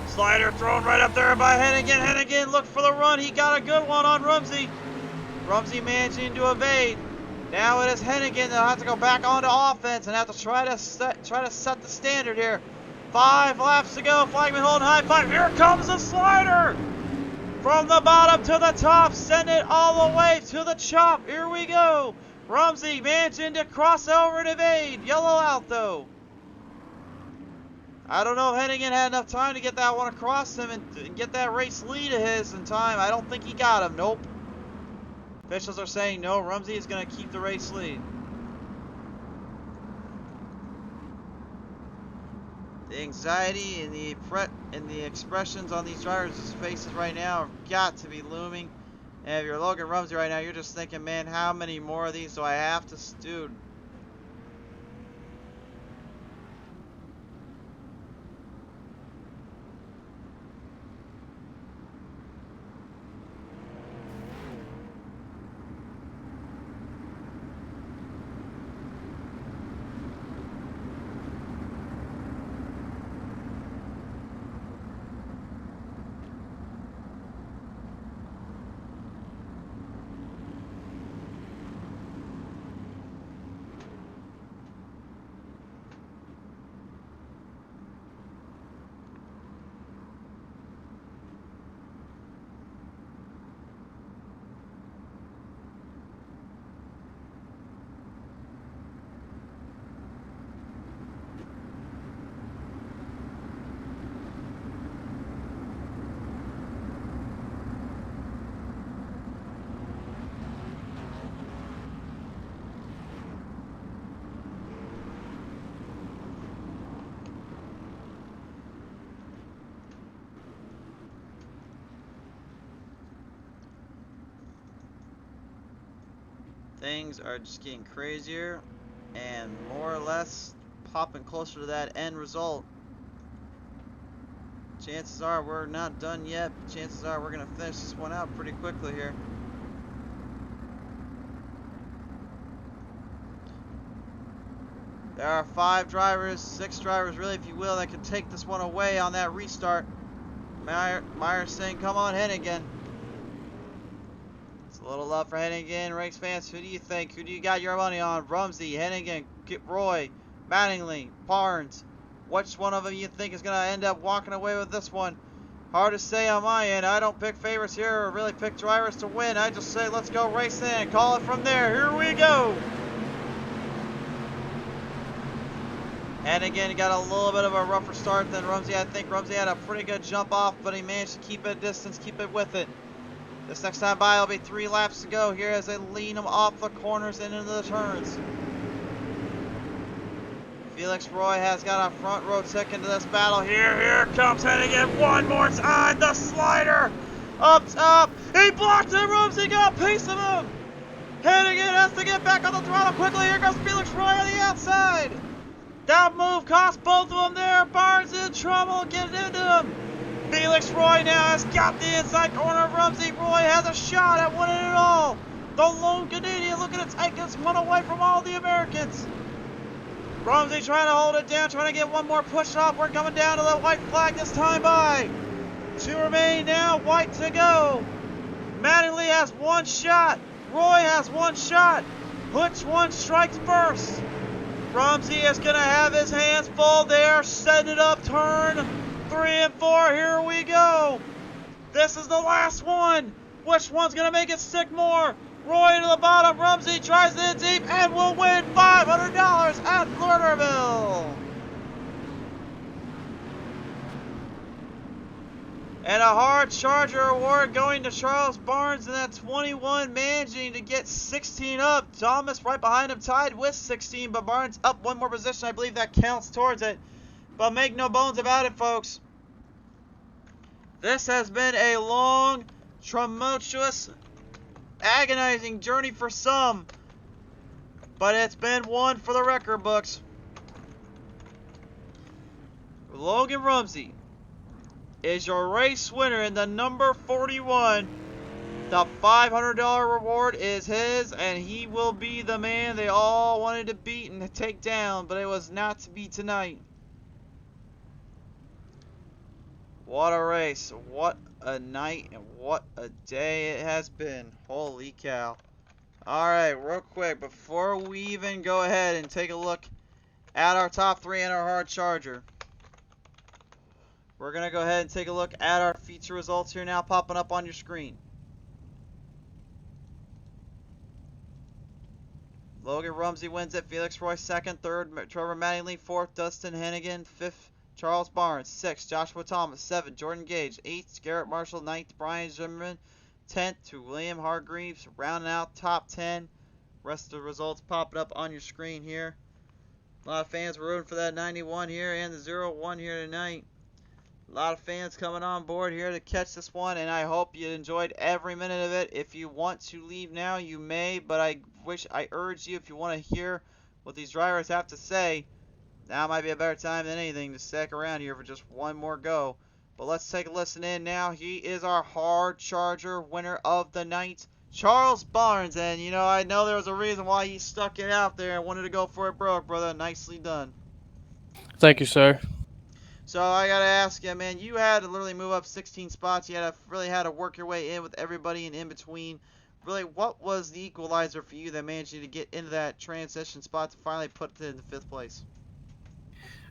Slider thrown right up there by Hennigan. Hennigan looked for the run. He got a good one on Rumsey. Rumsey managing to evade. Now it is Hennigan that'll have to go back onto offense and have to try to set the standard here. 5 laps to go. Flagman holding high 5. Here comes the slider. From the bottom to the top. Send it all the way to the chop. Here we go. Rumsey managing to cross over and evade. Yellow out though. I don't know if Hennigan had enough time to get that one across him and get that race lead of his in time. I don't think he got him. Nope. Officials are saying no, Rumsey is going to keep the race lead. The anxiety and the expressions on these drivers' faces right now have got to be looming. And if you're Logan Rumsey right now, you're just thinking, man, how many more of these do I have to do? Things are just getting crazier and more or less popping closer to that end result. Chances are we're not done yet, but chances are we're going to finish this one out pretty quickly here. There are 5 drivers, 6 drivers really if you will, that can take this one away on that restart. Myers saying, come on Hennigan. A little love for Hennigan. Race fans, who do you think? Who do you got your money on? Rumsey, Hennigan, Roy, Mattingly, Barnes. Which one of them you think is going to end up walking away with this one? Hard to say on my end. I don't pick favorites here or really pick drivers to win. I just say let's go race in. Call it from there. Here we go. Hennigan got a little bit of a rougher start than Rumsey. I think Rumsey had a pretty good jump off, but he managed to keep it distance, keep it with it. This next time by will be 3 laps to go here as they lean them off the corners and into the turns. Felix Roy has got a front row ticket into this battle. Here comes Hennigan one more time. The slider up top. He blocked it. Rumsey got a piece of him. Hennigan has to get back on the throttle quickly. Here goes Felix Roy on the outside. That move cost both of them there. Barnes in trouble, getting into him. Felix Roy now has got the inside corner of Rumsey. Roy has a shot at winning it all. The lone Canadian looking to take this one away from all the Americans. Rumsey trying to hold it down, trying to get one more push off. We're coming down to the white flag this time by. 2 remain now, white to go. Mattingly has one shot. Roy has one shot. Which one strikes first? Rumsey is going to have his hands full there, setting it up, turn 3 and 4, here we go. This is the last one. Which one's going to make it stick more? Roy to the bottom, Rumsey tries it in deep and will win $500 at Lernerville. And a hard charger award going to Charles Barnes in that 21, managing to get 16 up. Thomas right behind him, tied with 16, but Barnes up one more position. I believe that counts towards it. But make no bones about it, folks. This has been a long, tumultuous, agonizing journey for some. But it's been one for the record books. Logan Rumsey is your race winner in the number 41. The $500 reward is his, and he will be the man they all wanted to beat and to take down, but it was not to be tonight. What a race, what a night, and what a day it has been. Holy cow. Alright, real quick, before we even go ahead and take a look at our top 3 and our hard charger, we're going to go ahead and take a look at our feature results here now, popping up on your screen. Logan Rumsey wins it. Felix Roy second. Third, Trevor Mattingly. Fourth, Dustin Hennigan. Fifth, Charles Barnes. Sixth, Joshua Thomas. Seventh, Jordan Gage. Eighth, Garrett Marshall. Ninth, Brian Zimmerman. 10th to William Hargreaves. Rounding out top 10. Rest of the results popping up on your screen here. A lot of fans were rooting for that 91 here and the 0-1 here tonight. A lot of fans coming on board here to catch this one, and I hope you enjoyed every minute of it. If you want to leave now, you may, but I urge you, if you want to hear what these drivers have to say, now might be a better time than anything to stick around here for just one more go. But let's take a listen in now. He is our hard charger winner of the night, Charles Barnes. And, you know, I know there was a reason why he stuck it out there and wanted to go for it broke, brother. Nicely done. Thank you, sir. So I gotta ask you, man, you had to literally move up 16 spots. You really had to work your way in with everybody in between. Really, what was the equalizer for you that managed you to get into that transition spot to finally put it into 5th place?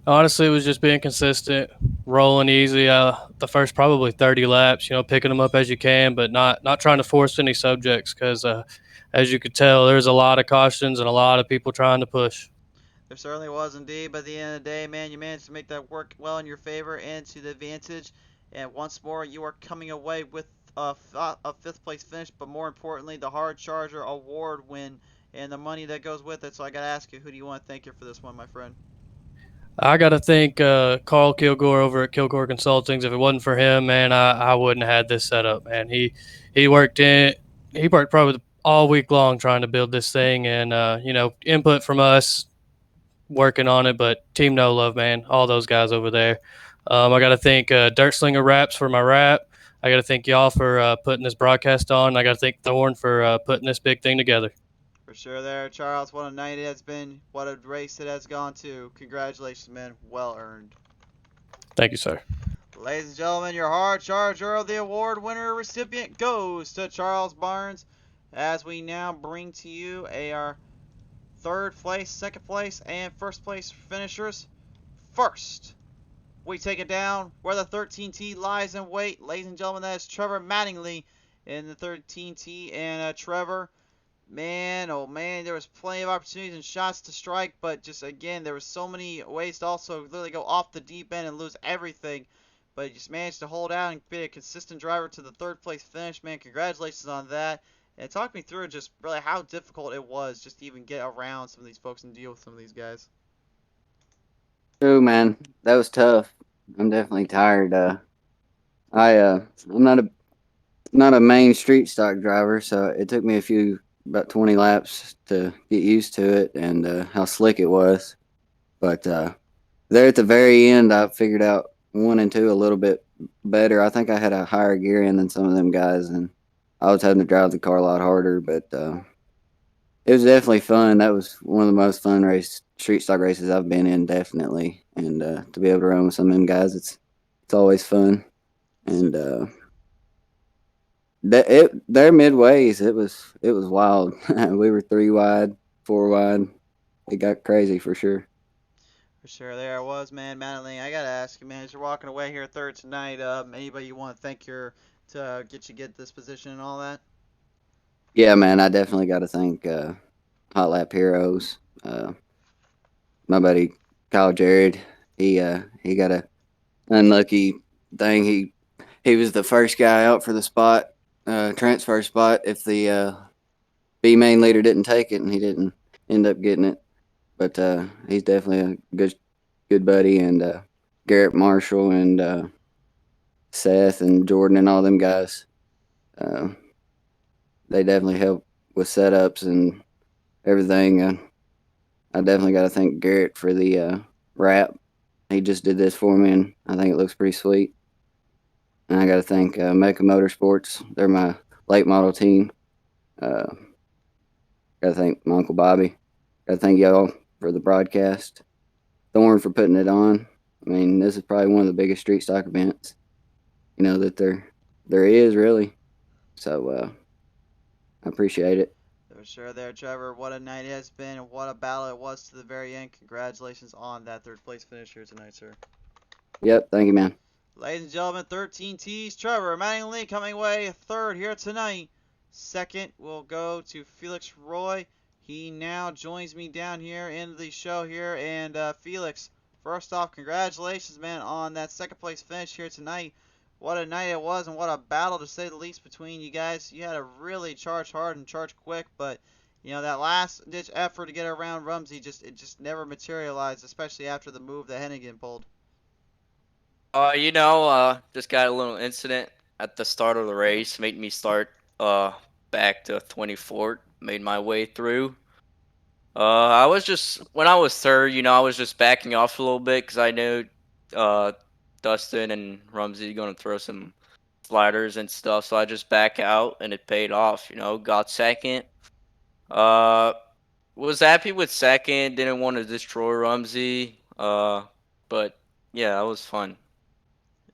Honestly, it was just being consistent, rolling easy. The first probably 30 laps, picking them up as you can, but not trying to force any subjects because, as you could tell, there's a lot of cautions and a lot of people trying to push. There certainly was indeed, but at the end of the day, man, you managed to make that work well in your favor and to the advantage. And once more, you are coming away with a 5th place finish, but more importantly, the Hard Charger Award win and the money that goes with it. So I got to ask you, who do you want to thank you for this one, my friend? I got to thank Carl Kilgore over at Kilgore Consultings. If it wasn't for him, man, I wouldn't have had this set up, man. He worked probably all week long trying to build this thing, and input from us working on it, but Team No Love, man, all those guys over there. I got to thank Dirt Slinger Raps for my rap. I got to thank y'all for putting this broadcast on. I got to thank Thorn for putting this big thing together. For sure there, Charles. What a night it has been. What a race it has gone to. Congratulations, man. Well earned. Thank you, sir. Ladies and gentlemen, your hard charger of the award winner recipient goes to Charles Barnes, as we now bring to you our 3rd place, 2nd place, and 1st place finishers. First, we take it down where the 13T lies in wait. Ladies and gentlemen, that is Trevor Mattingly in the 13T. And Trevor, man, oh man, there was plenty of opportunities and shots to strike, but just again, there was so many ways to also literally go off the deep end and lose everything. But he just managed to hold out and be a consistent driver to the 3rd place finish, man. Congratulations on that. And talk me through just really how difficult it was just to even get around some of these folks and deal with some of these guys. Oh man, that was tough. I'm definitely tired. I'm not a main street stock driver, so it took me about 20 laps to get used to it and how slick it was. But there at the very end, I figured out 1 and 2 a little bit better. I think I had a higher gear in than some of them guys, and I was having to drive the car a lot harder. But it was definitely fun. That was one of the most fun street stock races I've been in, definitely. And to be able to run with some of them guys, it's always fun. And their midways, it was wild. We were 3 wide, 4 wide. It got crazy for sure. For sure, there I was, man. Madeline, I gotta ask you, man, as you're walking away here third tonight, anybody you want to thank your to get this position and all that? Yeah, man, I definitely got to thank Hot Lap Heroes. My buddy Kyle Jared, he got a unlucky thing. He was the first guy out for the spot, transfer spot. If the B main leader didn't take it, and he didn't end up getting it, but he's definitely a good buddy. And Garrett Marshall and Seth and Jordan and all them guys, uh, they definitely help with setups and everything. I definitely got to thank Garrett for the wrap. He just did this for me, and I think it looks pretty sweet. And I got to thank Mecha Motorsports. They're my late model team. Uh, got to thank my Uncle Bobby. Got to thank y'all for the broadcast. Thorn for putting it on. I mean, this is probably one of the biggest street stock events, that there is really. So I appreciate it. For sure, there, Trevor. What a night it has been, and what a battle it was to the very end. Congratulations on that third place finish here tonight, sir. Yep, thank you, man. Ladies and gentlemen, 13 T's. Trevor Mattingly coming away third here tonight. Second will go to Felix Roy. He now joins me down here in the show here. And Felix, first off, congratulations, man, on that second place finish here tonight. What a night it was, and what a battle to say the least between you guys. You had to really charge hard and charge quick, but that last ditch effort to get around Rumsey it just never materialized, especially after the move that Hennigan pulled. Just got a little incident at the start of the race, made me start back to 24th, made my way through. I was just when I was third, I was just backing off a little bit because I knew uh Dustin and Rumsey gonna throw some sliders and stuff, so I just back out and it paid off. Got second. Uh, was happy with second. Didn't want to destroy Rumsey. But yeah, that was fun.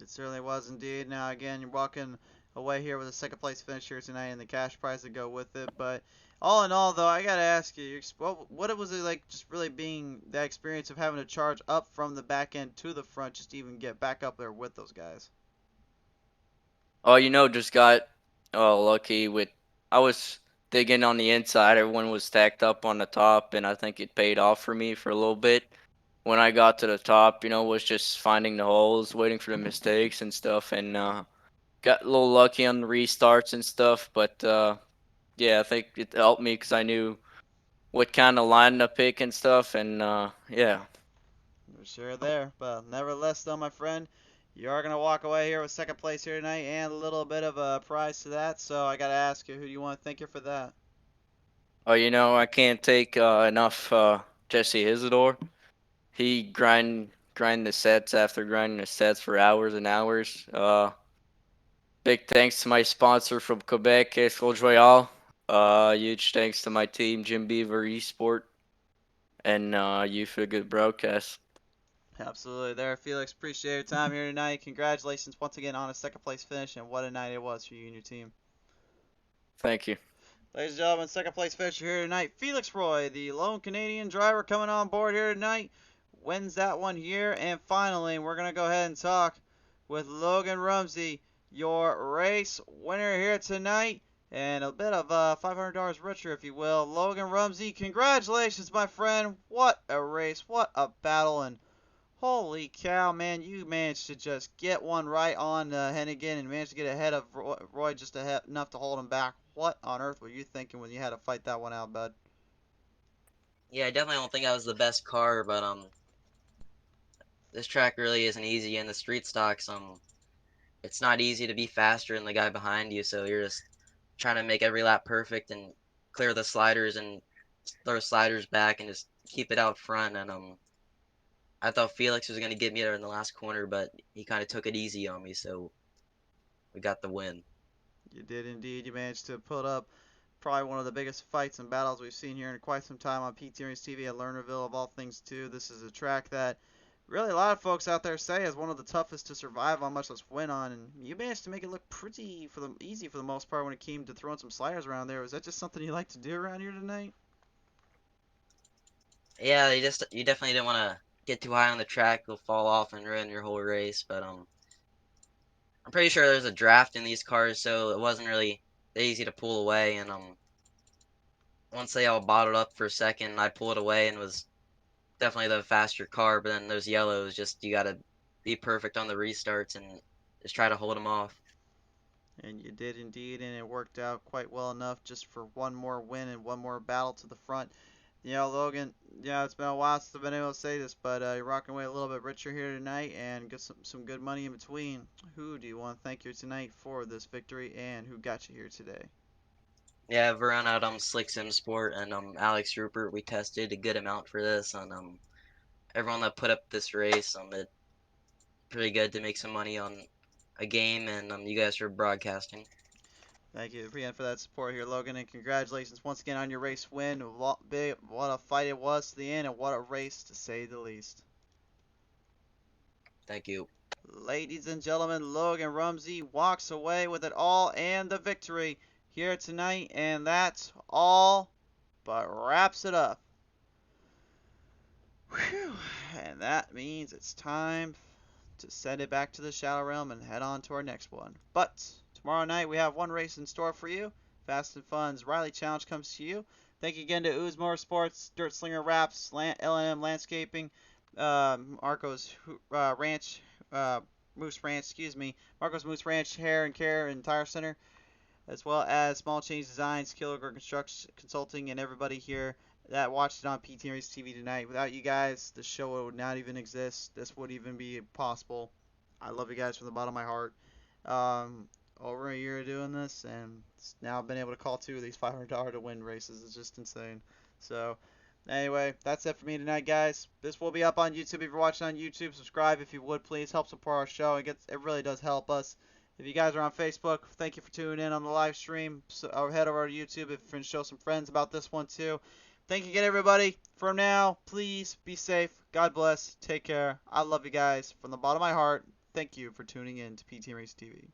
It certainly was indeed. Now, again, you're walking away here with a second place finish here tonight and the cash prize to go with it. But all in all, though, I got to ask you, what was it like just really being that experience of having to charge up from the back end to the front just to even get back up there with those guys? Oh, just got lucky with. I was digging on the inside. Everyone was stacked up on the top, and I think it paid off for me for a little bit. When I got to the top, was just finding the holes, waiting for the mistakes and stuff, and got a little lucky on the restarts and stuff. But yeah, I think it helped me because I knew what kind of line to pick and stuff, and yeah. For sure there. But nevertheless, though, my friend, you are going to walk away here with second place here tonight and a little bit of a prize to that. So I got to ask you, who do you want to thank you for that? Oh, I can't take enough Jesse Isidore. He grind the sets after grinding the sets for hours and hours. Big thanks to my sponsor from Quebec, Escol Royal. Huge thanks to my team, Jim Beaver Esport, and you for a good broadcast. Absolutely there, Felix. Appreciate your time here tonight. Congratulations once again on a second place finish, and what a night it was for you and your team. Thank you. Ladies and gentlemen, second place finisher here tonight, Felix Roy, the lone Canadian driver coming on board here tonight, wins that one here. And finally, we're going to go ahead and talk with Logan Rumsey, your race winner here tonight, and a bit of $500 richer, if you will. Logan Rumsey, congratulations, my friend. What a race, what a battle, and holy cow, man, you managed to just get one right on Hennigan and managed to get ahead of Roy just enough to hold him back. What on earth were you thinking when you had to fight that one out, bud? Yeah, I definitely don't think I was the best car, but this track really isn't easy, and the street stocks it's not easy to be faster than the guy behind you, so you're just trying to make every lap perfect and clear the sliders and throw sliders back and just keep it out front. And I thought Felix was gonna get me there in the last corner, but he kind of took it easy on me, so we got the win. You did indeed. You managed to put up probably one of the biggest fights and battles we've seen here in quite some time on PT Race TV at Lernerville, of all things, too. This is a track that really a lot of folks out there say is one of the toughest to survive on, much less win on, and you managed to make it look pretty easy for the most part when it came to throwing some sliders around there. Was that just something you like to do around here tonight? Yeah, you definitely didn't want to get too high on the track. You'll fall off and ruin your whole race. But I'm pretty sure there's a draft in these cars, so it wasn't really that easy to pull away. And once they all bottled up for a second, I pulled away and was definitely the faster car. But then those yellows, just you gotta be perfect on the restarts and just try to hold them off. And you did indeed, and it worked out quite well enough just for one more win and one more battle to the front. You know, Logan, it's been a while since I've been able to say this, but you're rocking away a little bit richer here tonight and get some good money in between. Who do you want to thank here tonight for this victory, and who got you here today? Yeah, Varun out Slick Sim Sport and Alex Rupert. We tested a good amount for this, and everyone that put up this race, it pretty good to make some money on a game, and you guys for broadcasting. Thank you again for that support here, Logan, and congratulations once again on your race win. What a fight it was to the end, and what a race to say the least. Thank you. Ladies and gentlemen, Logan Rumsey walks away with it all and the victory here tonight, and that's all but wraps it up. Whew. And that means it's time to send it back to the Shadow Realm and head on to our next one. But tomorrow night we have one race in store for you. Fast and Fun's Riley Challenge comes to you. Thank you again to Ooze Motorsports, Dirt Slinger Wraps, L&M Landscaping, Marco's Ranch, Moose Ranch, Marco's Moose Ranch Hair and Care and Tire Center, as well as Small Change Designs, Kilgore Construction Consulting, and everybody here that watched it on PT Race TV tonight. Without you guys, the show would not even exist. This wouldn't even be possible. I love you guys from the bottom of my heart. Over a year of doing this, and now I've been able to call 2 of these $500 to win races. It's just insane. So, anyway, that's it for me tonight, guys. This will be up on YouTube. If you're watching on YouTube, subscribe if you would, please. Help support our show. It really does help us. If you guys are on Facebook, thank you for tuning in on the live stream. So, head over to YouTube if you show some friends about this one too. Thank you again, everybody. For now, please be safe. God bless. Take care. I love you guys from the bottom of my heart. Thank you for tuning in to PT Race TV.